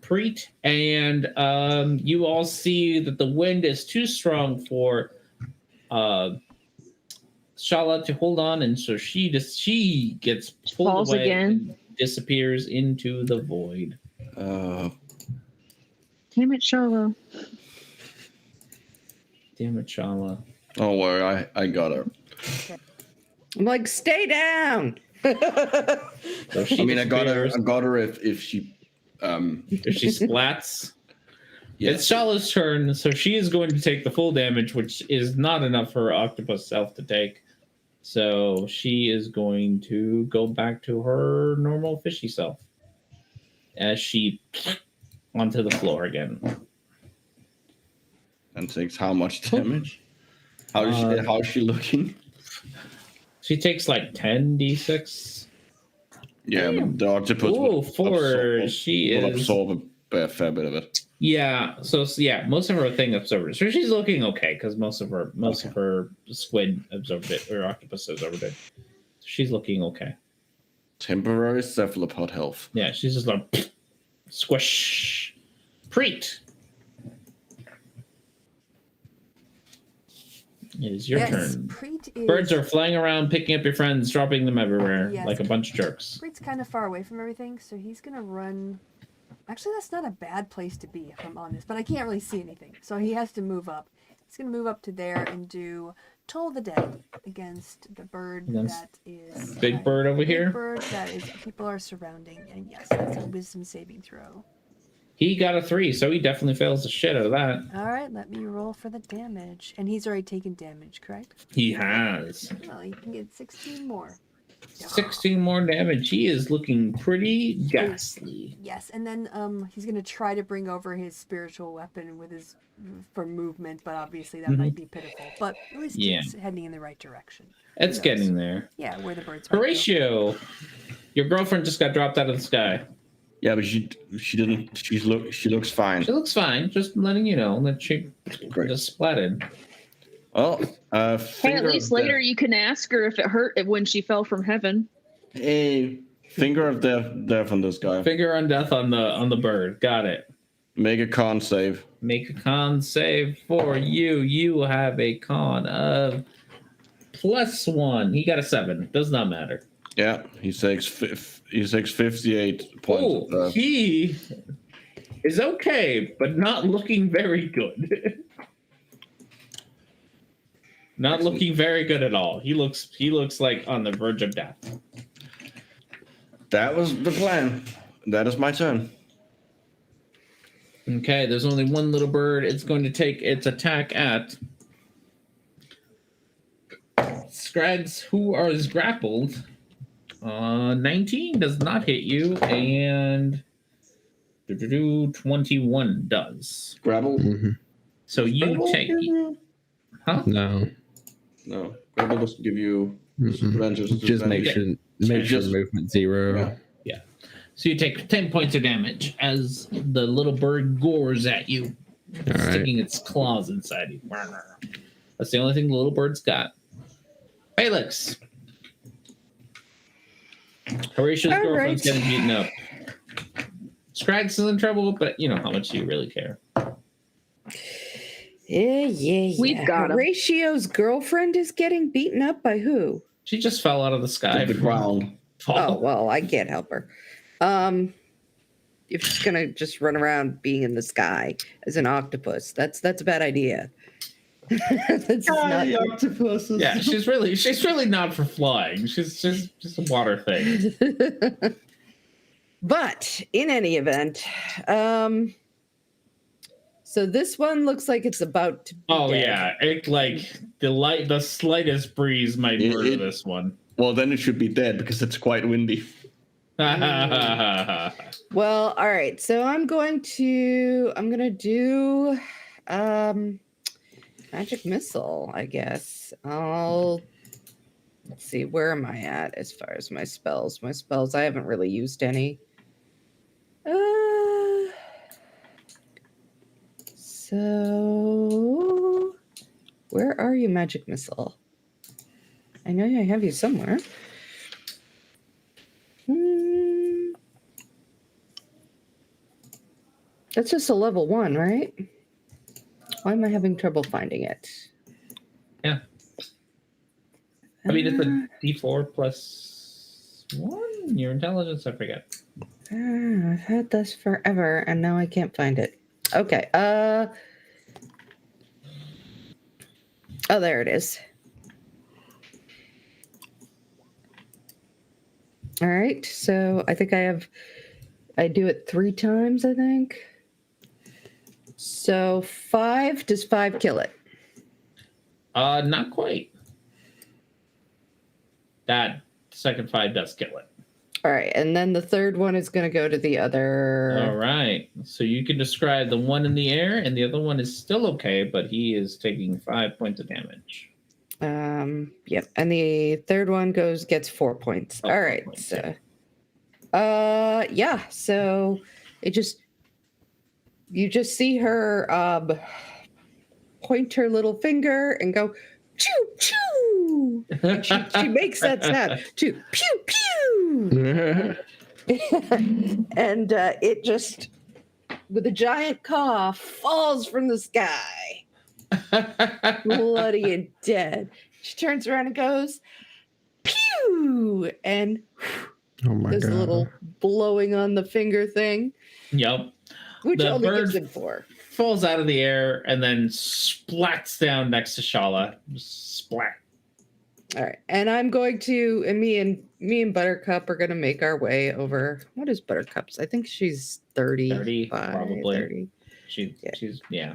Preet, and you all see that the wind is too strong for Shala to hold on, and so she gets pulled
Falls
away
again.
and disappears into the void.
Damn it, Charlo.
Damn it, Shala.
Don't worry, I got her.
I'm like, stay down.
So she
I mean, I got
disappears.
her if she.
If she splats.
Yes.
It's Shala's turn, so she is going to take the full damage, which is not enough for her octopus self to take. So she is going to go back to her normal fishy self. as she onto the floor again.
And takes how much damage? How is she looking?
She takes like 10d6.
Yeah, but the octopus
will
absorb a fair bit of it.
Yeah, so yeah, most of her thing absorbed it. So she's looking okay because most of her squid absorbed it, or octopus absorbed it. She's looking okay.
Temporary cephalopod health.
Yeah, she's just like squish. Preet. It is your turn. Birds are flying around, picking up your friends, dropping them everywhere like a bunch of jerks.
Preet's kind of far away from everything, so he's gonna run. Actually, that's not a bad place to be, if I'm honest, but I can't really see anything, so he has to move up. He's gonna move up to there and do Toll the Dead against the bird that is
big bird over here.
Bird that is people are surrounding, and yes, that's a wisdom saving throw.
He got a 3, so he definitely fails the shit out of that.
All right, let me roll for the damage. And he's already taken damage, correct?
He has.
Well, he can get 16 more.
16 more damage. He is looking pretty ghastly.
Yes, and then he's going to try to bring over his spiritual weapon with his for movement, but obviously that might be pitiful. But at least it's heading in the right direction.
It's getting there.
Yeah, where the birds.
Horatio, your girlfriend just got dropped out of the sky.
Yeah, but she didn't. She looks fine.
She looks fine. Just letting you know that she just splatted.
Well,
hey, at least later you can ask her if it hurt when she fell from heaven.
Hey, finger of death on this guy.
Finger on death on the bird. Got it.
Make a con save.
Make a con save for you. You have a con of +1. He got a 7. Does not matter.
Yeah, he takes 58 points.
Oh, he is okay, but not looking very good. Not looking very good at all. He looks like on the verge of death.
That was the plan. That is my turn.
Okay, there's only one little bird. It's going to take its attack at Scrags, who is grappled. 19 does not hit you, and 21 does.
Grapple?
Mm-hmm.
So you take... Huh?
No.
Grapple doesn't give you advantage.
Just make sure movement 0.
Yeah. So you take 10 points of damage as the little bird gores at you, sticking its claws inside you. That's the only thing the little bird's got. Felix. Horatia's girlfriend's getting beaten up. Scrags is in trouble, but you know how much do you really care?
Yeah.
We've got him.
Horatio's girlfriend is getting beaten up by who?
She just fell out of the sky.
The ground.
Oh, well, I can't help her. If she's gonna just run around being in the sky as an octopus, that's a bad idea. That's not
octopuses.
Yeah, she's really not for flying. She's just a water thing.
But in any event, so this one looks like it's about to be dead.
Yeah, it like the slightest breeze might murder this one.
Well, then it should be dead because it's quite windy.
Well, all right. So I'm gonna do magic missile, I guess. Let's see, where am I at as far as my spells? My spells, I haven't really used any. So where are you, magic missile? I know I have you somewhere. That's just a level 1, right? Why am I having trouble finding it?
Yeah. I mean, it's a D4 +1. Your intelligence, I forget.
I've had this forever, and now I can't find it. Okay. Oh, there it is. All right. So I think I do it 3 times, I think. So 5, does 5 kill it?
Not quite. That second 5 does kill it.
All right, and then the third one is going to go to the other.
All right. So you can describe the one in the air, and the other one is still okay, but he is taking 5 points of damage.
Yep, and the third one gets 4 points.
Oh,
All
4
right,
points,
so yeah, so you just see her point her little finger and go choo choo. And she makes that sound, choo pew pew. And it just, with a giant cough, falls from the sky, bloody and dead. She turns around and goes, pew, and
Oh my
does a
god.
little blowing on the finger thing,
Yep.
which
The
only gives
bird
him 4.
Falls out of the air and then splats down next to Shala. Splat.
All right, and I'm going to, and me and Buttercup are going to make our way over. What is Buttercup's? I think she's
30,
35,
probably.
30.
She's yeah.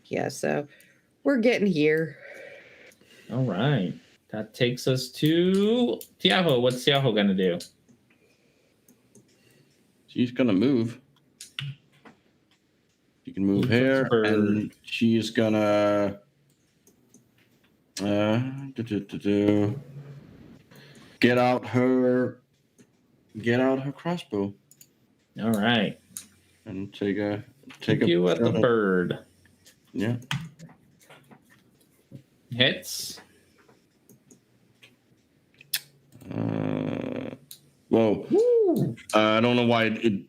Yeah, so we're getting here.
All right. That takes us to Tiaho. What's Tiaho gonna do?
She's gonna move. She can move here, and she's gonna get out her crossbow
All right.
and take a
You at the bird.
Yeah.
Hits.
Whoa. I don't know why it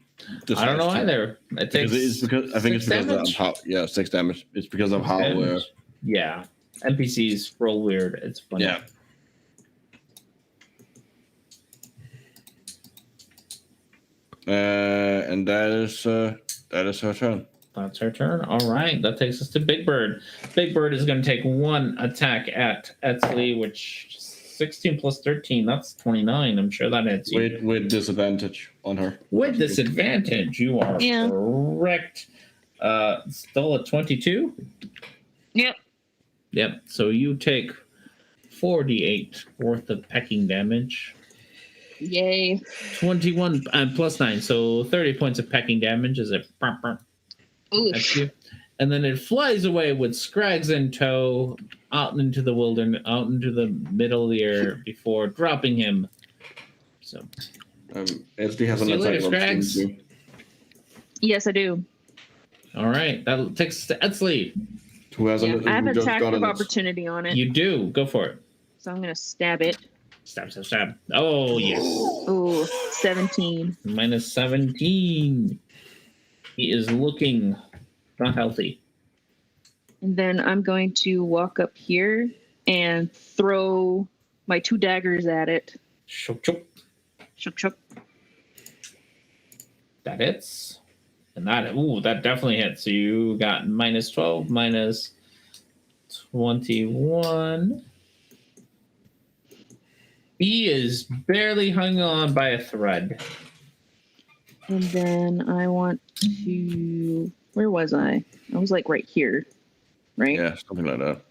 I don't know either. It takes
it's because I think it's because
damage?
of how 6 damage. It's because of how
Damage. Yeah. NPCs roll weird. It's funny.
yeah. And that is her turn.
That's her turn. All right. That takes us to Big Bird. Big Bird is going to take 1 attack at Etzli, which 16 plus 13. That's 29. I'm sure that hits you.
With disadvantage on her.
With disadvantage, you are correct. Still at 22?
Yep.
Yep. So you take 48 worth of pecking damage.
Yay.
21 and plus 9. So 30 points of pecking damage as it
Oof.
at you. And then it flies away with Scrags in tow out into the wilderness, out into the middle of the air before dropping him. So,
SD has an
See you later,
attack of
Scrags.
22.
Yes, I do.
all right, that takes us to Etzli.
Who has
I have
who just
attack
got
of
an-
opportunity on it.
You do. Go for it.
So I'm going to stab it.
Stab, stab, stab. Oh, yes.
Ooh, 17.
Minus 17. He is looking not healthy.
And then I'm going to walk up here and throw my 2 daggers at it.
Shook, shook.
Shook, shook.
That hits. And that definitely hits. So you got minus 12, minus 21. He is barely hung on by a thread.
And then I want to. Where was I? I was like right here, right?
Yeah, something like that.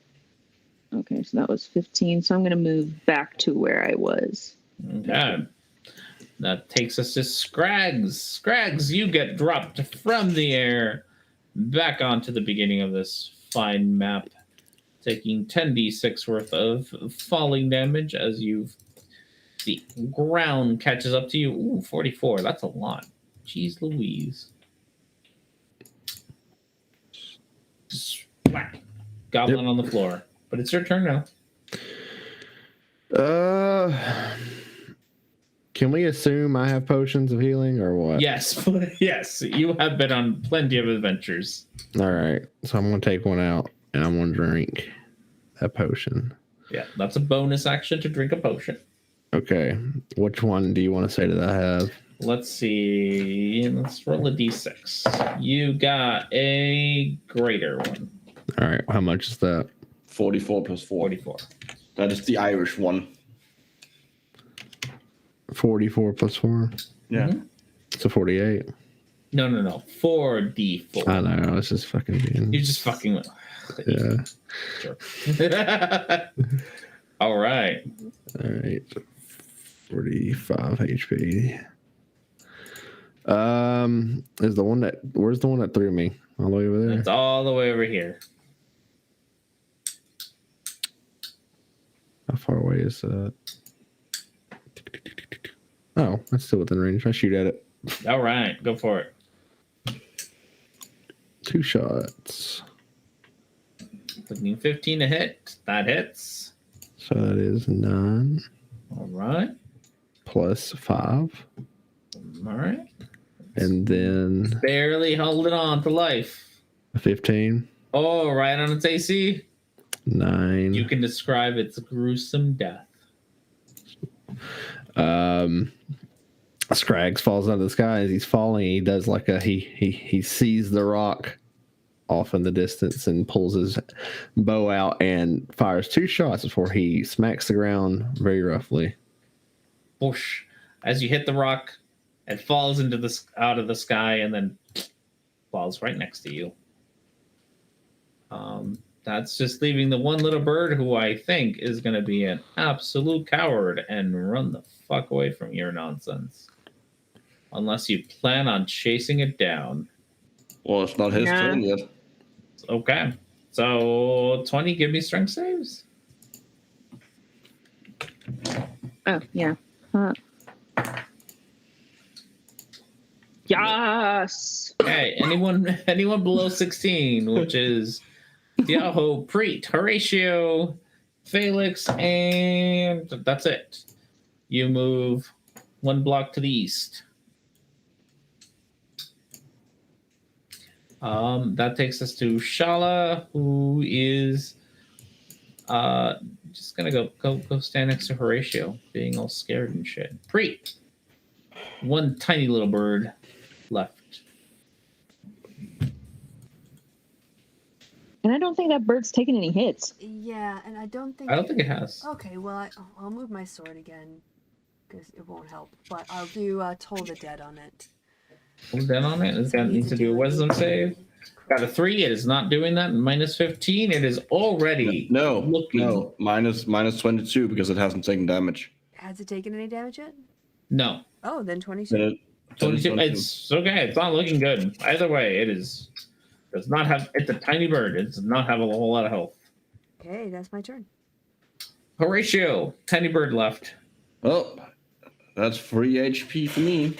Okay, so that was 15. So I'm going to move back to where I was.
Okay. That takes us to Scrags. Scrags, you get dropped from the air back onto the beginning of this fine map, taking 10d6 worth of falling damage as the ground catches up to you. Ooh, 44. That's a lot. Jeez Louise. Splat. Goblin on the floor. But it's your turn now.
Can we assume I have potions of healing or what?
Yes. Yes. You have been on plenty of adventures.
All right. So I'm going to take one out and I'm going to drink that potion.
Yeah, that's a bonus action to drink a potion.
Okay. Which one do you want to say that I have?
Let's see. Let's roll a d6. You got a greater one.
All right. How much is that?
44 plus 4.
44.
That is the Irish one.
44 plus 4.
Yeah.
Mhm.
So 48.
No. 4d4.
I know. I was just fucking being.
You're just fucking with.
Yeah.
Sure. All right.
All right. 45 HP. Is the one that where's the one that threw me? All the way over there?
It's all the way over here.
How far away is that? Oh, that's still within range. I shoot at it.
All right, go for it.
2 shots.
Looking 15 to hit. That hits.
So that is 9
All right.
plus 5.
All right.
And then
Barely holding on to life.
a 15.
Oh, right on its AC.
9.
You can describe its gruesome death.
Scrags falls out of the sky. As he's falling, he does like a he sees the rock off in the distance and pulls his bow out and fires 2 shots before he smacks the ground very roughly.
Whoosh. As you hit the rock, it falls into the out of the sky and then falls right next to you. That's just leaving the one little bird who I think is going to be an absolute coward and run the fuck away from your nonsense. Unless you plan on chasing it down.
Well, it's not his turn yet.
Okay. So 20, give me strength saves.
Oh, yeah. Yes.
Okay, anyone below 16, which is Diaho, Preet, Horatio, Felix, and that's it. You move 1 block to the east. That takes us to Shala, who is just gonna go stand next to Horatio, being all scared and shit. Preet, 1 tiny little bird left.
And I don't think that bird's taking any hits.
Yeah, and I don't think
it has.
Okay, well, I'll move my sword again because it won't help. But I'll do Toll the Dead on it.
Toll the Dead on it. It's got needs to do a wisdom save. Got a 3. It is not doing that. Minus 15. It is already
No, minus 22 because it hasn't taken damage.
Has it taken any damage yet?
No.
Oh, then 22.
Then it-
22. It's okay. It's not looking good. Either way, it is. Does not have. It's a tiny bird. It does not have a whole lot of health.
Okay, that's my turn.
Horatio, tiny bird left.
Oh, that's 3 HP for me.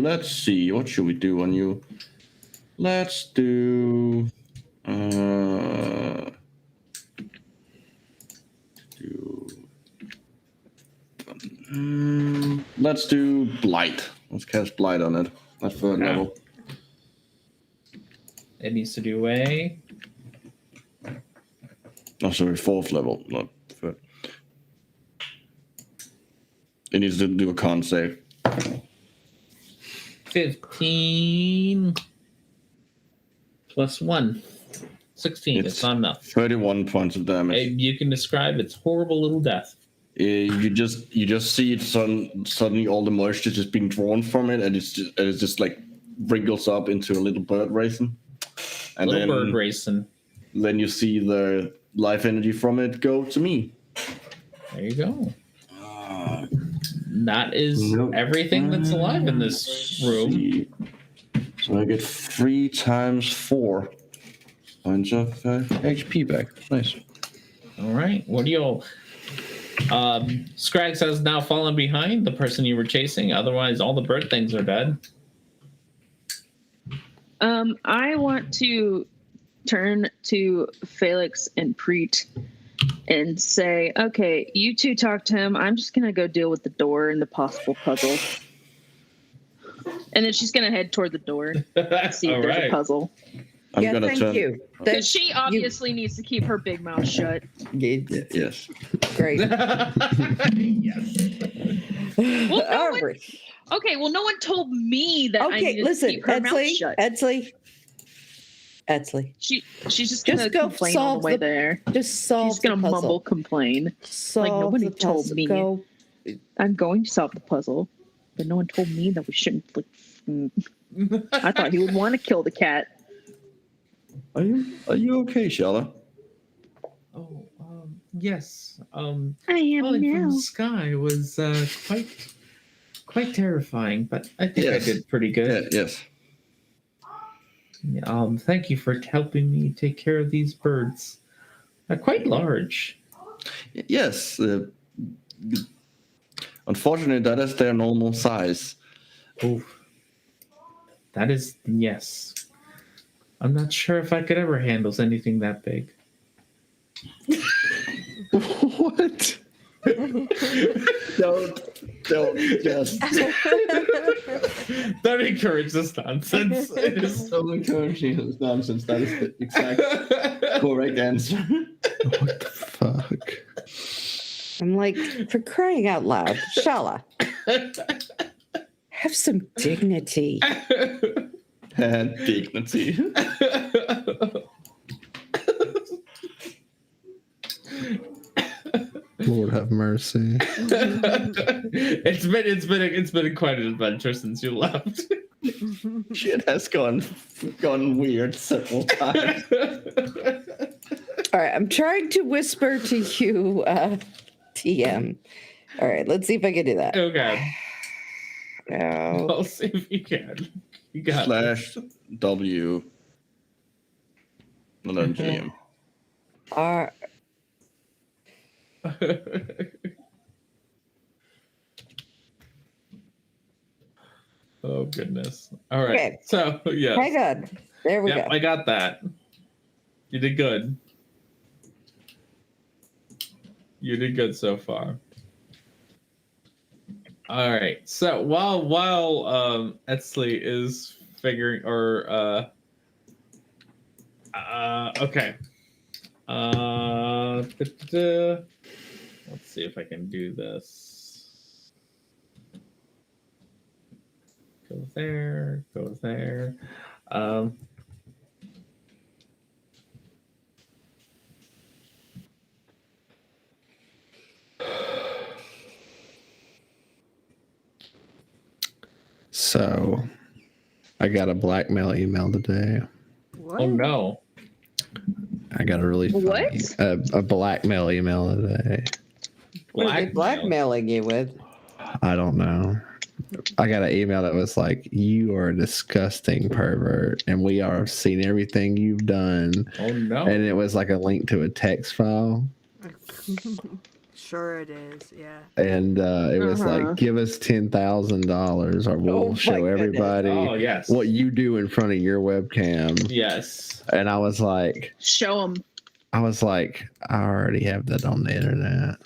Let's see. What should we do on you? Let's do. Let's do Blight. Let's cast Blight on it. At 3rd level.
It needs to do a.
Oh, sorry, 4th level. Not 3rd. It needs to do a con save.
15 plus 1. 16. It's not enough.
31 points of damage.
You can describe its horrible little death.
You just see it suddenly all the moisture just being drawn from it, and it's just like wrinkles up into a little bird racing. And
Little bird racing.
Then you see the life energy from it go to me.
There you go. That is everything that's alive in this room.
So I get 3 times 4 points of HP back. Nice.
All right. What do y'all? Scrags has now fallen behind the person you were chasing. Otherwise, all the bird things are dead.
I want to turn to Felix and Preet and say, okay, you two talk to him. I'm just going to go deal with the door and the possible puzzle. And then she's going to head toward the door to see if there's a puzzle.
Thank you.
Because she obviously needs to keep her big mouth shut.
Yes.
Great.
Yes.
Well, no one told me that I needed to keep her mouth shut.
Edsley.
She's just gonna complain all the way there.
Just solve
She's gonna
the puzzle.
mumble complain. Like nobody told me. I'm going to solve the puzzle, but no one told me that we shouldn't. I thought he would want to kill the cat.
Are you okay, Shala?
Oh, Yes.
I
Falling
am
from
now.
the sky was quite terrifying, but I think I
Yes.
did pretty good.
Yes.
Thank you for helping me take care of these birds. They're quite large.
Yes. Unfortunately, that is their normal size.
Oh, that is yes. I'm not sure if I could ever handle anything that big.
What?
Don't just
Don't encourage this nonsense. It is
don't encourage this nonsense. That is the exact correct answer.
What the fuck?
I'm like, for crying out loud, Shala, have some dignity.
And dignity.
Lord have mercy.
it's been quite an adventure since you left.
Shit has gone weird several times.
All right, I'm trying to whisper to you, TM. All right, let's see if I can do that.
Okay,
No.
I'll see if you can. You got
Slash W. And then GM.
Oh goodness! All right,
Okay.
so yes,
Hang on. There we
yep,
go.
I got that. You did good. You did good so far. All right. So while Etzley is figuring or okay. Let's see if I can do this. Go there. Go there.
So, I got a blackmail email today.
What?
Oh no.
I got a really funny
What?
a blackmail email today.
What are they blackmailing you with?
I don't know. I got an email that was like, "You are a disgusting pervert, and we are seeing everything you've done."
Oh no.
And it was like a link to a text file,
Sure it is, yeah.
and it was like, "Give us $10,000, or we'll
Oh, my
show
goodness.
everybody
Oh yes.
what you do in front of your webcam."
Yes.
And I was like,
Show them.
I already have that on the internet.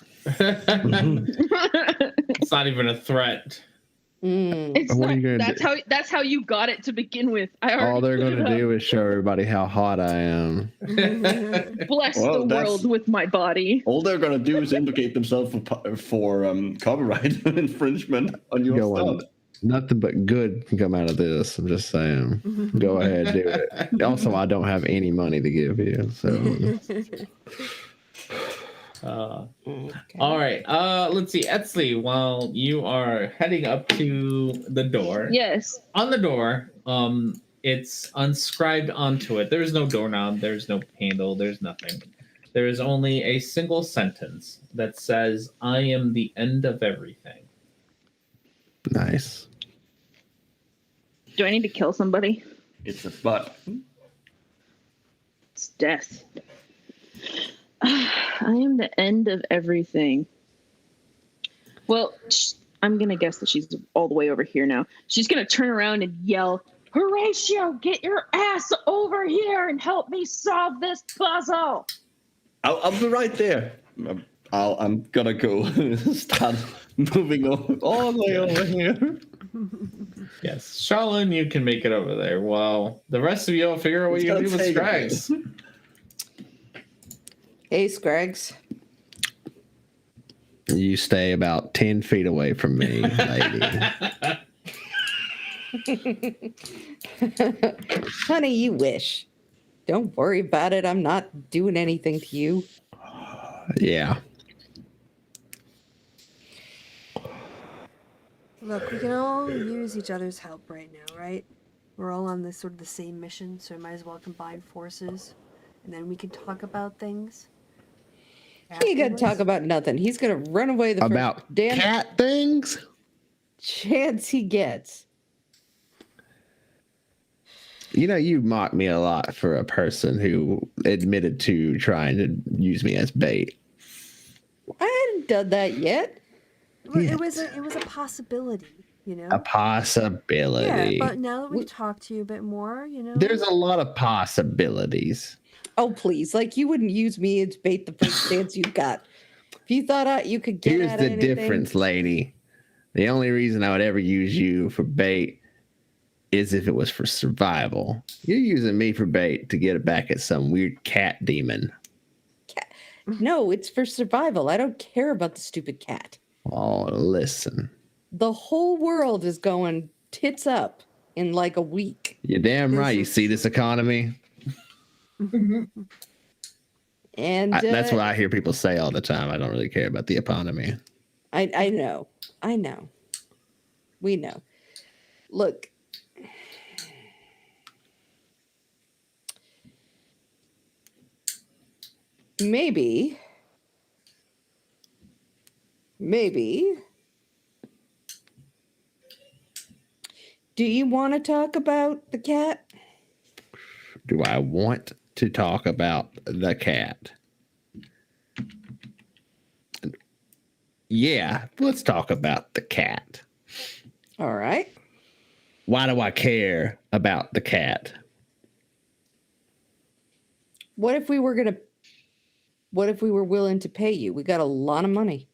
It's not even a threat.
It's
What are
not,
you gonna do?
that's how you got it to begin with. I
All
already
they're
put
going
it
to
up.
do is show everybody how hot I am.
Bless
Well,
the
that's-
world with my body.
All they're gonna do is implicate themselves for copyright infringement on your stuff.
Nothing but good can come out of this. I'm just saying. Go ahead, do it. Also, I don't have any money to give you. So,
All right. Let's see. Etzley, while you are heading up to the door,
Yes.
on the door, it's inscribed onto it. There's no doorknob, there's no handle, there's nothing. There is only a single sentence that says, "I am the end of everything."
nice.
Do I need to kill somebody?
It's a butt.
It's death. I am the end of everything. Well, I'm going to guess that she's all the way over here now. She's going to turn around and yell, "Horatio, get your ass over here and help me solve this puzzle."
I'll be right there. I'm gonna go start moving all the way over here.
Yes. Charlene, you can make it over there. Well, the rest of you will figure out what
It's
you're going
gonna
to do with
take a bit.
Scrags.
Hey, Scraggs.
You stay about 10 feet away from me, lady.
Honey, you wish. Don't worry about it. I'm not doing anything to you.
Yeah.
Look, we can all use each other's help right now, right? We're all on this sort of the same mission, so we might as well combine forces, and then we can talk about things. cat
He ain't gonna
was?
talk about nothing. He's gonna run away the
About
first damn
cat things?
chance he gets.
You know, you mock me a lot for a person who admitted to trying to use me as bait.
I hadn't done that yet.
Well, it was a possibility, you know.
A possibility.
Yeah, but now that we've talked to you a bit more, you know.
There's a lot of possibilities.
Oh please, like you wouldn't use me as bait the first chance you got. If you thought you could get
Here's
out
the
of anything,
difference, lady. The only reason I would ever use you for bait is if it was for survival. You're using me for bait to get it back at some weird cat demon.
No, it's for survival. I don't care about the stupid cat.
Oh, listen.
The whole world is going tits up in like a week.
You're damn right. You see this economy?
And
that's what I hear people say all the time. I don't really care about the economy.
I know. We know. Look. Maybe. Do you want to talk about the cat?
Do I want to talk about the cat? Yeah, let's talk about the cat.
All right.
Why do I care about the cat?
What if we were willing to pay you? We got a lot of money.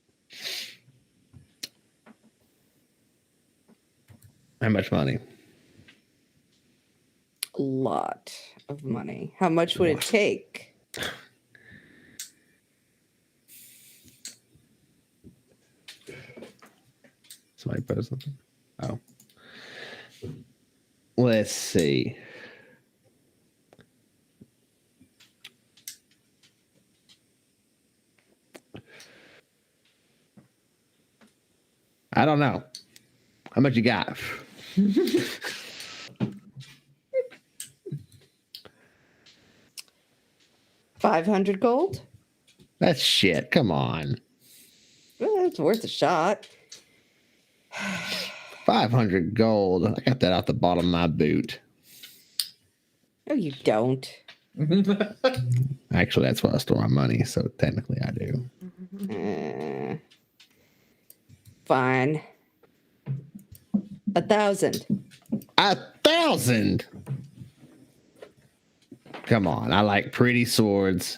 How much money?
A lot of money. How much would it take?
Somebody put something? Oh. Let's see. I don't know. How much you got?
$500 gold?
That's shit. Come on.
Well, it's worth a shot.
500 gold. I got that out the bottom of my boot.
No, you don't.
Actually, that's where I store my money, so technically I do.
Fine. 1,000.
1,000. Come on. I like pretty swords,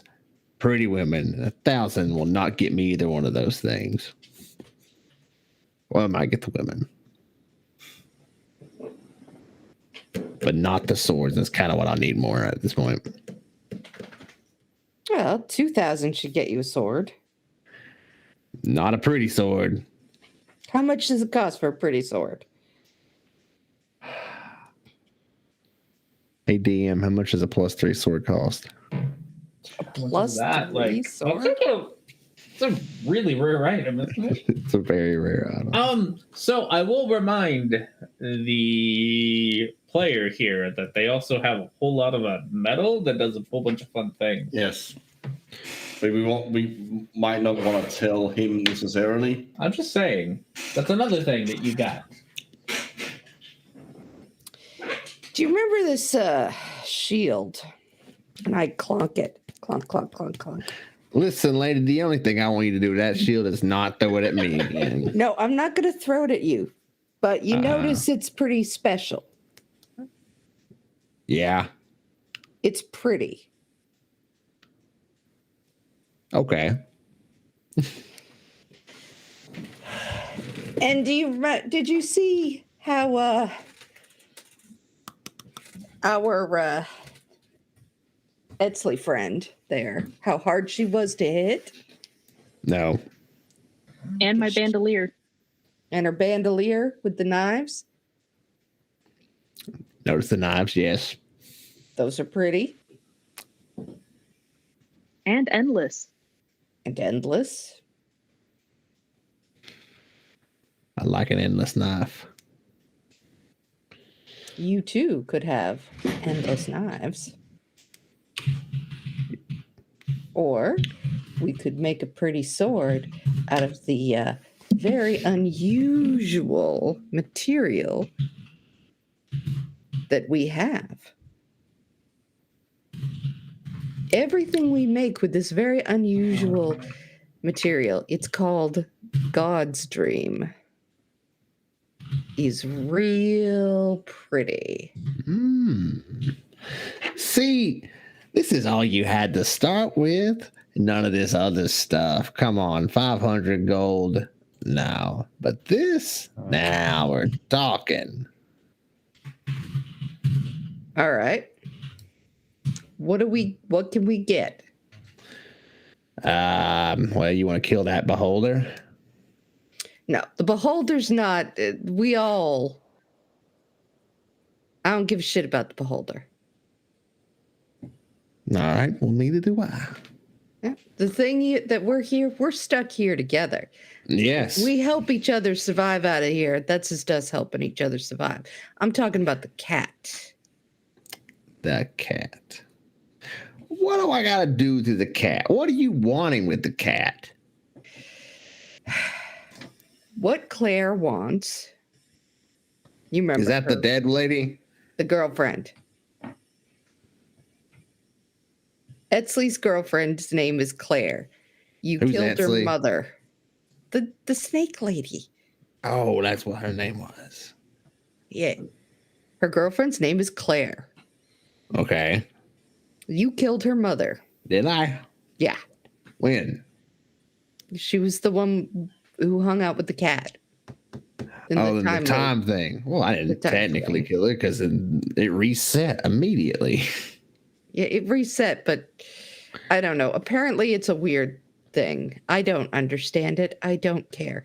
pretty women. 1,000 will not get me either one of those things. Well, it might get the women. But not the swords. That's kind of what I need more at this point.
Well, 2,000 should get you a sword.
Not a pretty sword.
How much does it cost for a pretty sword?
Hey, DM, how much does a +3 sword cost?
Plus
that?
3
Like,
sword?
it's a really rare item, isn't it?
It's a very rare item.
So I will remind the player here that they also have a whole lot of metal that does a whole bunch of fun things.
Yes. But we might not want to tell him necessarily.
I'm just saying, that's another thing that you got.
Do you remember this shield? And I clunk it. Clunk, clunk, clunk, clunk.
Listen, lady, the only thing I want you to do with that shield is not throw it at me again.
No, I'm not going to throw it at you. But you notice it's pretty special.
Yeah.
It's pretty.
Okay.
And did you see how our Etsley friend there, how hard she was to hit?
No.
And my bandolier.
And her bandolier with the knives?
Notice the knives, yes.
Those are pretty.
And endless.
And endless.
I like an endless knife.
You too could have endless knives. Or we could make a pretty sword out of the very unusual material that we have. Everything we make with this very unusual material, it's called God's Dream, is real pretty.
See, this is all you had to start with. None of this other stuff. Come on, 500 gold now. But this, now we're talking.
All right. What can we get?
Well, you want to kill that beholder?
No, the beholder's not. I don't give a shit about the beholder.
All right. Well, neither do I.
Yeah. The thing that we're stuck here together.
Yes.
We help each other survive out of here. That's just us helping each other survive. I'm talking about the cat.
The cat. What do I got to do to the cat? What are you wanting with the cat?
What Claire wants. You remember?
Is that
her,
the dead lady?
the girlfriend? Etzley's girlfriend's name is Claire. You
Who's
killed
Etzley?
her mother. The snake lady.
Oh, that's what her name was.
Yeah. Her girlfriend's name is Claire.
Okay.
You killed her mother.
Did I?
Yeah.
When?
She was the one who hung out with the cat. In
The
loop.
time thing. Well, I didn't
time
technically
thing.
kill her because it reset immediately.
Yeah, it reset, but I don't know. Apparently it's a weird thing. I don't understand it. I don't care.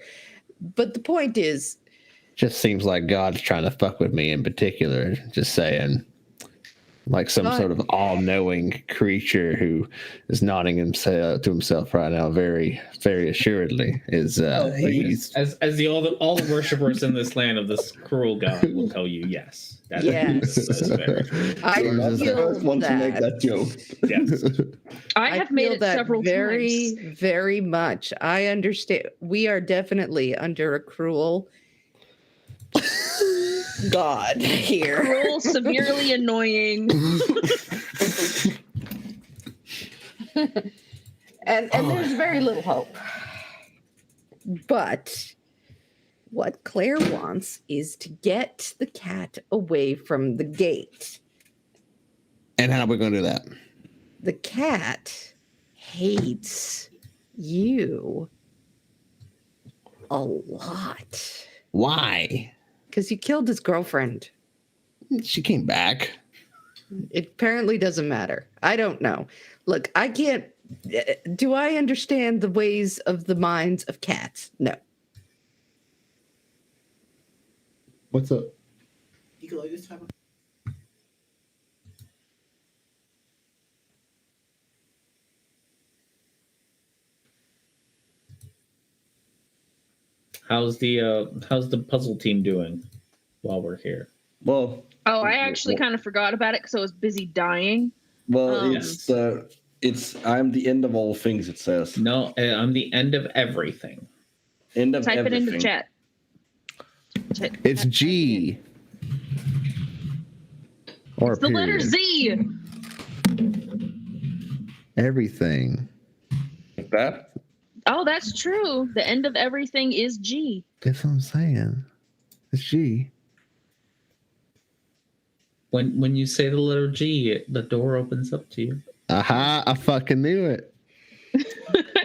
But the point is,
Just seems like God's trying to fuck with me in particular. Just saying. Like some
God.
sort of all-knowing creature who is nodding himself to himself right now, very, very assuredly. Is he's
as all the worshippers in this land of this cruel god will tell you, yes.
Yes.
That's very true.
I
You're not the
feel
first one to make that joke.
Yes.
I have made
feel
it
that
several
very,
times.
very much. I understand. We are definitely under a cruel God here.
Cruel, severely annoying.
and there's very little hope. But what Claire wants is to get the cat away from the gate.
And how are we going to do that?
The cat hates you a lot
Why?
because you killed his girlfriend.
She came back.
It apparently doesn't matter. I don't know. Look, I can't. Do I understand the ways of the minds of cats? No.
What's up?
How's the puzzle team doing while we're here?
Well,
Oh, I actually kind of forgot about it because I was busy dying.
it's I'm the end of all things. It says
No, I'm the end of everything.
end of
Type
everything.
it in the chat.
It's G. Or
It's the letter
period.
Z.
Everything.
Like that.
Oh, that's true. The end of everything is G.
That's what I'm saying. It's G.
When you say the letter G, the door opens up to you.
Aha! I fucking knew it.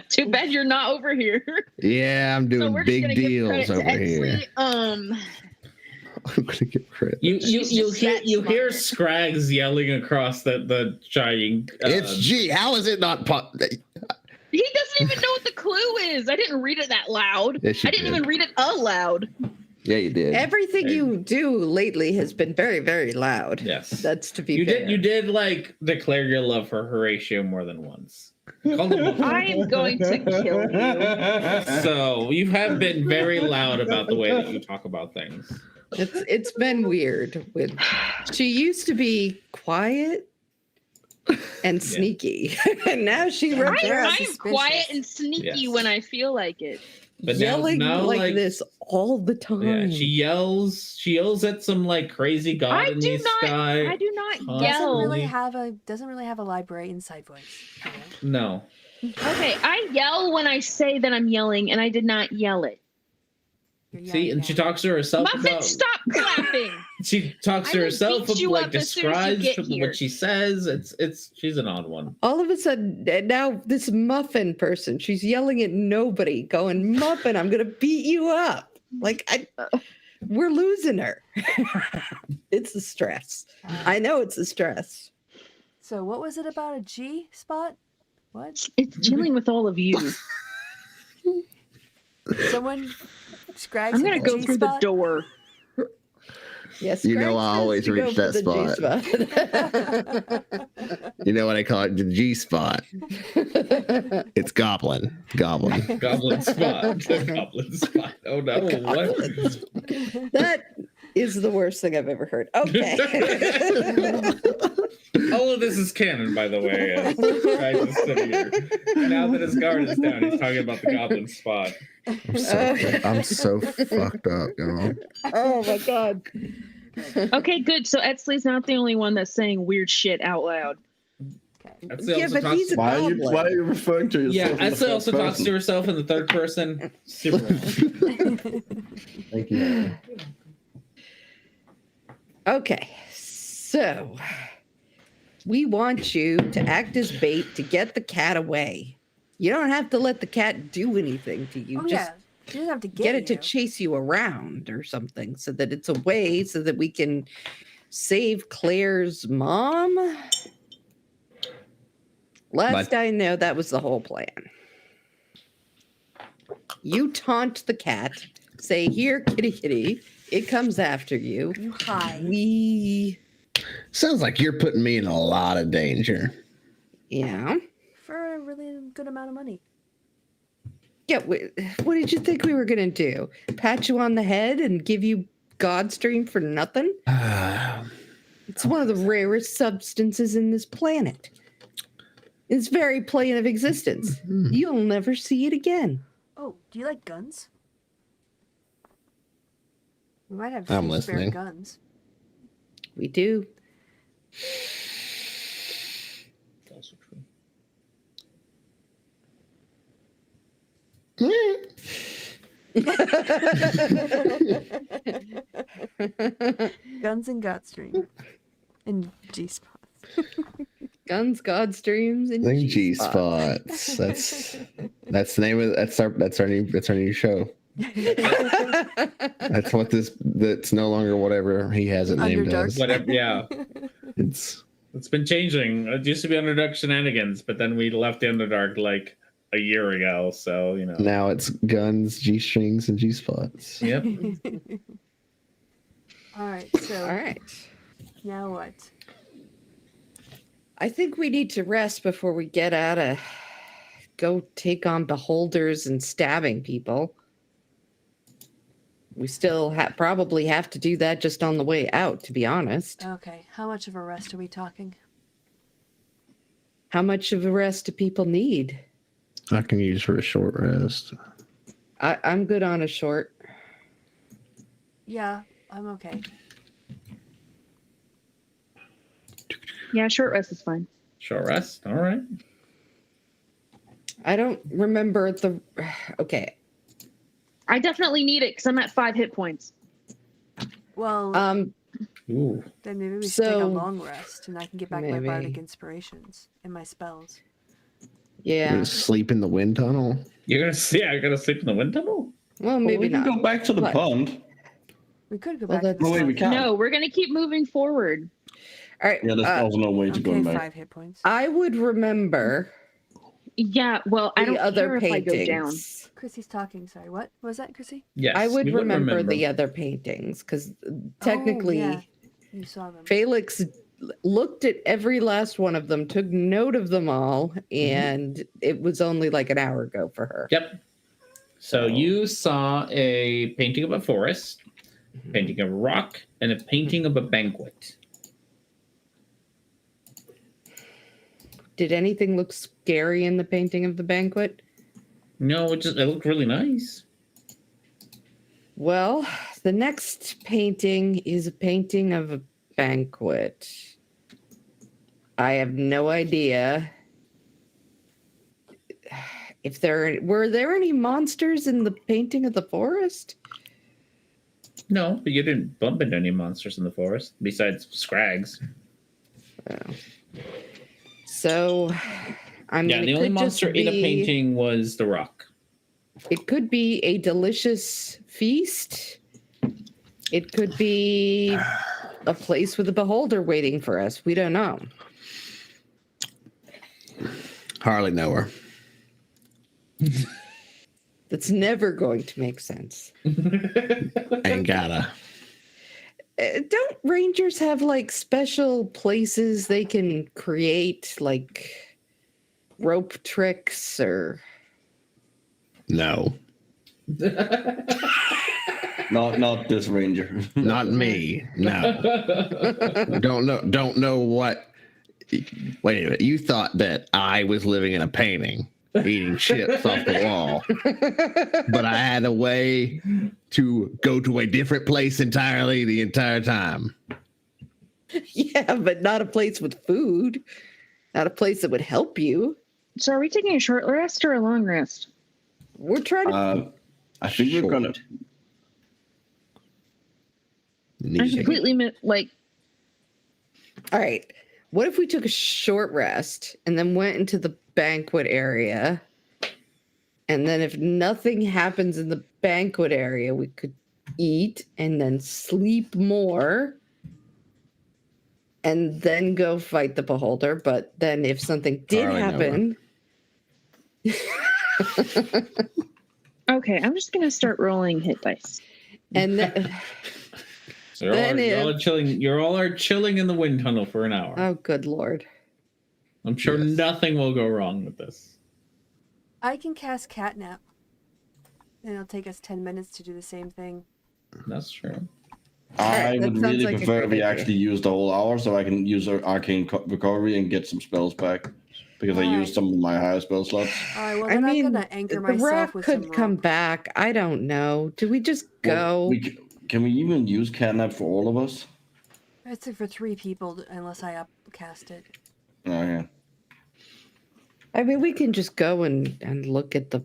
Too bad you're not over here.
Yeah, I'm
So
doing
we're just
big
gonna give credit
deals
to
over here.
Exley.
I'm gonna get credit.
You
She's just that
hear
smart.
Scrags yelling across the giant.
It's G. How is it not pop?
He doesn't even know what the clue is. I didn't read it that loud.
Yes, you
I didn't
did.
even read it aloud.
Yeah, you did.
Everything you do lately has been very, very loud.
Yes.
That's to be
You
fair.
did like declare your love for Horatio more than once. Called him a-
I am going to kill you.
So you have been very loud about the way that you talk about things.
It's been weird. She used to be quiet, and sneaky. And now she
Yeah.
regrets.
I am
suspicious.
quiet and sneaky
Yes.
when I feel like it.
But
Yelling
now,
like this all the time.
Yeah, she yells at some like crazy god
I
in
do
the
not-
sky.
I do not
constantly.
yell.
Doesn't really have a library inside voice. You know?
No.
Okay, I yell when I say that I'm yelling, and I did not yell it.
You're
See,
yelling
and she
now.
talks to herself
Muffin,
about.
stop clapping.
She talks
I
to
will
herself,
beat you
like
up as soon as you
describes
get here.
what she says. It's she's an odd one.
All of a sudden, now this Muffin person, she's yelling at nobody, going, Muffin, I'm going to beat you up. Like, we're losing her. It's the stress. I know it's the stress.
So what was it about a G spot? What?
It's dealing with all of you.
Someone Scrags
I'm
hit
gonna
the
go
G
through the
spot?
door.
Yes,
You know,
Greg
I
says
always
to go
reach
for
that
the G spot.
You know what I call it? The G spot. It's goblin. Goblin.
Goblin spot. Goblin spot. Oh no! What?
That is the worst thing I've ever heard. Okay.
All of this is canon, by the way. Scraggs is sitting here. Now that his guard is down, he's talking about the goblin spot.
I'm so fucked up, y'all.
Oh my god.
Okay, good. So Etsley's not the only one that's saying weird shit out loud.
That's
Yeah,
also
but
talks-
he's a
Why are
goblin.
you referring to
Yeah,
yourself? in the
Etsley
first
also talks to
person?
herself in the third person. Super.
Thank you.
Okay, so we want you to act as bait to get the cat away. You don't have to let the cat do anything to you.
Oh
Just
yeah. She doesn't have to
get it to
you.
chase you around or something so that it's away so that we can save Claire's mom. Last I know, that was the whole plan. You taunt the cat, say, here, kitty, kitty. It comes after you.
You hide.
Sounds like you're putting me in a lot of danger.
Yeah.
For a really good amount of money.
Yeah, what did you think we were going to do? Pat you on the head and give you Godstream for nothing? It's one of the rarest substances in this planet. It's very plane of existence. You'll never see it again.
Oh, do you like guns? We might have
I'm
some spare
listening.
guns.
We do.
Also true.
Guns and Godstream. And G spots.
Guns, Godstreams, and
G
G-spots.
spots. That's the name of that's our new show. That's what that's no longer whatever he has it named
Underdark.
as.
Whatever. Yeah,
It's
it's been changing. It used to be Underdark Shenanigans, but then we left the Underdark like a year ago. So you know.
now it's guns, G strings, and G spots.
Yep.
All right, so
All right.
now what?
I think we need to rest before we get out of go take on beholders and stabbing people. We still probably have to do that just on the way out, to be honest.
Okay, how much of a rest are we talking?
How much of a rest do people need?
I can use for a short rest.
I'm good on a short.
Yeah, I'm okay.
Yeah, short rest is fine.
Short rest. All right.
I don't remember the. Okay.
I definitely need it because I'm at 5 hit points.
Well,
Ooh.
then maybe we should take a
so-
long rest and I can get back my
Maybe.
bardic inspirations and my spells.
Yeah.
Gonna sleep in the wind tunnel.
You're gonna see. You're gonna sleep in the wind tunnel.
Well,
Well,
maybe
we can
not.
go back to the
What?
pond.
We could go
Well,
back to
that's-
the
No way we
sun.
can.
No, we're gonna keep moving forward.
All right.
Yeah, there's also no way to go
Okay,
back.
5 hit points.
I would remember
Yeah, well, I
the
don't
other
care if I go down.
paintings.
Chrissy's talking. Sorry, what was that, Chrissy?
Yes.
I would
you
remember the other paintings because technically
Oh, yeah. You saw them.
Felix looked at every last one of them, took note of them all, and it was only like an hour ago for her.
Yep. So you saw a painting of a forest, painting of a rock, and a painting of a banquet.
Did anything look scary in the painting of the banquet?
No, it looked really nice.
Well, the next painting is a painting of a banquet. I have no idea if were there any monsters in the painting of the forest?
No, but you didn't bump into any monsters in the forest besides scrags.
Oh. So, I mean,
Yeah, the only monster in a painting was the rock.
It could be a delicious feast. It could be a place with a beholder waiting for us. We don't know.
Hardly know her.
That's never going to make sense.
Ain't gotta.
Don't rangers have like special places they can create like rope tricks or
No.
Not this ranger.
Not me. No. Don't know what. Wait a minute. You thought that I was living in a painting, eating chips off the wall, but I had a way to go to a different place entirely the entire time.
Yeah, but not a place with food. Not a place that would help you.
So are we taking a short rest or a long rest?
We're trying to.
I think we're gonna.
I completely
All right. What if we took a short rest and then went into the banquet area? And then if nothing happens in the banquet area, we could eat and then sleep more and then go fight the beholder. But then if something did happen.
Okay, I'm just gonna start rolling hit dice.
And then,
So you're all chilling. You're all chilling in the wind tunnel for an hour.
oh, good Lord.
I'm sure nothing will go wrong with this.
I can cast catnap. And it'll take us 10 minutes to do the same thing.
That's true.
I
That
would
sounds
really
like a
prefer
great
we
idea.
actually use the whole hour so I can use our arcane recovery and get some spells back. Because I used some of my higher spell slots.
All right, well,
I
then
mean,
I'm going to anchor
the
myself
rock
with
could
some
come
rope.
back. I don't know. Do we just go?
Well, can we even use catnap for all of us?
It's for 3 people unless I upcast it.
Oh, yeah.
I mean, we can just go and look at the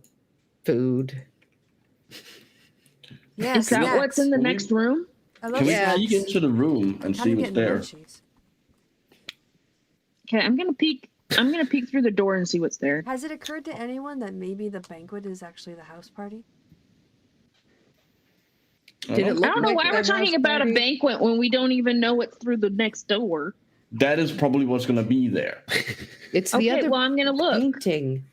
food.
Yeah,
Is that
snacks.
what's in the next room?
I love
Can we
snacks.
peek into the room and
How
see
do you
what's
get in the
there?
munchies?
Okay, I'm gonna peek through the door and see what's there.
Has it occurred to anyone that maybe the banquet is actually the house party?
Did it
I
look
don't know
like
why
a
we're talking
house
about a
party?
banquet when we don't even know what's through the next door.
That is probably what's going to be there.
It's the
Okay,
other
well I'm gonna look.
painting.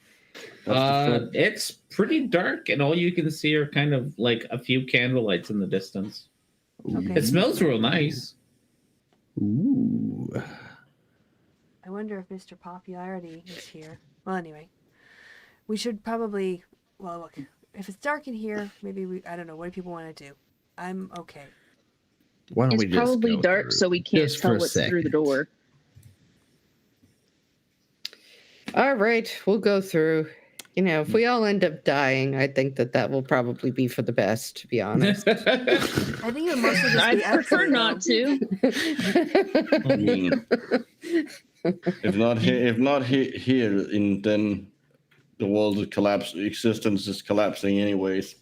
It's pretty dark, and all you can see are kind of like a few candlelights in the distance.
Okay.
It smells real nice.
Ooh.
I wonder if Mr. Popularity is here. Well, anyway, we should probably. Well, look, if it's dark in here, maybe I don't know. What do people want to do? I'm okay.
Why don't
It's
we just
probably
go
dark,
through?
so we can't
Just for
tell
a
what's through the
second.
door.
All right, we'll go through. You know, if we all end up dying, I think that will probably be for the best, to be honest.
I think it would mostly just
I'd
be
prefer
Epsilon,
not to.
I mean, if not here, then the world is existence is collapsing anyways.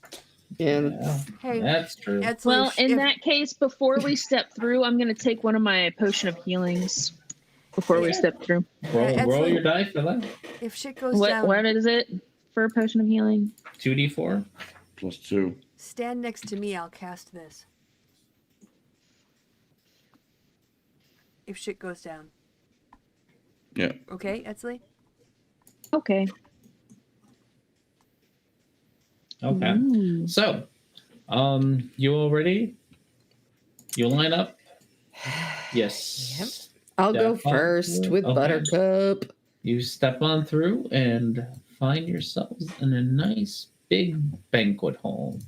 Yeah.
Hey,
That's true.
Etzli,
Well, in
if-
that case, before we step through, I'm gonna take one of my potion of healings before we step through.
Roll your die for that.
if shit goes
What
down,
is it for a potion of healing?
2d4.
+2.
stand next to me. I'll cast this. If shit goes down.
Yeah.
Okay, Etzli?
Okay.
Okay.
Ooh.
So, you all ready? You line up? Yes.
I'll go
Step on
first
through.
with
Okay.
Buttercup.
You step on through and find yourselves in a nice big banquet hall.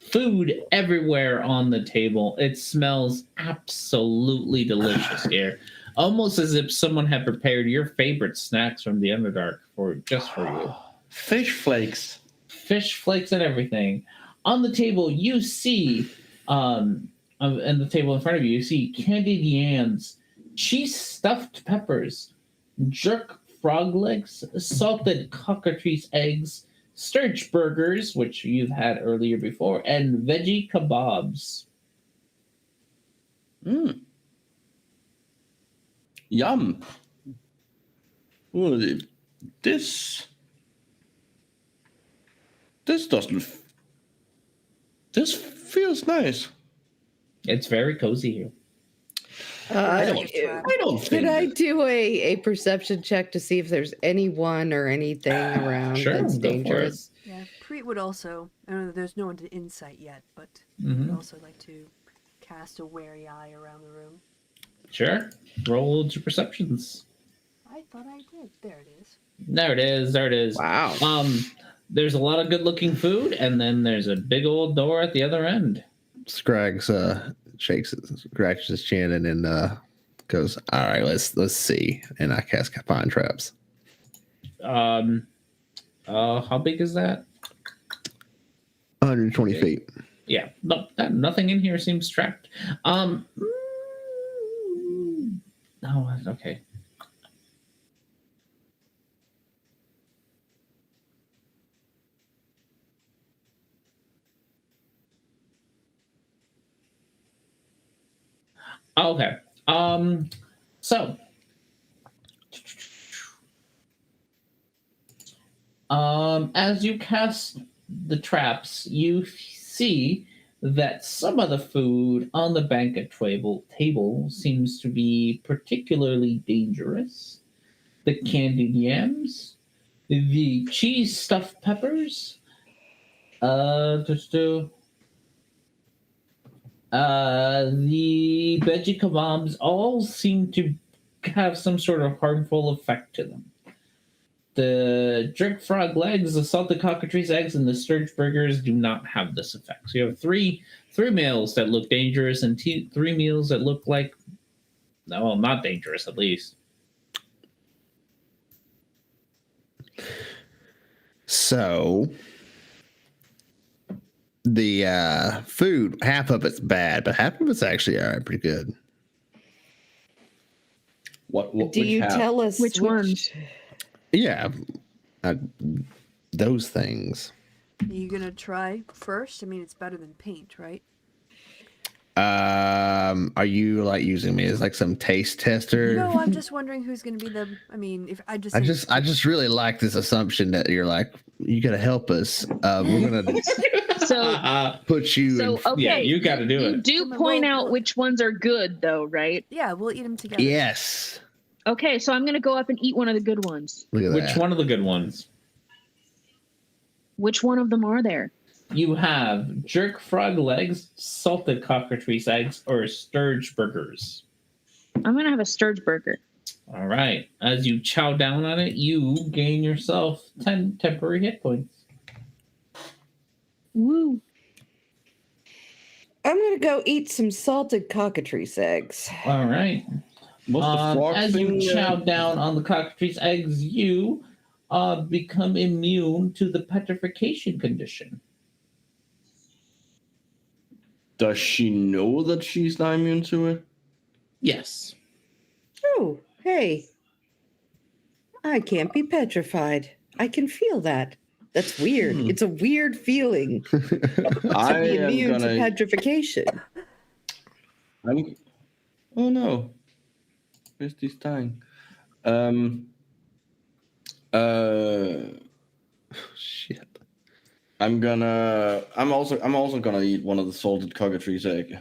Food everywhere on the table. It smells absolutely delicious here. almost as if someone had prepared your favorite snacks from the Underdark for you.
Fish flakes.
Fish flakes and everything. On the table, you see, and the table in front of you, you see candied yams, cheese stuffed peppers, jerk frog legs, salted cockatrice eggs, sturge burgers, which you've had earlier before, and veggie kebabs.
Yum. Ooh, this doesn't. This feels nice.
It's very cozy here.
I don't
Could
think.
I do a perception check to see if there's anyone or anything around
Sure,
that's
go for it.
dangerous?
Yeah, Preet would also. I don't know, there's no one to insight yet, but
Mhm.
would also like to cast a wary eye around the room.
Sure. Roll your perceptions.
I thought I did. There it is.
There it is. There it is.
Wow.
There's a lot of good-looking food, and then there's a big old door at the other end.
Scrags scratches his chin and then goes, "All right, let's see." And I cast Find Traps.
How big is that?
120 feet.
Yeah, nothing in here seems trapped. Oh, okay. Okay. So, as you cast the traps, you see that some of the food on the banquet table seems to be particularly dangerous. The candied yams, the cheese stuffed peppers, the veggie kebabs all seem to have some sort of harmful effect to them. The jerk frog legs, the salted cockatrice eggs, and the sturge burgers do not have this effect. So you have three meals that look dangerous and three meals that look like, well, not dangerous at least.
So the food, half of it's bad, but half of it's actually all right, pretty good.
What
Do you tell us
Which ones?
Yeah, those things.
Are you gonna try first? I mean, it's better than paint, right?
Are you like using me as like some taste tester?
No, I'm just wondering who's gonna be the. I mean, if I just.
I just really like this assumption that you're like, you gotta help us. We're gonna
So,
put you.
so okay.
Yeah, you got to do
You
it.
do
Come on,
point
well,
out
well-
which ones are good, though, right?
Yeah, we'll eat them together.
Yes.
Okay, so I'm gonna go up and eat one of the good ones.
Look at
Which
that.
one of the good ones?
Which one of them are there?
You have jerk frog legs, salted cockatrice eggs, or sturge burgers.
I'm gonna have a sturge burger.
All right. As you chow down on it, you gain yourself 10 temporary hit points.
Woo!
I'm gonna go eat some salted cockatrice eggs.
All right.
What's the frog
As
thing?
you chow down on the cockatrice eggs, you become immune to the petrification condition.
Does she know that she's not immune to it?
Yes.
Oh, hey. I can't be petrified. I can feel that. That's weird. It's a weird feeling to
I
be
am
immune to
gonna.
petrification.
Oh no. Christy's dying.
Shit.
I'm also gonna eat one of the salted cockatrice eggs.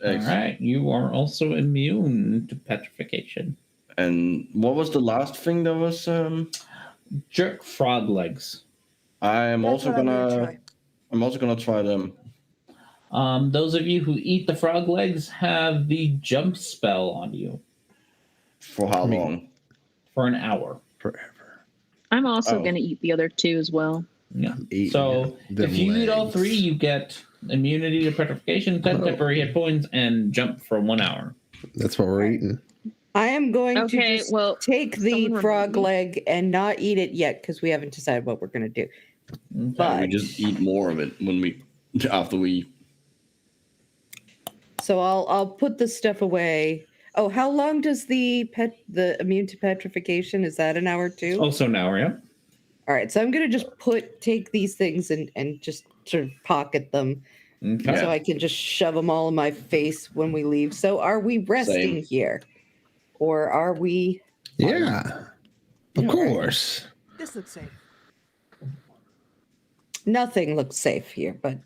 All right. You are also immune to petrification.
And what was the last thing that was?
Jerk frog legs.
I'm
That's
also
what I'm gonna
gonna.
try.
I'm also gonna try them.
Those of you who eat the frog legs have the jump spell on you
For how long?
for an hour.
Forever.
I'm also
Oh.
gonna eat the other two as well.
Yeah.
Eating
So
them
if you eat all
legs.
three, you get immunity to petrification, 10
Oh.
temporary hit points, and jump for 1 hour.
That's what we're eating.
I am going to
Okay,
just
well,
take the
someone remind
frog
me.
leg and not eat it yet because we haven't decided what we're going to do.
Yeah, we
But
just eat more of it after we.
so I'll put the stuff away. Oh, how long does the immune to petrification? Is that an hour too?
Also an hour, yeah.
All right, so I'm gonna just take these things and just sort of pocket them
Okay.
so I can just shove them all in my face when we leave. So are we resting here, or are we?
Yeah. Of
All right.
course.
This looks safe.
Nothing looks safe here, but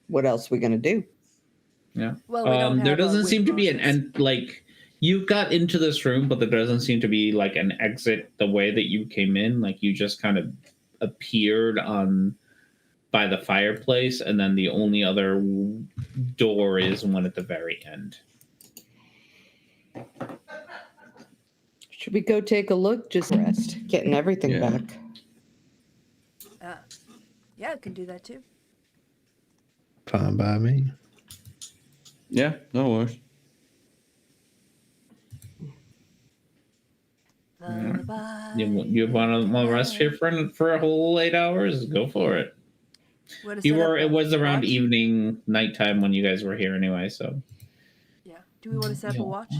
what else are we gonna do?
Yeah.
Well, we don't
There
have
doesn't
weight
seem to be an
losses.
end. Like you got into this room, but there doesn't seem to be like an exit the way that you came in. Like you just kind of appeared on by the fireplace, and then the only other door is one at the very end.
Should we go take a look? Just rest, getting everything
Yeah.
back.
Yeah, I can do that too.
Fine by me.
Yeah, no worries.
Lullaby.
You want to rest here for a whole 8 hours? Go for it.
What is
You
set up
were.
a
It was around
watch?
evening, nighttime when you guys were here anyway. So
Yeah. Do we want to set up a watch?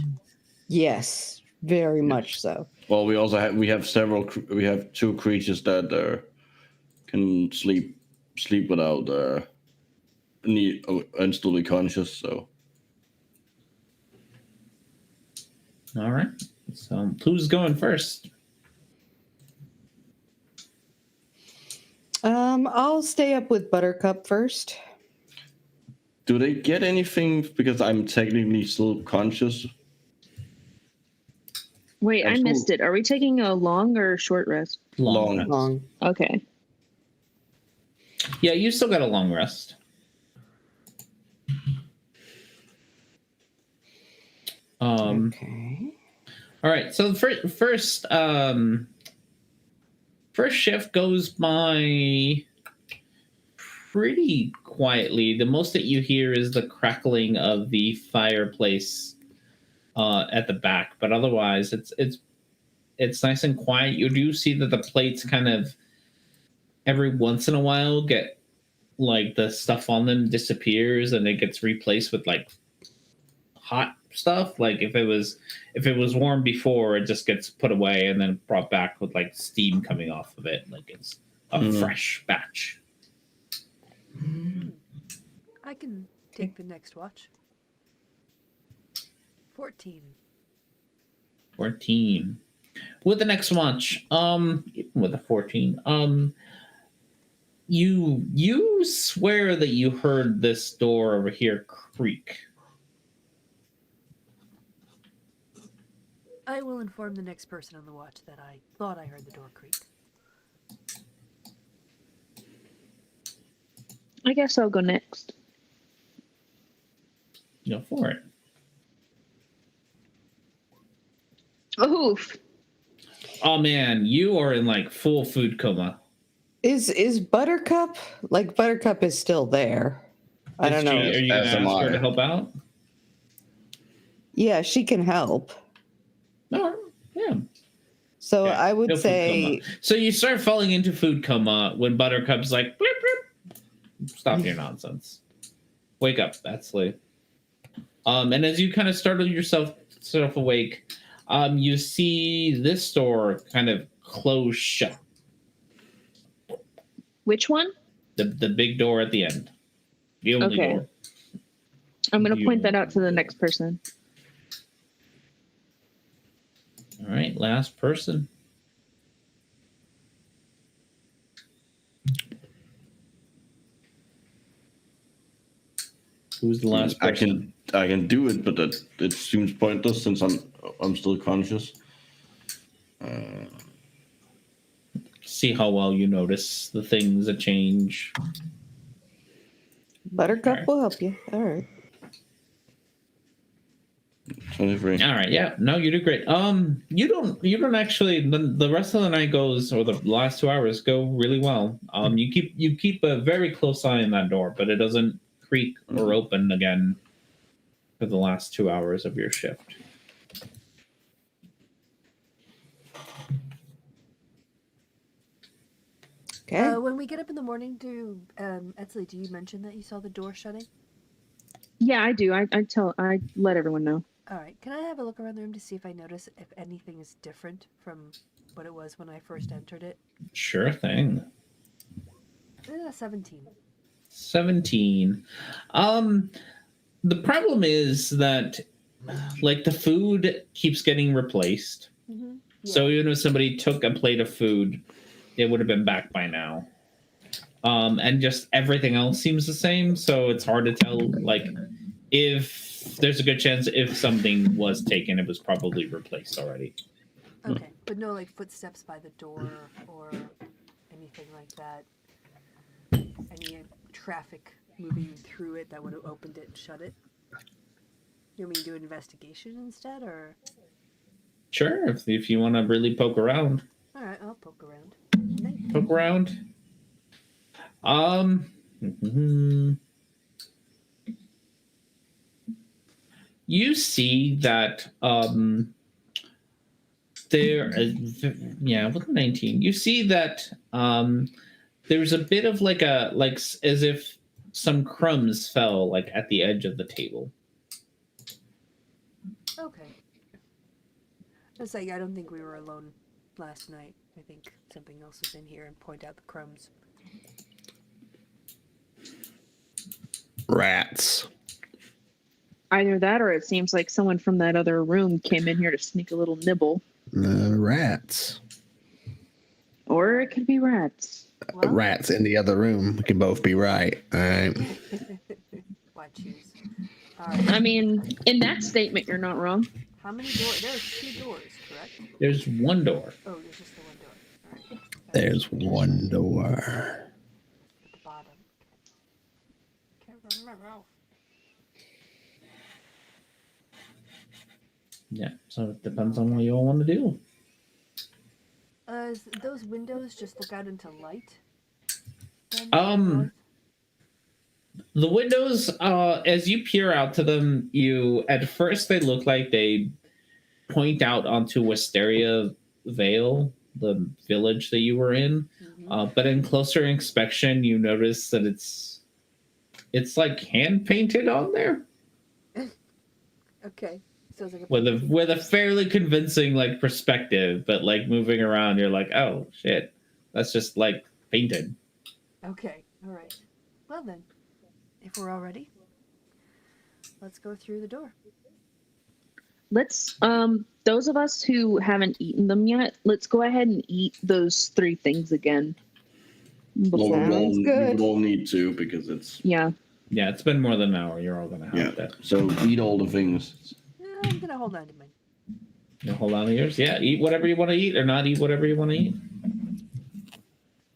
Yes, very much so.
Well, we also have we have two creatures that can sleep without instantly conscious. So
all right. So who's going first?
I'll stay up with Buttercup first.
do they get anything because I'm technically still conscious?
Wait, I
Absolutely.
missed it. Are we taking a long or short rest?
Long.
rest.
Long.
Okay.
Yeah, you still got a long rest.
Okay.
All right. So the first shift goes by pretty quietly. The most that you hear is the crackling of the fireplace at the back, but otherwise it's nice and quiet. You do see that the plates kind of every once in a while get like the stuff on them disappears and it gets replaced with like hot stuff. Like if it was warm before, it just gets put away and then brought back with like steam coming off of it. Like it's a fresh batch.
I can take the next watch. 14.
14. With the next watch, with a 14, you swear that you heard this door over here creak.
I will inform the next person on the watch that I thought I heard the door creak.
I guess I'll go next.
Go for it.
Oof.
Oh man, you are in like full food coma.
Is Buttercup Buttercup is still there? I don't know.
Are you gonna ask
SMI.
her to help out?
Yeah, she can help.
No, yeah.
So
Okay,
I would
no food
say,
coma. So you start falling into food coma when Buttercup's like, bloop, bloop. Stop your nonsense. Wake up, Betsley. And as you kind of startle yourself awake, you see this door kind of close shut.
Which one?
The big door at the end. The only
Okay.
door.
I'm going to point that out to the next person.
All right, last person. Who's the last person?
I can do it, but it seems pointless since I'm still conscious.
See how well you notice the things that change.
Buttercup
Alright.
will help you. All right.
23.
All right, yeah, no, you do great. You don't actually. The rest of the night goes, or the last 2 hours go really well. You keep a very close eye on that door, but it doesn't creak or open again for the last 2 hours of your shift.
Okay.
When we get up in the morning, Etsley, do you mention that you saw the door shutting?
Yeah, I do. I let everyone know.
All right. Can I have a look around the room to see if I notice if anything is different from what it was when I first entered it?
Sure thing.
17.
17. The problem is that like the food keeps getting replaced.
Mm-hmm. Yeah.
So even if somebody took a plate of food, it would have been back by now. And just everything else seems the same, so it's hard to tell like if there's a good chance if something was taken, it was probably replaced already.
Okay, but no like footsteps by the door or anything like that. Any traffic moving through it that would have opened it and shut it. You want me to do an investigation instead, or?
Sure, if you want to really poke around.
All right, I'll poke around.
Poke around. You see that there, with 19, you see that there's a bit of like as if some crumbs fell like at the edge of the table.
Okay. It's like I don't think we were alone last night. I think something else was in here and point out the crumbs.
Rats.
Either that, or it seems like someone from that other room came in here to sneak a little nibble.
Rats.
Or it could be rats.
Well,
Rats in the other room. We can both be right. All right.
why choose? All right.
I mean, in that statement, you're not wrong.
How many doors? There's 2 doors, correct?
There's one door.
Oh, there's just the one door. All right.
There's one door.
At the bottom. Can't remember.
Yeah, so it depends on what you all want to do.
Those windows just look out into light?
The windows, as you peer out to them, at first they look like they point out onto Wisteria Vale, the village that you were in.
Mm-hmm.
But in closer inspection, you notice that it's like hand painted on there.
Okay. So it's like
With a fairly convincing like perspective, but like moving around, you're like, oh shit, that's just like painted.
Okay. All right. Well then, if we're all ready, let's go through the door.
Let's, those of us who haven't eaten them yet, let's go ahead and eat those 3 things again.
Well,
Sounds
we
good.
all need to because it's
Yeah.
Yeah, it's been more than an hour. You're all gonna have that.
So eat all the things.
I'm gonna hold on to mine.
You hold on to yours. Yeah, eat whatever you want to eat, or not eat whatever you want to eat.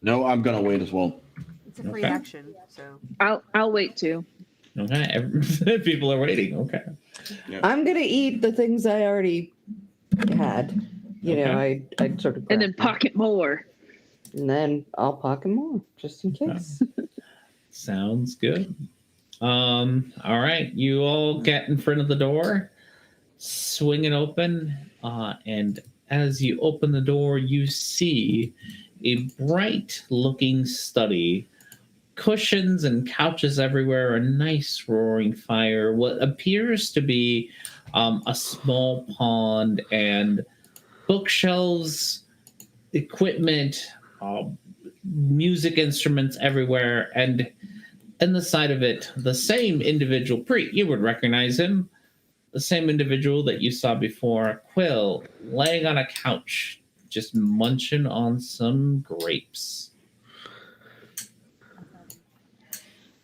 No, I'm gonna wait as well.
It's a free
Okay.
action, so.
I'll wait too.
Okay, people are waiting. Okay.
I'm gonna eat the things I already had. You know, I sort of.
And then
grabbed them.
pocket more.
And then I'll pocket more just in case.
Sounds good. All right, you all get in front of the door, swing it open, and as you open the door, you see a bright-looking study. Cushions and couches everywhere, a nice roaring fire, what appears to be a small pond, and bookshelves, equipment, music instruments everywhere, and in the side of it, the same individual, you would recognize him, the same individual that you saw before, Quill, laying on a couch, just munching on some grapes.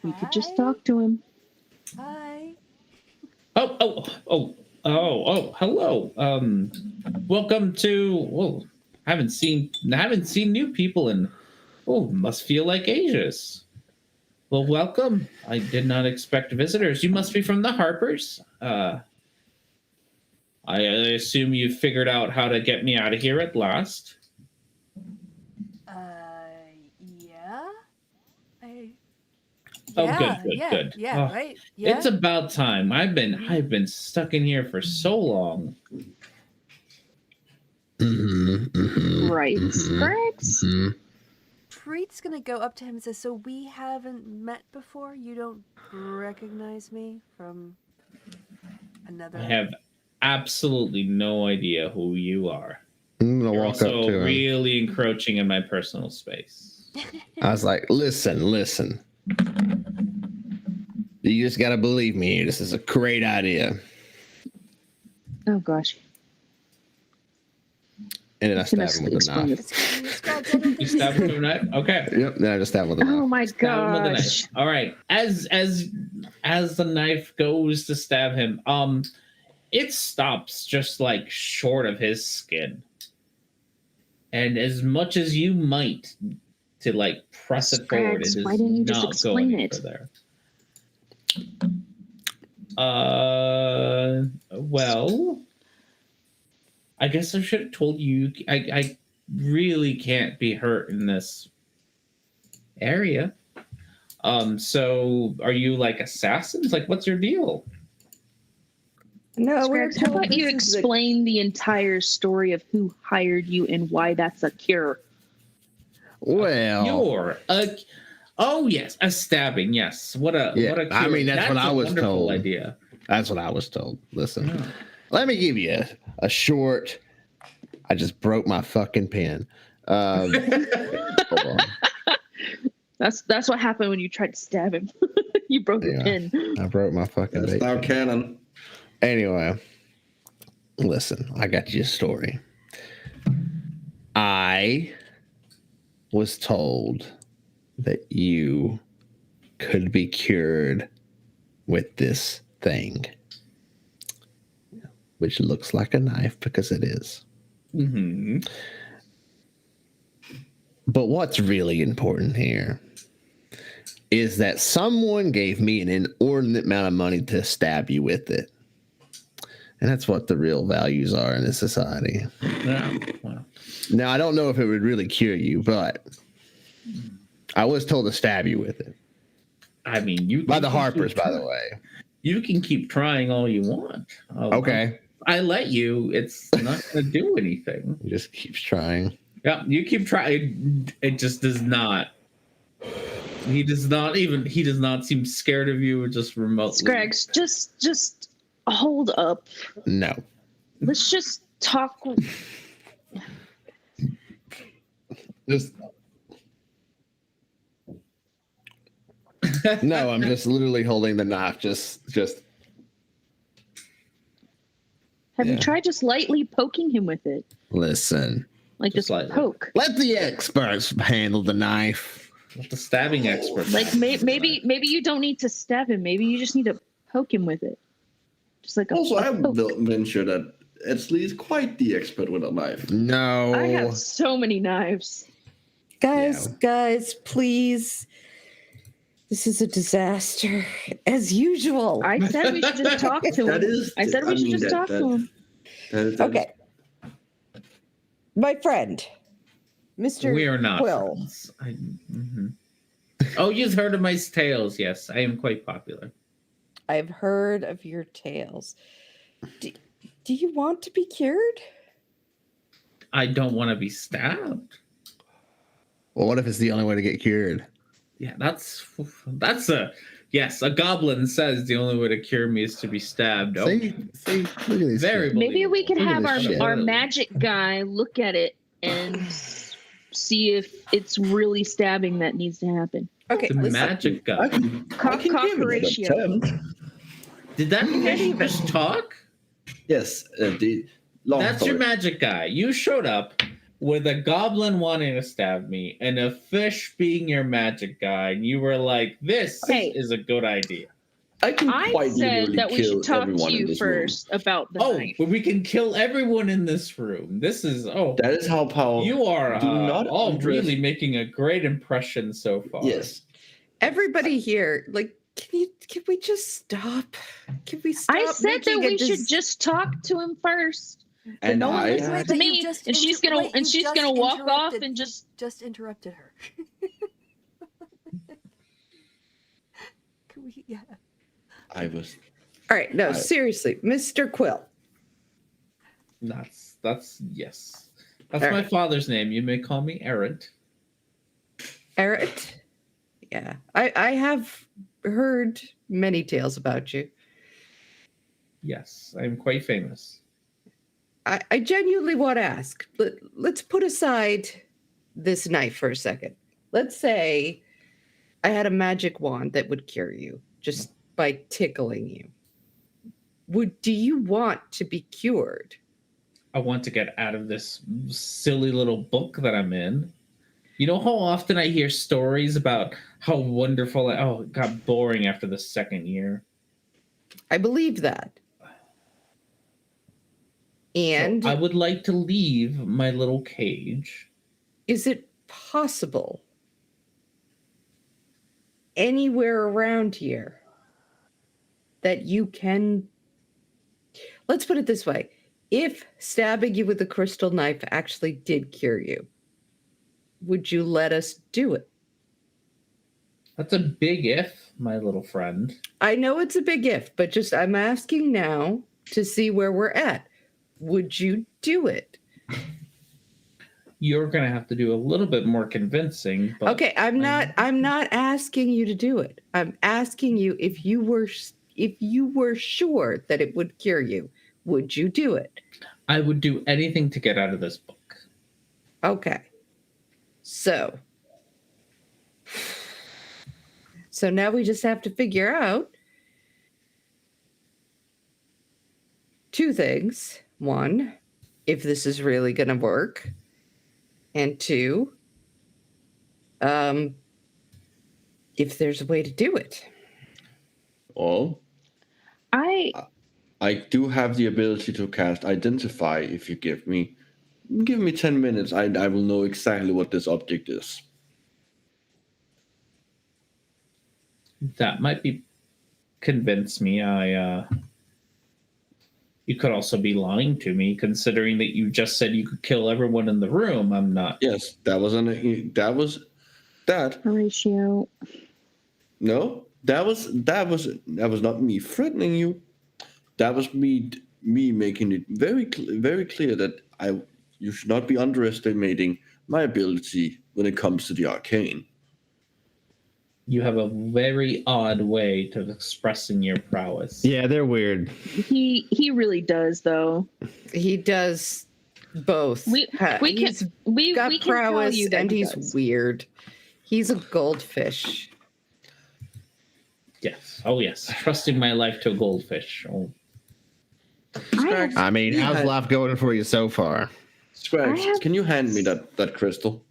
We could just talk to him.
Hi.
Oh, hello. Welcome to, well, haven't seen new people in, must feel like ages. Well, welcome. I did not expect visitors. You must be from the Harpers. I assume you figured out how to get me out of here at last.
Yeah.
Good.
Yeah,
Oh,
right. Yeah.
It's about time. I've been stuck in here for so long.
Right, Scrags?
Preet's gonna go up to him and say, "So we haven't met before? You don't recognize me from another?"
I have absolutely no idea who you are.
I'm gonna
You're
walk up
also
to him.
really encroaching in my personal space.
I was like, listen. You just gotta believe me here. This is a great idea.
Oh gosh.
And then I stab him with a
Explain
knife.
this.
It's described other
You
things.
stab him with a knife? Okay.
Yep, then I just stab him with a
Oh
knife.
my
Stab him with a
gosh.
knife. All right. As the knife goes to stab him, it stops just like short of his skin. And as much as you might to like press it forward, it
Scrags,
does
why didn't you just
not go
explain
any
it?
further. Well, I guess I should have told you. I really can't be hurt in this area. So are you like assassins? Like, what's your deal?
No,
Scrags, how about you explain the entire story of who hired you and why that's a cure?
Well,
You're a. Oh yes, a stabbing. Yes. What a.
Yeah,
What a.
I
cure.
mean, that's what I
a
was
wonderful
told.
Idea.
that's what I was told. Listen,
Yeah.
let me give you a short. I just broke my fucking pen. Hold on.
That's what happened when you tried to stab him. You broke your
Yeah.
pin.
I broke my fucking
That's
bait.
now canon.
Anyway, listen, I got you a story. I was told that you could be cured with this thing, which looks like a knife because it is.
Mm-hmm.
But what's really important here is that someone gave me an inordinate amount of money to stab you with it. And that's what the real values are in this society.
Yeah. Well,
Now, I don't know if it would really cure you, but I was told to stab you with it.
I mean, you
By
can
the
keep
Harpers, by the
trying.
way.
You can keep trying all you want.
Okay.
I let you. It's not going to do anything.
He just keeps trying.
Yeah, you keep trying. It just does not. He does not seem scared of you or just remotely.
Scrags, just hold up.
No.
Let's just talk.
Just no, I'm just literally holding the knife. Just
Have you
Yeah.
tried just lightly poking him with it?
listen.
Like
Just
just
lightly.
poke.
Let the experts handle the knife.
Let the stabbing expert.
Like maybe you don't need to stab him. Maybe you just need to poke him with it. Just like a,
Also, I
a poke.
will venture that Esley is quite the expert with a knife.
No.
I have so many knives.
Guys, please. This is a disaster, as usual.
I said we should just talk to
That
him.
is.
I said we should just talk to him.
Okay. My friend, Mr.
We are not
Quill.
friends. Oh, you've heard of my tales? Yes, I am quite popular.
I've heard of your tales. Do you want to be cured?
I don't want to be stabbed.
Well, what if it's the only way to get cured?
Yeah, that's a yes. A goblin says the only way to cure me is to be stabbed. Oh,
See, look at these.
very
shit.
Maybe we could
Look at
have
this shit.
our magic guy look at it and see if it's really stabbing that needs to happen.
Okay,
the
listen.
magic
I
guy.
can,
Cock
give it an
ratio.
attempt.
Did that fish just talk?
Yes, the long
That's
story.
your magic guy. You showed up with a goblin wanting to stab me and a fish being your magic guy, and you were like, "This
Hey.
is a good idea."
I can
I
quite
said
literally
that we
kill
should talk
everyone
to
in
you
this room.
first about the
Oh,
knife.
but we can kill everyone in this room. This is
That is how powerful.
you are
do not
all
undress-
really making a great impression so far.
Yes.
Everybody here, like, can we just stop? Can we stop?
I said that
making a
we should just talk to him first.
And
no one
I,
listened
But
to
you
me,
just
and she's gonna
wait, you just
walk off
interrupted-
and just.
just interrupted her. Can we? Yeah.
I was.
All right, no, seriously, Mr. Quill.
That's yes. That's
All
my
right.
father's name. You may call me Errant.
Eret? Yeah. I have heard many tales about you.
Yes, I'm quite famous.
I genuinely want to ask. Let's put aside this knife for a second. Let's say I had a magic wand that would cure you just by tickling you. Do you want to be cured?
I want to get out of this silly little book that I'm in. You know how often I hear stories about how wonderful, it got boring after the second year.
I believe that. And
So I would like to leave my little cage.
is it possible anywhere around here that you can, let's put it this way, if stabbing you with a crystal knife actually did cure you, would you let us do it?
That's a big if, my little friend.
I know it's a big if, but just I'm asking now to see where we're at. Would you do it?
You're going to have to do a little bit more convincing. But
Okay, I'm not asking you to do it. I'm asking you if you were sure that it would cure you, would you do it?
I would do anything to get out of this book.
Okay. So now we just have to figure out two things. One, if this is really going to work. And two, if there's a way to do it.
Well,
I
I do have the ability to cast Identify if you give me 10 minutes. I will know exactly what this object is.
That might be convince me. You could also be lying to me, considering that you just said you could kill everyone in the room. I'm not.
Yes, that was
Horatio.
No, that was not me threatening you. That was me making it very clear that you should not be underestimating my ability when it comes to the arcane.
You have a very odd way to expressing your prowess.
Yeah, they're weird.
He really does though.
He does both.
We
got
can tell
prowess
you that
and
he
he's
does.
weird. He's a goldfish.
Yes. Oh, yes. Trusting my life to a goldfish. Oh.
I mean, how's life going for you so far?
Scrags, can you hand me that crystal?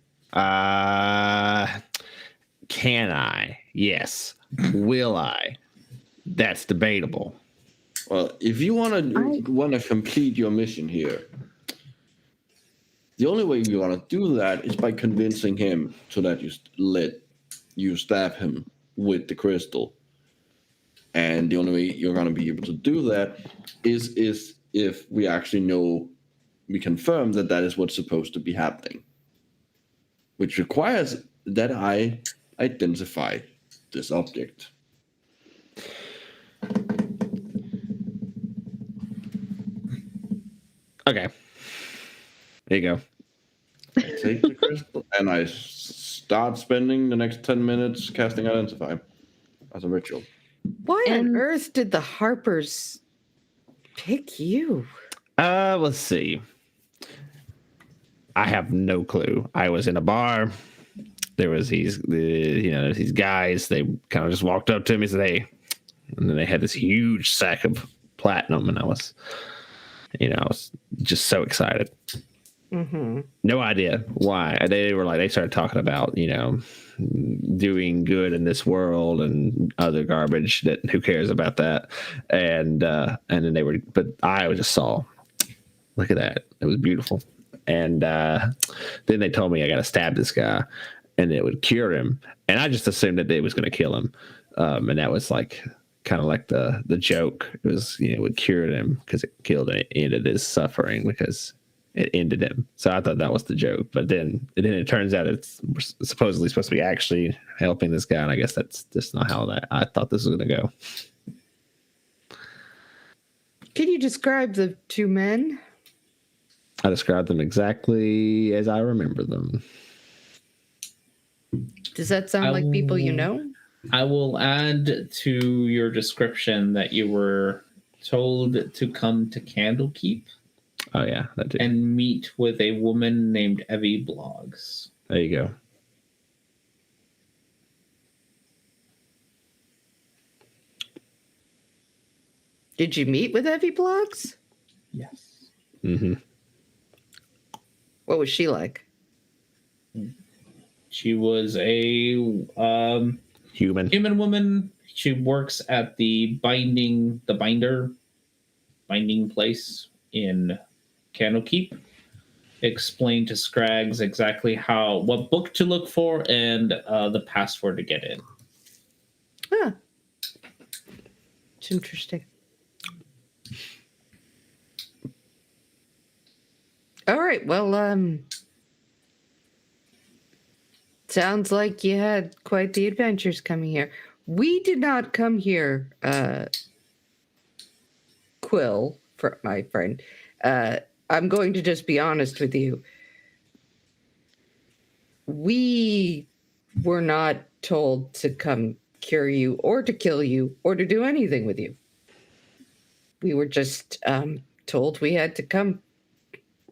Can I? Yes. Will I? That's debatable.
Well, if you want to complete your mission here, the only way you want to do that is by convincing him to let you stab him with the crystal. And the only way you're going to be able to do that is if we actually we confirm that is what's supposed to be happening, which requires that I identify this object.
Okay. There you go.
I take the crystal and I start spending the next 10 minutes casting Identify as a ritual.
Why on earth did the Harpers pick you?
Let's see. I have no clue. I was in a bar. There was these guys. They kind of just walked up to me and said, "Hey," and then they had this huge sack of platinum, and I was just so excited.
Mm-hmm.
No idea why. They started talking about, doing good in this world and other garbage that who cares about that. And then but I just saw, look at that. It was beautiful. And then they told me I got to stab this guy and it would cure him. And I just assumed that it was going to kill him. And that was kind of like the joke. It was, it would cure him because it killed and it ended his suffering because it ended him. So I thought that was the joke, but then it turns out it's supposedly supposed to be actually helping this guy, and I guess that's just not how I thought this was going to go.
Can you describe the two men?
I described them exactly as I remember them.
Does that sound like people you know?
I will add to your description that you were told to come to Candlekeep
Oh yeah, that too.
and meet with a woman named Evie Blogs.
There you go.
Did you meet with Evie Blogs?
Yes.
Mm-hmm.
What was she like?
She was a human woman. She works at the binding place in Candlekeep. Explained to Scraggs exactly what book to look for and the password to get in.
Huh. It's interesting. All right. Well, sounds like you had quite the adventures coming here. We did not come here, Quill, for my friend. I'm going to just be honest with you. We were not told to come cure you or to kill you or to do anything with you. We were just told we had to come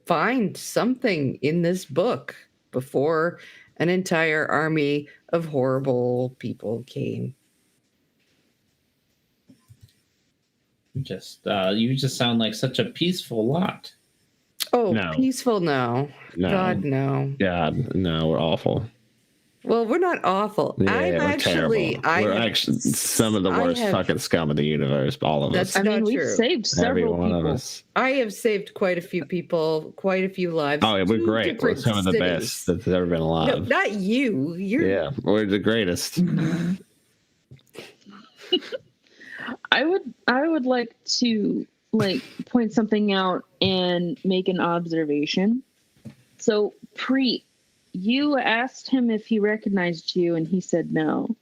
find something in this book before an entire army of horrible people came.
You just sound like such a peaceful lot.
Oh,
No.
peaceful? No.
No.
God, no.
God, no, we're awful.
Well, we're not awful.
Yeah, we're terrible. We're actually some of the worst fucking scum of the universe. All of us.
That's
I mean,
not
we've
true.
saved
Every
several
one
people.
of us.
I have saved quite a few people, quite a few lives.
Oh, yeah, we're
two
great. We're
different
some of the best
cities.
that's ever been
No,
alive.
not you. You're
Yeah, we're the greatest.
I would like to point something out and make an observation. So, Preet, you asked him if he recognized you, and he said no.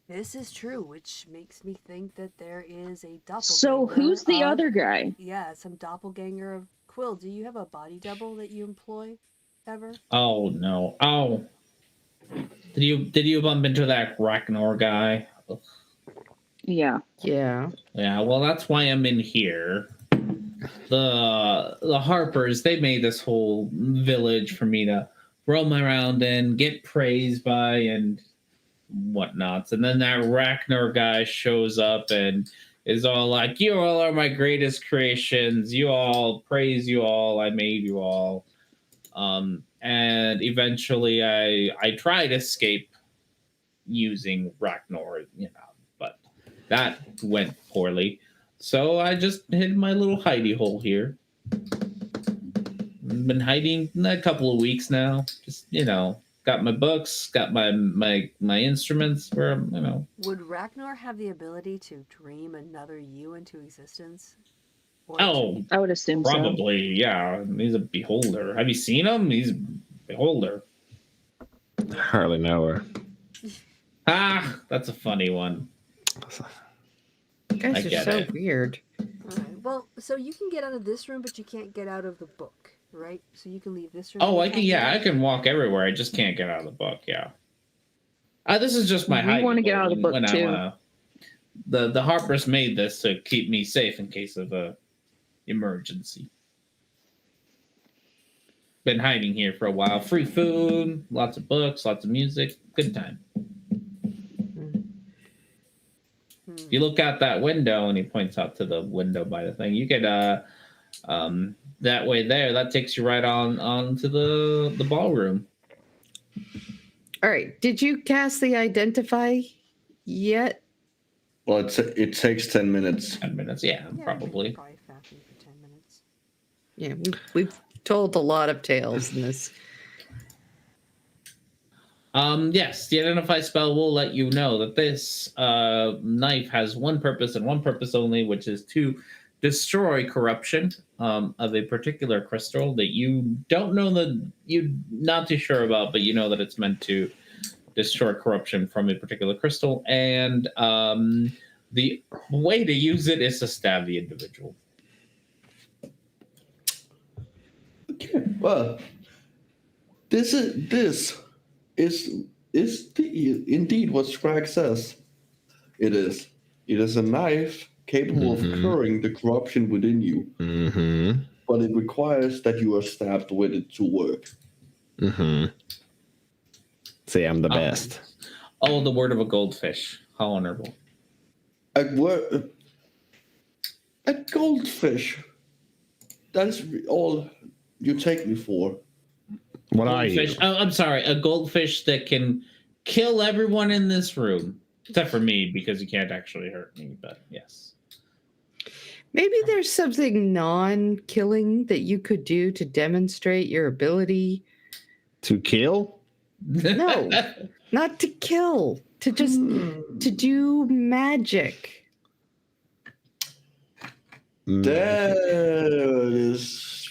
This is true, which makes me think that there is a doppelganger.
So, who's the other guy?
Yeah, some doppelganger of Quill. Do you have a body double that you employ ever?
Oh no! Oh, did you bump into that Ragnar guy? Ugh.
Yeah.
yeah.
Yeah, well, that's why I'm in here. The Harpers, they made this whole village for me to roam around and get praised by and whatnots. And then that Ragnar guy shows up and is all like, "You all are my greatest creations. You all praise you all. I made you all." And eventually, I tried to escape using Ragnar, but that went poorly. So I just hid my little hidey hole here. Been hiding a couple of weeks now. Just got my books, got my instruments. Where
Would Ragnar have the ability to dream another you into existence? Or
Oh,
I would assume so.
probably yeah. He's a beholder. Have you seen him? He's a beholder.
Hardly know her.
Ah, that's a funny one.
You guys
I
are
get
so
it.
weird.
Alright, well, so you can get out of this room, but you can't get out of the book, right? So you can leave this room.
Oh,
and
I
you
can.
can't
Yeah,
get
I
out.
can walk everywhere. I just can't get out of the book. Yeah. This is just my
We
hiding
wanna get
hole
out of the book,
when I
too.
wanna- The Harpers made this to keep me safe in case of a emergency. Been hiding here for a while. Free food, lots of books, lots of music. Good time. If you look out that window, and he points out to the window by the thing, you get that way there. That takes you right on to the ballroom.
All right. Did you cast the identify yet?
Well, it takes 10 minutes.
10 minutes, yeah,
Yeah,
probably.
Probably fasting for 10 minutes.
Yeah, we've told a lot of tales in this.
Yes, the identify spell will let you know that this knife has one purpose and one purpose only, which is to destroy corruption of a particular crystal that you don't know that you're not too sure about, but you know that it's meant to destroy corruption from a particular crystal. And the way to use it is to stab the individual.
Okay, well, This is indeed what Scrag says. It is. It is a knife capable of curing the corruption within you, but it requires that you are stabbed with it to work.
See, I'm the best.
Oh, the word of a goldfish. How honorable.
A goldfish. That's all you take me for.
What are you?
Goldfish. Oh, I'm sorry. A goldfish that can kill everyone in this room. Except for me, because you can't actually hurt me, but yes.
Maybe there's something non-killing that you could do to demonstrate your ability.
To kill?
No, not to kill. To just to do magic.
That is.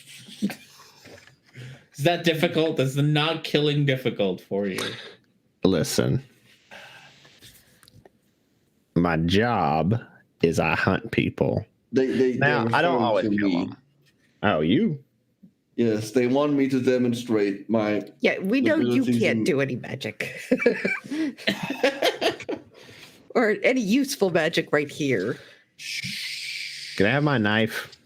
Is that difficult? Is the not killing difficult for you?
Listen. My job is I hunt people. Now, I don't always kill them. Oh, you?
Yes, they want me to demonstrate my.
Yeah, we know you
abilities
can't
and-
do any magic. Or any useful magic right here.
Can I have my knife?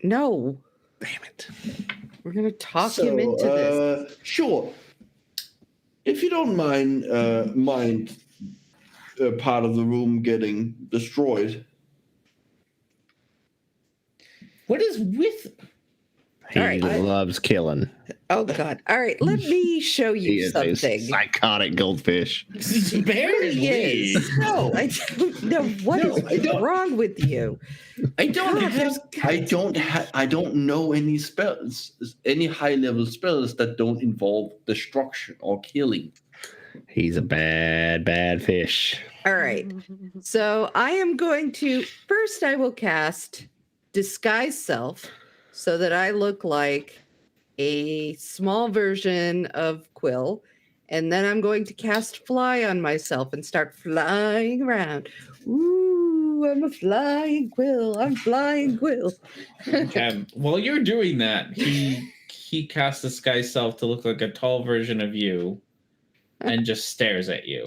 No.
Damn it.
We're going to talk him into this.
Sure. If you don't mind part of the room getting destroyed.
What is with...
He
All right.
loves killing.
Oh, God. All right, let me show
He
you
is a
something.
psychotic goldfish.
It really is. No, I don't know what is wrong with you.
I don't
God,
have. I don't know any spells, any high level spells that don't involve destruction or killing.
He's a bad fish.
All right. So I am going to first I will cast Disguise Self so that I look like a small version of Quill. And then I'm going to cast Fly on myself and start flying around. Ooh, I'm a flying Quill. I'm flying Quill.
While you're doing that, he casts this guy's self to look like a tall version of you and just stares at you.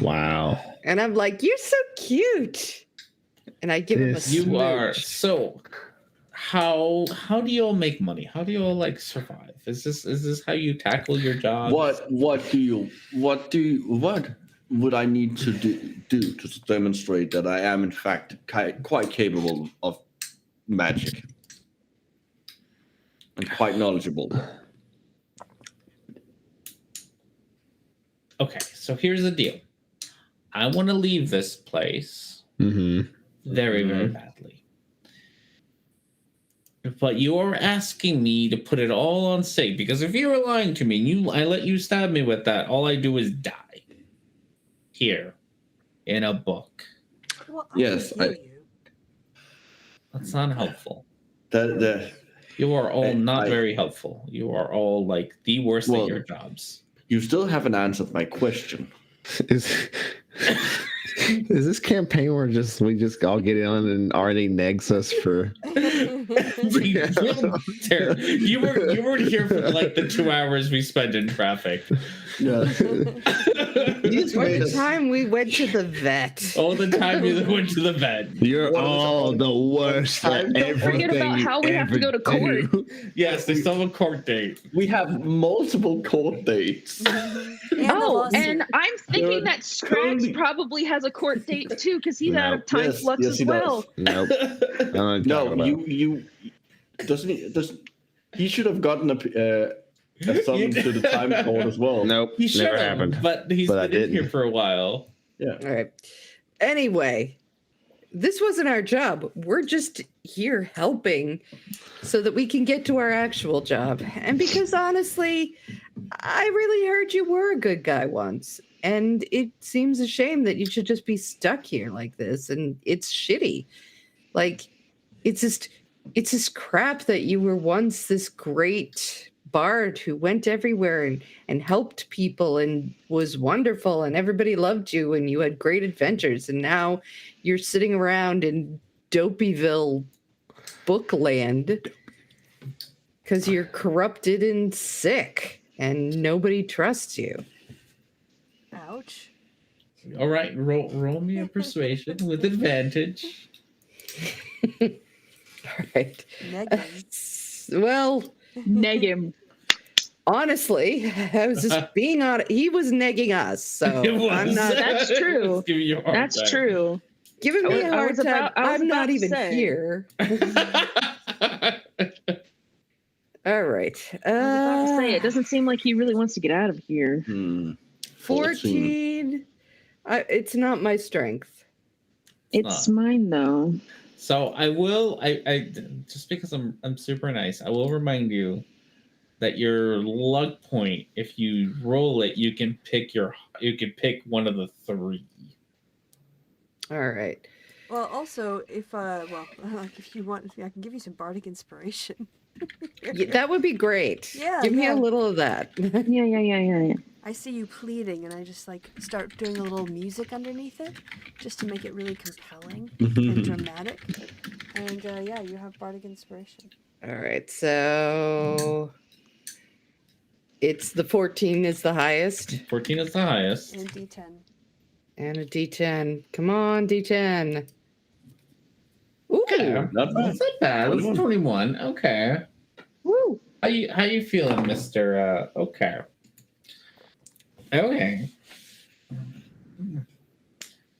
Wow.
And I'm like, you're so cute. And I give him a
This-
You
smooch.
are so... How do you all make money? How do you all like survive? Is this how you tackle your job?
What would I need to do to demonstrate that I am in fact quite capable of magic and quite knowledgeable?
Okay, so here's the deal. I want to leave this place very, very badly. But you're asking me to put it all on stake, because if you were lying to me and I let you stab me with that, all I do is die. Here. In a book.
Well,
Yes,
can heal you.
That's not helpful.
That
You are all not very helpful. You are all like the worst at your jobs.
you still haven't answered my question.
Is this campaign where we just all get in and already negs us for?
You weren't here for like the 2 hours we spent in traffic.
Yeah.
Or the time we went to the vet.
Oh, the time you went to the vet.
You're all the worst at everything.
Forget about how we have to go to court.
do.
Yes, they still have a court date.
We have multiple court dates.
Oh, and I'm thinking that Scrax
totally-
probably has a court date too, because he's out of time
Yes,
flux
yes,
as
he
well.
does.
Nope. I don't know what you're
No,
talking about.
you doesn't he should have gotten a summons to the time court as well.
Nope.
He should
Never
have,
happened.
but he's
But I
been in here
didn't.
for a while.
Yeah.
All right. Anyway, this wasn't our job. We're just here helping so that we can get to our actual job. And because honestly, I really heard you were a good guy once. And it seems a shame that you should just be stuck here like this. And it's shitty. Like, it's just crap that you were once this great bard who went everywhere and helped people and was wonderful and everybody loved you and you had great adventures. And now you're sitting around in Dopeyville Bookland Because you're corrupted and sick, and nobody trusts you.
Ouch.
All right, roll me a persuasion with advantage.
All right.
Negging.
Well,
Neg him.
honestly, I was just being on. He was negging us, so
It was.
I'm not
That's true.
Just giving you a hard
That's
time.
true.
giving me a
I
hard
was
time.
about- I was
I'm not
about to
even
say.
here. All right.
I was about to say, it doesn't seem like he really wants to get out of here.
14. It's not my strength.
It's mine though.
So I will. I just because I'm super nice. I will remind you that your luck point, if you roll it, you can pick one of the three.
All right.
Well, also, if if you want, I can give you some bardic inspiration.
Yeah, that would be great.
Yeah,
Give me
yeah.
a little of that.
Yeah.
I see you pleading, and I just like start doing a little music underneath it, just to make it really compelling and dramatic. And yeah, you have bardic inspiration.
All right. So it's the 14 is the highest.
14 is the highest.
And D10.
And a D10. Come on, D10. Ooh.
Okay,
Not bad.
that's not bad. It's 21. Okay.
Woo!
How you feeling, Mister? Okay.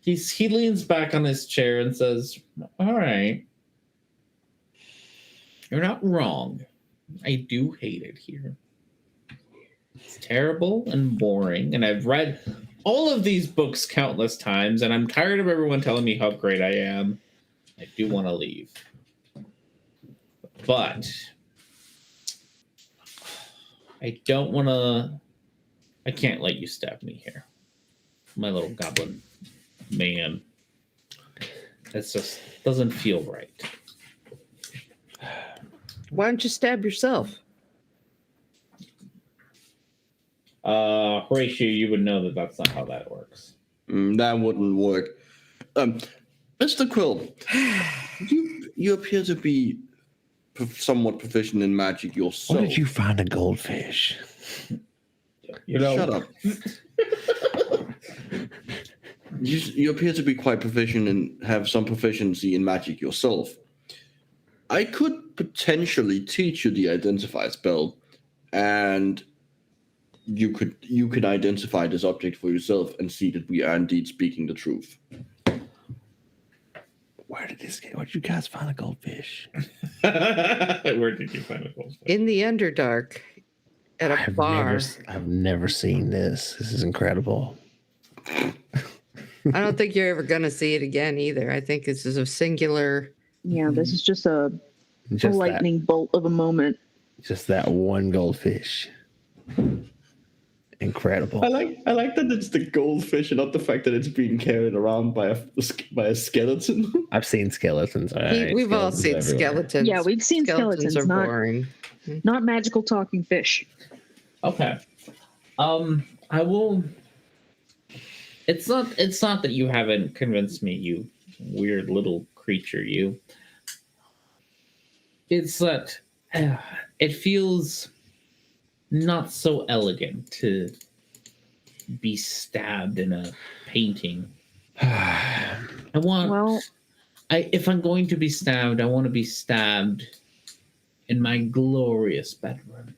He leans back on his chair and says, "All right, you're not wrong. I do hate it here. It's terrible and boring, and I've read all of these books countless times, and I'm tired of everyone telling me how great I am. I do want to leave, but I don't want to. I can't let you stab me here, my little goblin man. It's just doesn't feel right."
Why don't you stab yourself?
Horatio, you would know that that's not how that works.
That wouldn't work. Mr. Quill, you appear to be somewhat proficient in magic yourself.
Where did you find a goldfish?
Shut up. You appear to be quite proficient and have some proficiency in magic yourself. I could potentially teach you the identify spell, and you could identify this object for yourself and see that we are indeed speaking the truth.
Where did you guys find a goldfish?
Where did you find a goldfish?
In the Underdark at a bar.
I've never seen this. This is incredible.
I don't think you're ever going to see it again either. I think this is a singular.
Yeah, this is just a
Just
lightning bolt of a moment.
Just that one goldfish. Incredible.
I like that it's the goldfish and not the fact that it's being carried around by a skeleton.
I've seen skeletons. All right.
We've all seen
everywhere.
skeletons.
Yeah, we've seen skeletons,
are
not-
boring.
Not magical talking fish.
Okay. I will. It's not that you haven't convinced me, you weird little creature, you. It's that it feels not so elegant to be stabbed in a painting. If I'm going to be stabbed, I want to be stabbed in my glorious bedroom.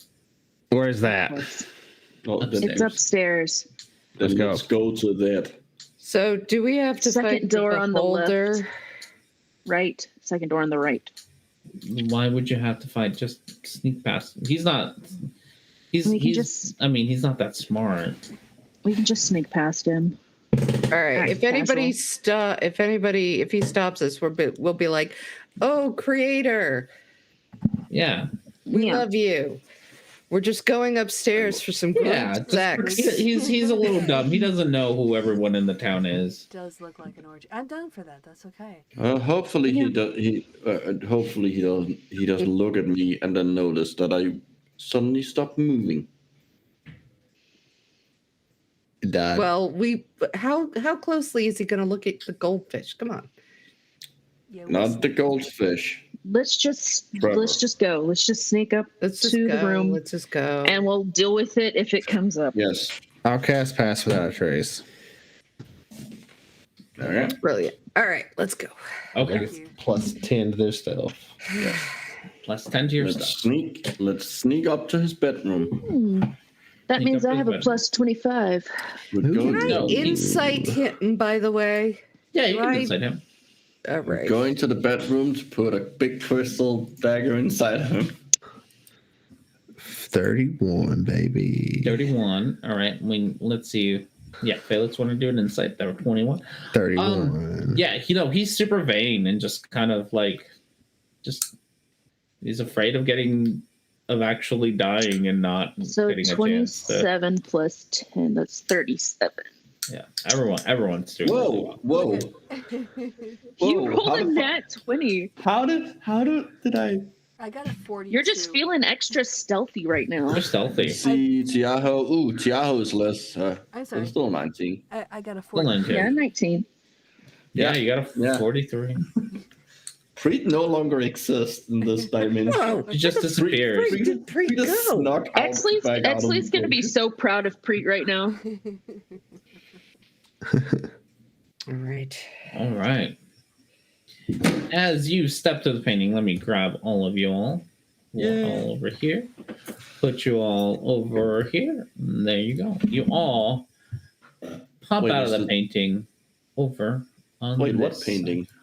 Where's that?
It's upstairs.
Then let's go to that.
So do we have to
Second
fight
door
the
on the
beholder?
left. Right. Second door on the right.
Why would you have to fight? Just sneak past him. He's not that smart.
We can just sneak past him.
All right.
Alright,
If he stops us, we'll be like, "Oh, creator,
Yeah.
we love you. We're just going upstairs for some good sex."
He's a little dumb. He doesn't know who everyone in the town is.
Does look like an orgy. I'm down for that. That's okay.
Hopefully he doesn't look at me and then notice that I suddenly stop moving.
Died.
Well, how closely is he going to look at the goldfish? Come on.
Yeah,
Not the goldfish.
let's just
Trevor.
go. Let's just sneak up
Let's just
to
go.
the room,
Let's just go.
and we'll deal with it if it comes up.
Yes.
I'll cast Pass Without a Trace.
All right.
Brilliant. All right, let's go.
Okay.
Thank you.
Plus 10 to their stealth.
Plus 10 to your
Let's
stuff.
sneak up to his bedroom.
That
Sneak
means
up
I
to
have
the
a
bed.
plus 25.
We're
Can
going,
Can I
No.
insight him, by the way?
Yeah, you can
Right.
inside him.
All
we're
right.
going to the bedroom to put a big crystal dagger inside him.
31, baby.
31. All right. Let's see. Yeah, Felix want to do an insight. There were 21.
31.
Yeah, he's super vain and just kind of like, he's afraid of actually dying and not
So
getting a chance to.
27 plus 10, that's 37.
Yeah, everyone's doing really
Whoa,
well.
whoa.
You rolled
how
a
the
nat 20.
How did I
I got a 42.
You're just feeling extra stealthy right now.
They're stealthy.
see Tiaho? Ooh, Tiaho is less.
I'm sorry.
It's still 19.
I got a
Still
40.
19.
Yeah, 19.
Yeah, you got a
Yeah.
43.
Preet no longer exists in this dimension.
Whoa.
He just disappears.
Where did Preet
just
go?
snuck out
Exley's
back out of
going to
the
be so proud of Preet right now.
All right.
All right. As you step to the painting, let me grab all of you all. We're all over here. Put you all over here. And there you go. You all pop
Wait,
out of
is
the
it-
painting over on
Wait, what
this
painting?
side.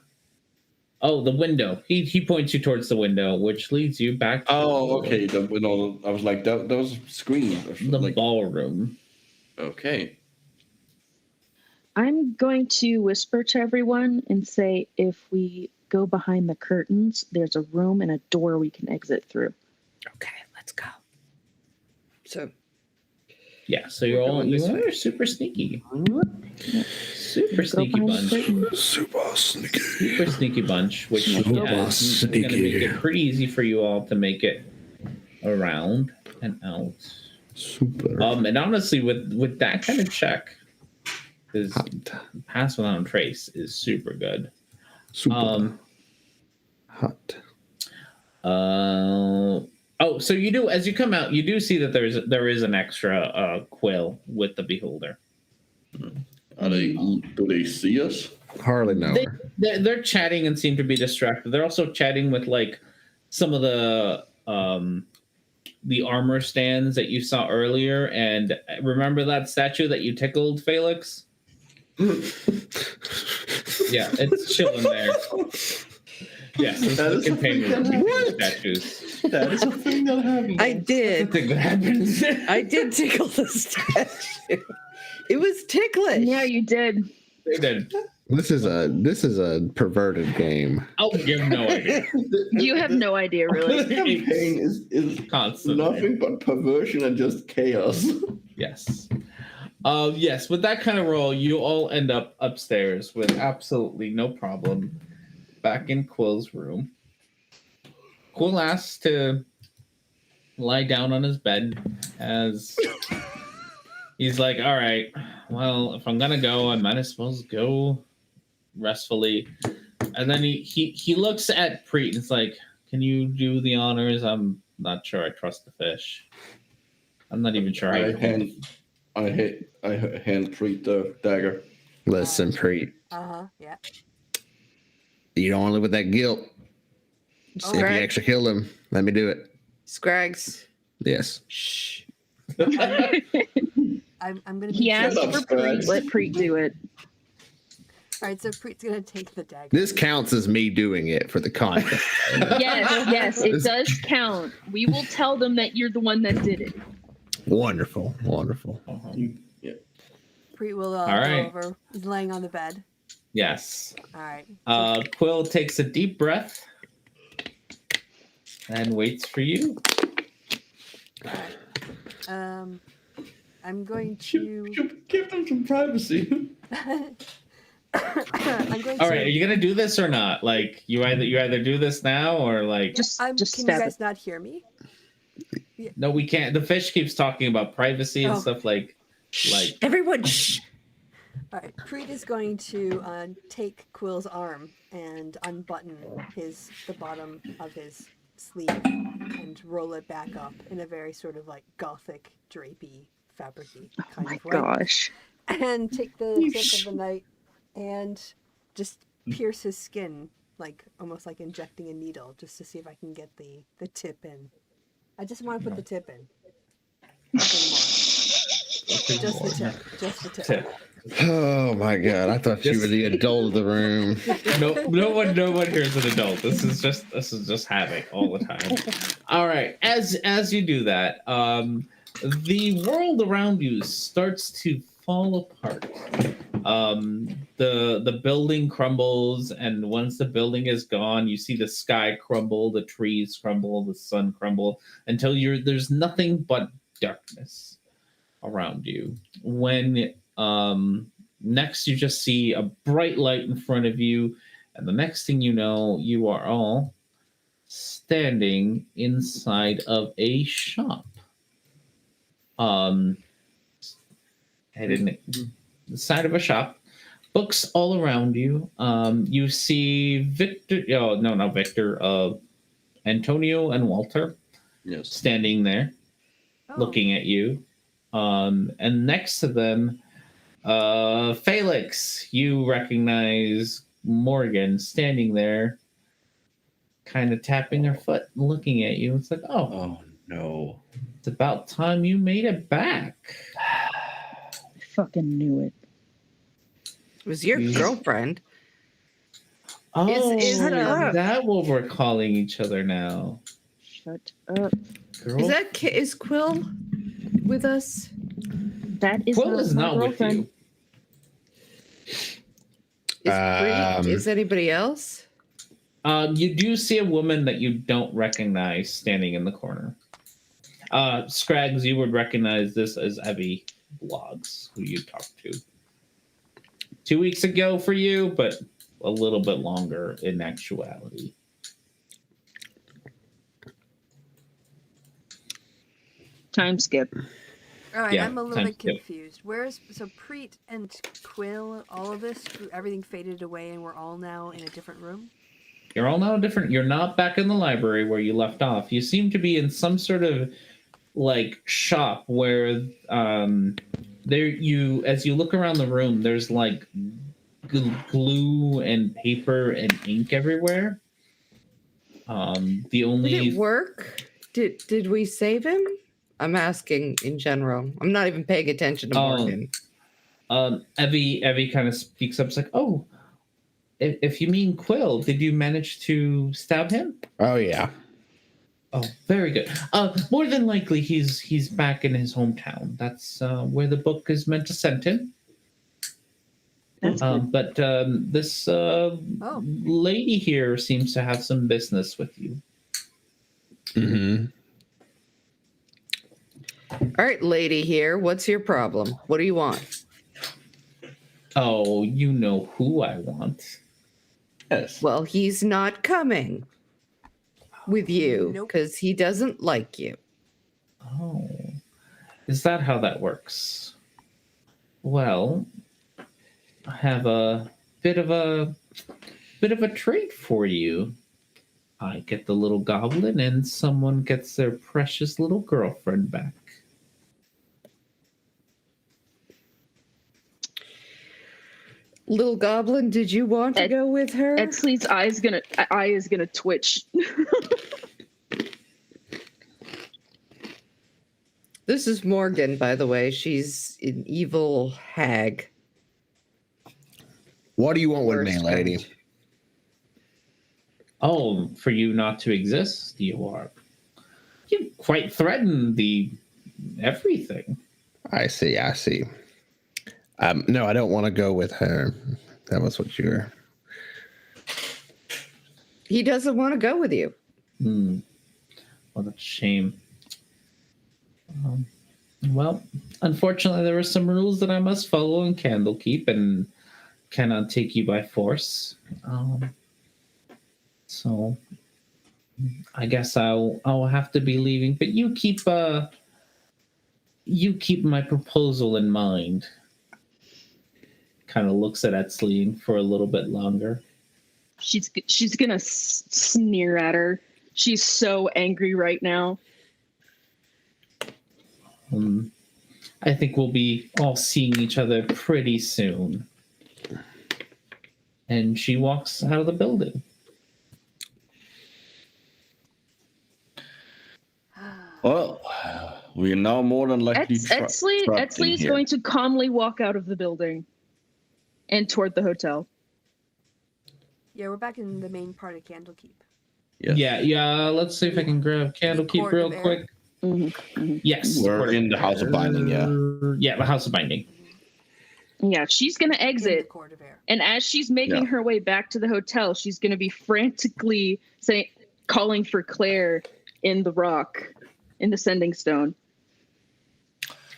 Oh, the window. He points you towards the window, which leads you back to
Oh, okay. I was like, that was a screen.
the
Like,
ballroom.
okay.
I'm going to whisper to everyone and say if we go behind the curtains, there's a room and a door we can exit through.
Okay, let's go. So
Yeah, so you're
We're
all
going this way.
are super sneaky. Super
Go
sneaky
behind the
bunch.
curtains.
Super sneaky.
Super sneaky bunch, which
Super
is going to
sneaky.
make it pretty easy for you all to make it around and out.
Super.
And honestly, with that kind of check, is
Hot.
pass without a trace is super good.
Super. Hot.
Oh, so you do, as you come out, you do see that there is an extra quill with the beholder.
Do they see us?
Hardly know her.
They're chatting and seem to be distracted. They're also chatting with like some of the armor stands that you saw earlier. And remember that statue that you tickled, Felix? Yeah, it's chilling there. Yes, it's
That
the
is a
container
thing that
between statues.
That is a thing that happened.
I
I
did.
think that happens.
I did tickle the statue. It was ticklish.
Yeah, you did.
They did.
This is a perverted game.
Oh, you have no idea.
You have no idea,
This
really.
campaign is
Constantly.
nothing but perversion and just chaos.
Yes. Yes, with that kind of roll, you all end up upstairs with absolutely no problem. Back in Quill's room. Quill asks to lie down on his bed as he's like, all right, well, if I'm gonna go, I might as well go restfully. And then he looks at Preet and it's like, can you do the honors? I'm not sure I trust the fish. I'm not even sure
I hand Preet the dagger.
Listen, Preet.
Yeah.
You don't want to live with that guilt.
Oh,
If you
Scrag-
actually kill him, let me do it.
Scrags.
Yes.
Shh.
I'm gonna be.
He asked
up,
for Preet. Let Preet do it.
All right, so Preet's gonna take the dagger.
This counts as me doing it for the content.
Yes, it does count. We will tell them that you're the one that did it.
Wonderful. Wonderful.
Yeah.
Preet will
right.
go over. He's laying on the bed.
Yes.
All right.
Quill takes a deep breath and waits for you.
I'm going to.
Give them some privacy.
I'm going
All
to.
right, are you gonna do this or not? Like you either do this now or like
Just
Can you
stab
guys
it.
not hear me?
no, we can't. The fish keeps talking about privacy and
Oh.
stuff like
Everyone, shh.
All right, Preet is going to take Quill's arm and unbutton the bottom of his sleeve and roll it back up in a very sort of like gothic, drapey, fabricy
Oh
kind
my
of way.
gosh.
And take the tip of the knife and just pierce his skin, like almost like injecting a needle, just to see if I can get the tip in. I just want to put the tip in. Nothing more. Just the tip. Just the tip.
Tip.
Oh my god! I thought you were the adult of the room.
No one here is an adult. This is just havoc all the time. All right, as you do that, the world around you starts to fall apart. The building crumbles, and once the building is gone, you see the sky crumble, the trees crumble, the sun crumble, until there's nothing but darkness around you. When next you just see a bright light in front of you, and the next thing you know, you are all standing inside of a shop. Heading the side of a shop, books all around you. You see Victor. Oh no, not Victor. Antonio and Walter
Yes.
standing there, looking at you. And next to them, Felix, you recognize Morgan standing there, kind of tapping her foot and looking at you. It's like,
Oh no.
it's about time you made it back.
I fucking knew it.
It was your girlfriend.
Oh,
is
that what we're calling each other now?
Shut up.
Girl,
Is Quill with us?
That is
Quill
not
is
my
not with
girlfriend.
you.
Is anybody else?
You do see a woman that you don't recognize standing in the corner. Scrags, you would recognize this as Evie Blogs, who you talked to 2 weeks ago for you, but a little bit longer in actuality.
Time skip.
All right,
Yeah,
I'm a little
time
bit
skip.
confused. So Preet and Quill, all of this, everything faded away, and we're all now in a different room.
You're all now different. You're not back in the library where you left off. You seem to be in some sort of like shop where as you look around the room, there's like glue and paper and ink everywhere. The only
Did it work? Did we save him? I'm asking in general. I'm not even paying attention to Morgan.
Evie kind of speaks up. It's like, oh, if you mean Quill, did you manage to stab him?
Oh yeah.
Oh, very good. More than likely, he's back in his hometown. That's where the book is meant to send him.
That's good.
But this lady here seems to have some business with you.
Mm-hmm.
All right, lady here. What's your problem? What do you want?
Oh, you know who I want.
Yes.
Well, he's not coming with you
Nope.
because he doesn't like you.
Oh, is that how that works? Well, I have a bit of a treat for you. I get the little goblin, and someone gets their precious little girlfriend back.
Little goblin, did you want to go with her?
Exley's eye is gonna twitch.
This is Morgan, by the way. She's an evil hag.
What do you want with me,
Worst
lady?
kind.
Oh, for you not to exist, you quite threaten the everything.
I see. No, I don't want to go with her. That was what you were.
He doesn't want to go with you.
Well, that's a shame. Well, unfortunately, there are some rules that I must follow in Candlekeep and cannot take you by force. So I guess I'll have to be leaving. But you keep my proposal in mind. kind of looks at Etzline for a little bit longer.
She's gonna sneer at her. She's so angry right now.
I think we'll be all seeing each other pretty soon. And she walks out of the building.
Well, we are now more than likely
Etzley is going to calmly walk out of the building and toward the hotel.
Yeah, we're back in the main part of Candlekeep.
Yes.
Yeah. Let's see if I can grab Candlekeep real quick. Yes.
We're in the House of Binding, yeah.
Yeah, the House of Binding.
Yeah, she's going to
In the
exit.
Court of Air.
And as she's making her way back to the hotel, she's going to be frantically calling for Claire in the rock, in the Sending Stone.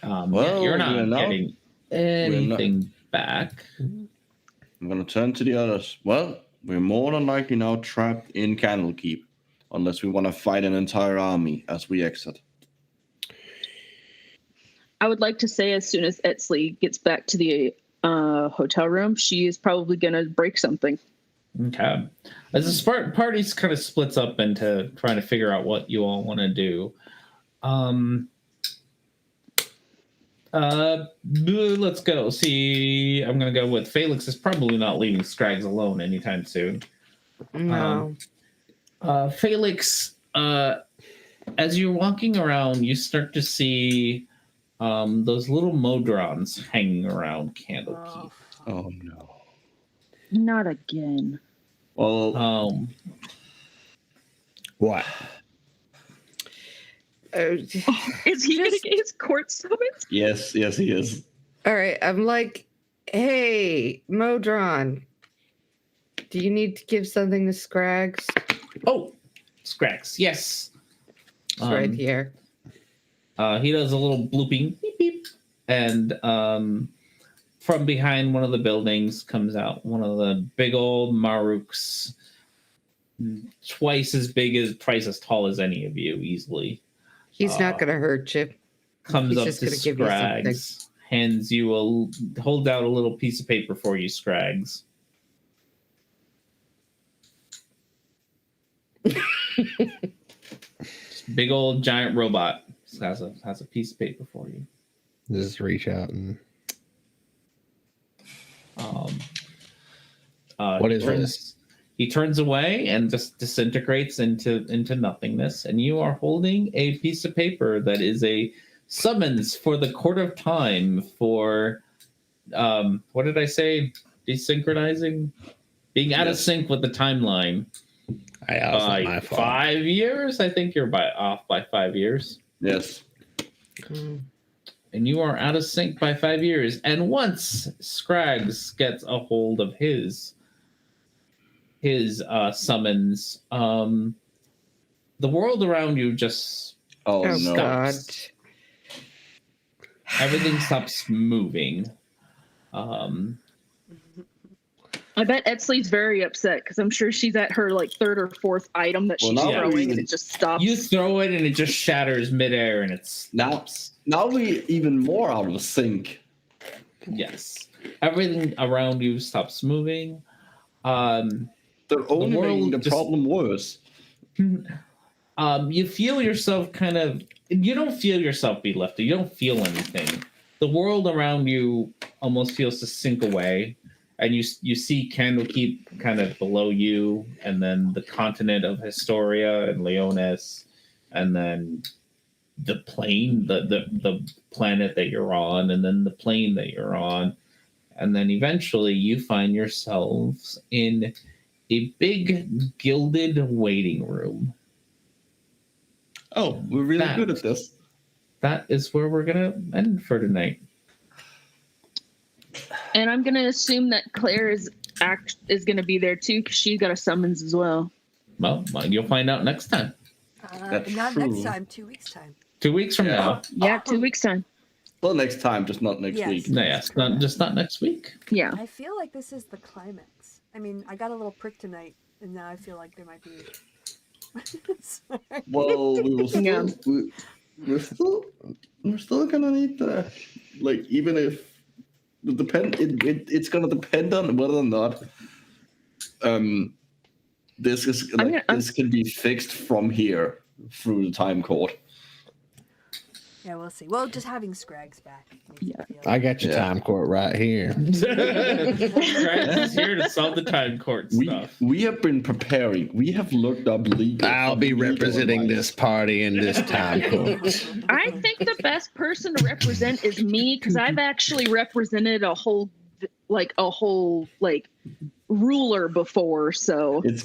Well,
you're not getting anything back.
I'm going to turn to the others. Well, we're more than likely now trapped in Candlekeep, unless we want to fight an entire army as we exit.
I would like to say as soon as Etzley gets back to the hotel room, she is probably going to break something.
Okay. As the party kind of splits up into trying to figure out what you all want to do. Let's go. See, I'm going to go with Felix is probably not leaving Scraggs alone anytime soon.
No.
Felix, as you're walking around, you start to see those little modrons hanging around Candlekeep.
Oh, no.
Not again.
Well,
What?
Is he going to get his court summons?
yes, he is.
All right. I'm like, hey, Modron, do you need to give something to Scraggs?
Oh, Scraggs, yes.
It's right here.
He does a little blooping, beep, beep, and from behind one of the buildings comes out one of the big old Maruks, twice as tall as any of you, easily.
He's not going to hurt you.
Comes
He's
up
just
to
gonna give you something.
Scraggs, holds out a little piece of paper for you, Scraggs. Big old giant robot has a piece of paper for you.
Just reach out and. What is this?
He turns away and just disintegrates into nothingness. And you are holding a piece of paper that is a summons for the Court of Time for what did I say? Desynchronizing, being out of sync with the timeline.
By my fault.
5 years, I think you're off by 5 years.
Yes.
And you are out of sync by 5 years. And once Scraggs gets a hold of his summons, the world around you just
Oh, no.
stops. Everything stops moving.
I bet Etzley's very upset because I'm sure she's at her like third or fourth item that she's
now
throwing and it just stops.
You throw it and it just shatters midair and it stops.
Now we even more out of sync.
Yes. Everything around you stops moving.
They're only making the problem worse.
You feel yourself you don't feel yourself be lifted. You don't feel anything. The world around you almost feels to sink away. And you see Candlekeep kind of below you, and then the continent of Historia and Leonis, and then the plane, the planet that you're on, and then the plane that you're on. And then eventually you find yourselves in a big gilded waiting room.
Oh, we're really good at this.
That is where we're going to end for tonight.
And I'm going to assume that Claire is going to be there too because she's got a summons as well.
Well, you'll find out next time.
That's
not
true.
next time, 2 weeks time.
2 weeks from now.
Yeah, 2 weeks time.
Well, next time, just not next week.
No, yes, not next week.
Yeah.
I feel like this is the climax. I mean, I got a little prick tonight, and now I feel like there might be. Sorry.
Well, we will still, we're still gonna need the, like, even if It's gonna depend on whether or not this can be fixed from here through the time court.
Yeah, we'll see. Well, just having Scrags back. makes
Yeah.
it feel-
I got your time court right here.
Scrags is here to solve the time court stuff.
We have been preparing. We have looked up legal.
I'll be
legal
representing
advice.
this party in this time court.
I think the best person to represent is me because I've actually represented a whole ruler before. So
It's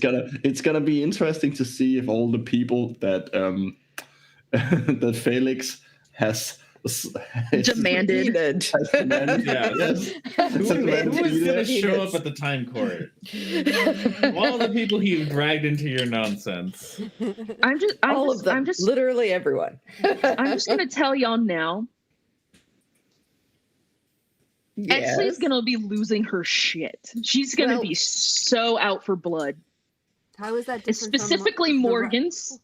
gonna be interesting to see if all the people that that Felix has
demanded.
has demanded.
Yes. Who was going to show up at the time court? All the people you dragged into your nonsense.
All of them. Literally everyone.
I'm just gonna tell y'all now.
Yes.
Exley's gonna be losing her shit. She's gonna be so out for blood.
How is that different
Specifically
from
Morgan's.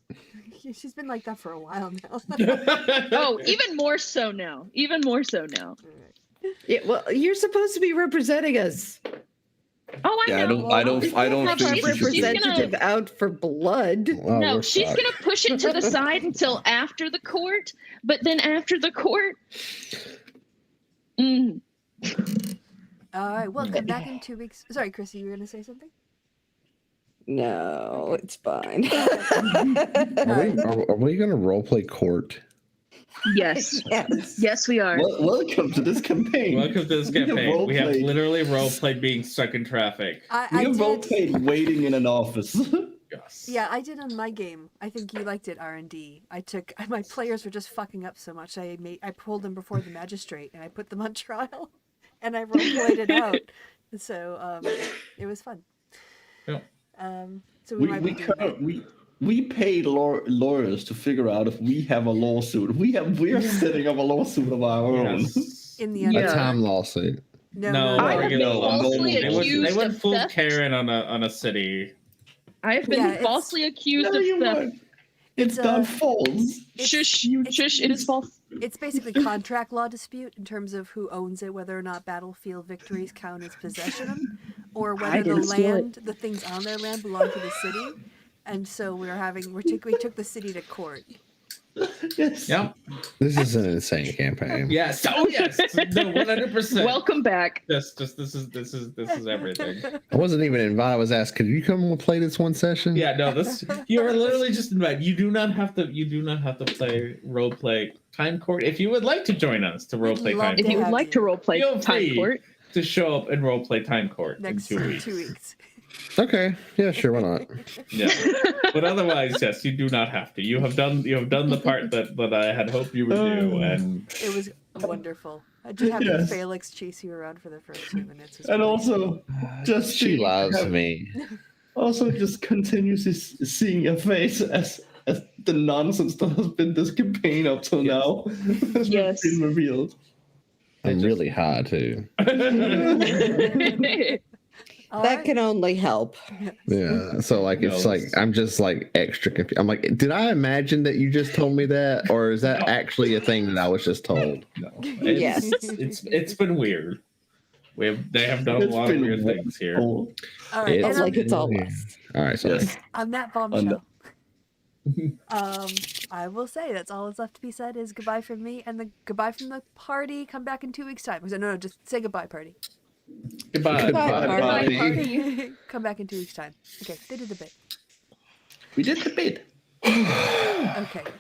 She's been like that for a while now.
Oh, even more so now. Even more so now.
Yeah, well, you're supposed to be representing us.
Oh, I know.
I don't
She's
think
Representative out for blood.
Well,
No,
we're
she's
fucked.
gonna push it to the side until after the court. But then after the court,
All right, well, come back in 2 weeks. Sorry, Chrissy, you were going to say something?
No, it's fine.
Are we going to roleplay court?
yes,
Yes.
yes, we are.
Welcome to this campaign.
Welcome to this
We have
campaign. We have
roleplayed.
literally roleplayed being stuck in traffic.
I
We have
did.
roleplayed waiting in an office.
Yes.
Yeah, I did on my game. I think you liked it, R&D. My players were just fucking up so much. I pulled them before the magistrate and I put them on trial, and I roleplayed it out. So it was fun.
Yeah.
So we might be doing that.
We paid lawyers to figure out if we have a lawsuit. We're setting up a lawsuit of our own.
Yes.
in the
Yeah.
A
Underdark.
time lawsuit.
No,
I have been
regular law.
falsely
They
accused
went
of
full
theft.
Karen on a city.
I have been
Yeah, it's-
falsely accused
No,
of
you
theft.
weren't. It's
It's,
not false.
Shush,
it's-
shush! It is false.
It's basically contract law dispute in terms of who owns it, whether or not battlefield victories count as possession, or whether the
didn't steal
land, the things on their land, belong to the city. And so we took the city to court.
Yes.
Yep.
This is an insane campaign.
Yes. Oh yes. No, 100%.
Welcome back.
This is everything.
I wasn't even invited. I was asked, could you come and play this one session?
Yeah, no, you are literally just invited. You do not have to play role play time court. If you would like to join us to role play
love
time
If you
court,
would like to roleplay
Feel
time
free.
court,
to show up and role play time court
Next
in 2 weeks.
2 weeks.
Okay. Yeah, sure. Why not?
Yeah. But otherwise, yes, you do not have to. You have done the part that I had hoped you would do, and
It was wonderful. I just having
Yes.
Felix chase you around for the first 2 minutes. Was
And
really
also, just
She
seeing-
loves me.
Also, just continues seeing your face as the nonsense that has been this campaign up till now has
Yes.
been revealed.
I'm really high too.
All
That
right.
can only help.
Yeah. So like it's
No.
like I'm just like extra confused. I'm like, did I imagine that you just told me that, or is that
No.
actually a thing that I was just told?
no,
Yes.
it's been weird. They have done a
It's
lot of
been
weird things here.
wonderful.
All right.
It's
And
like it's all
weird.
us.
All right. Sorry.
Yes.
on that bombshell, I will say that's all that's left to be said is goodbye from me and the goodbye from the party. Come back in 2 weeks' time. No, just say goodbye, party.
Goodbye.
Goodbye,
party.
party.
Come back in 2 weeks' time. Okay, they did the bit.
We did the bid.
Okay, done.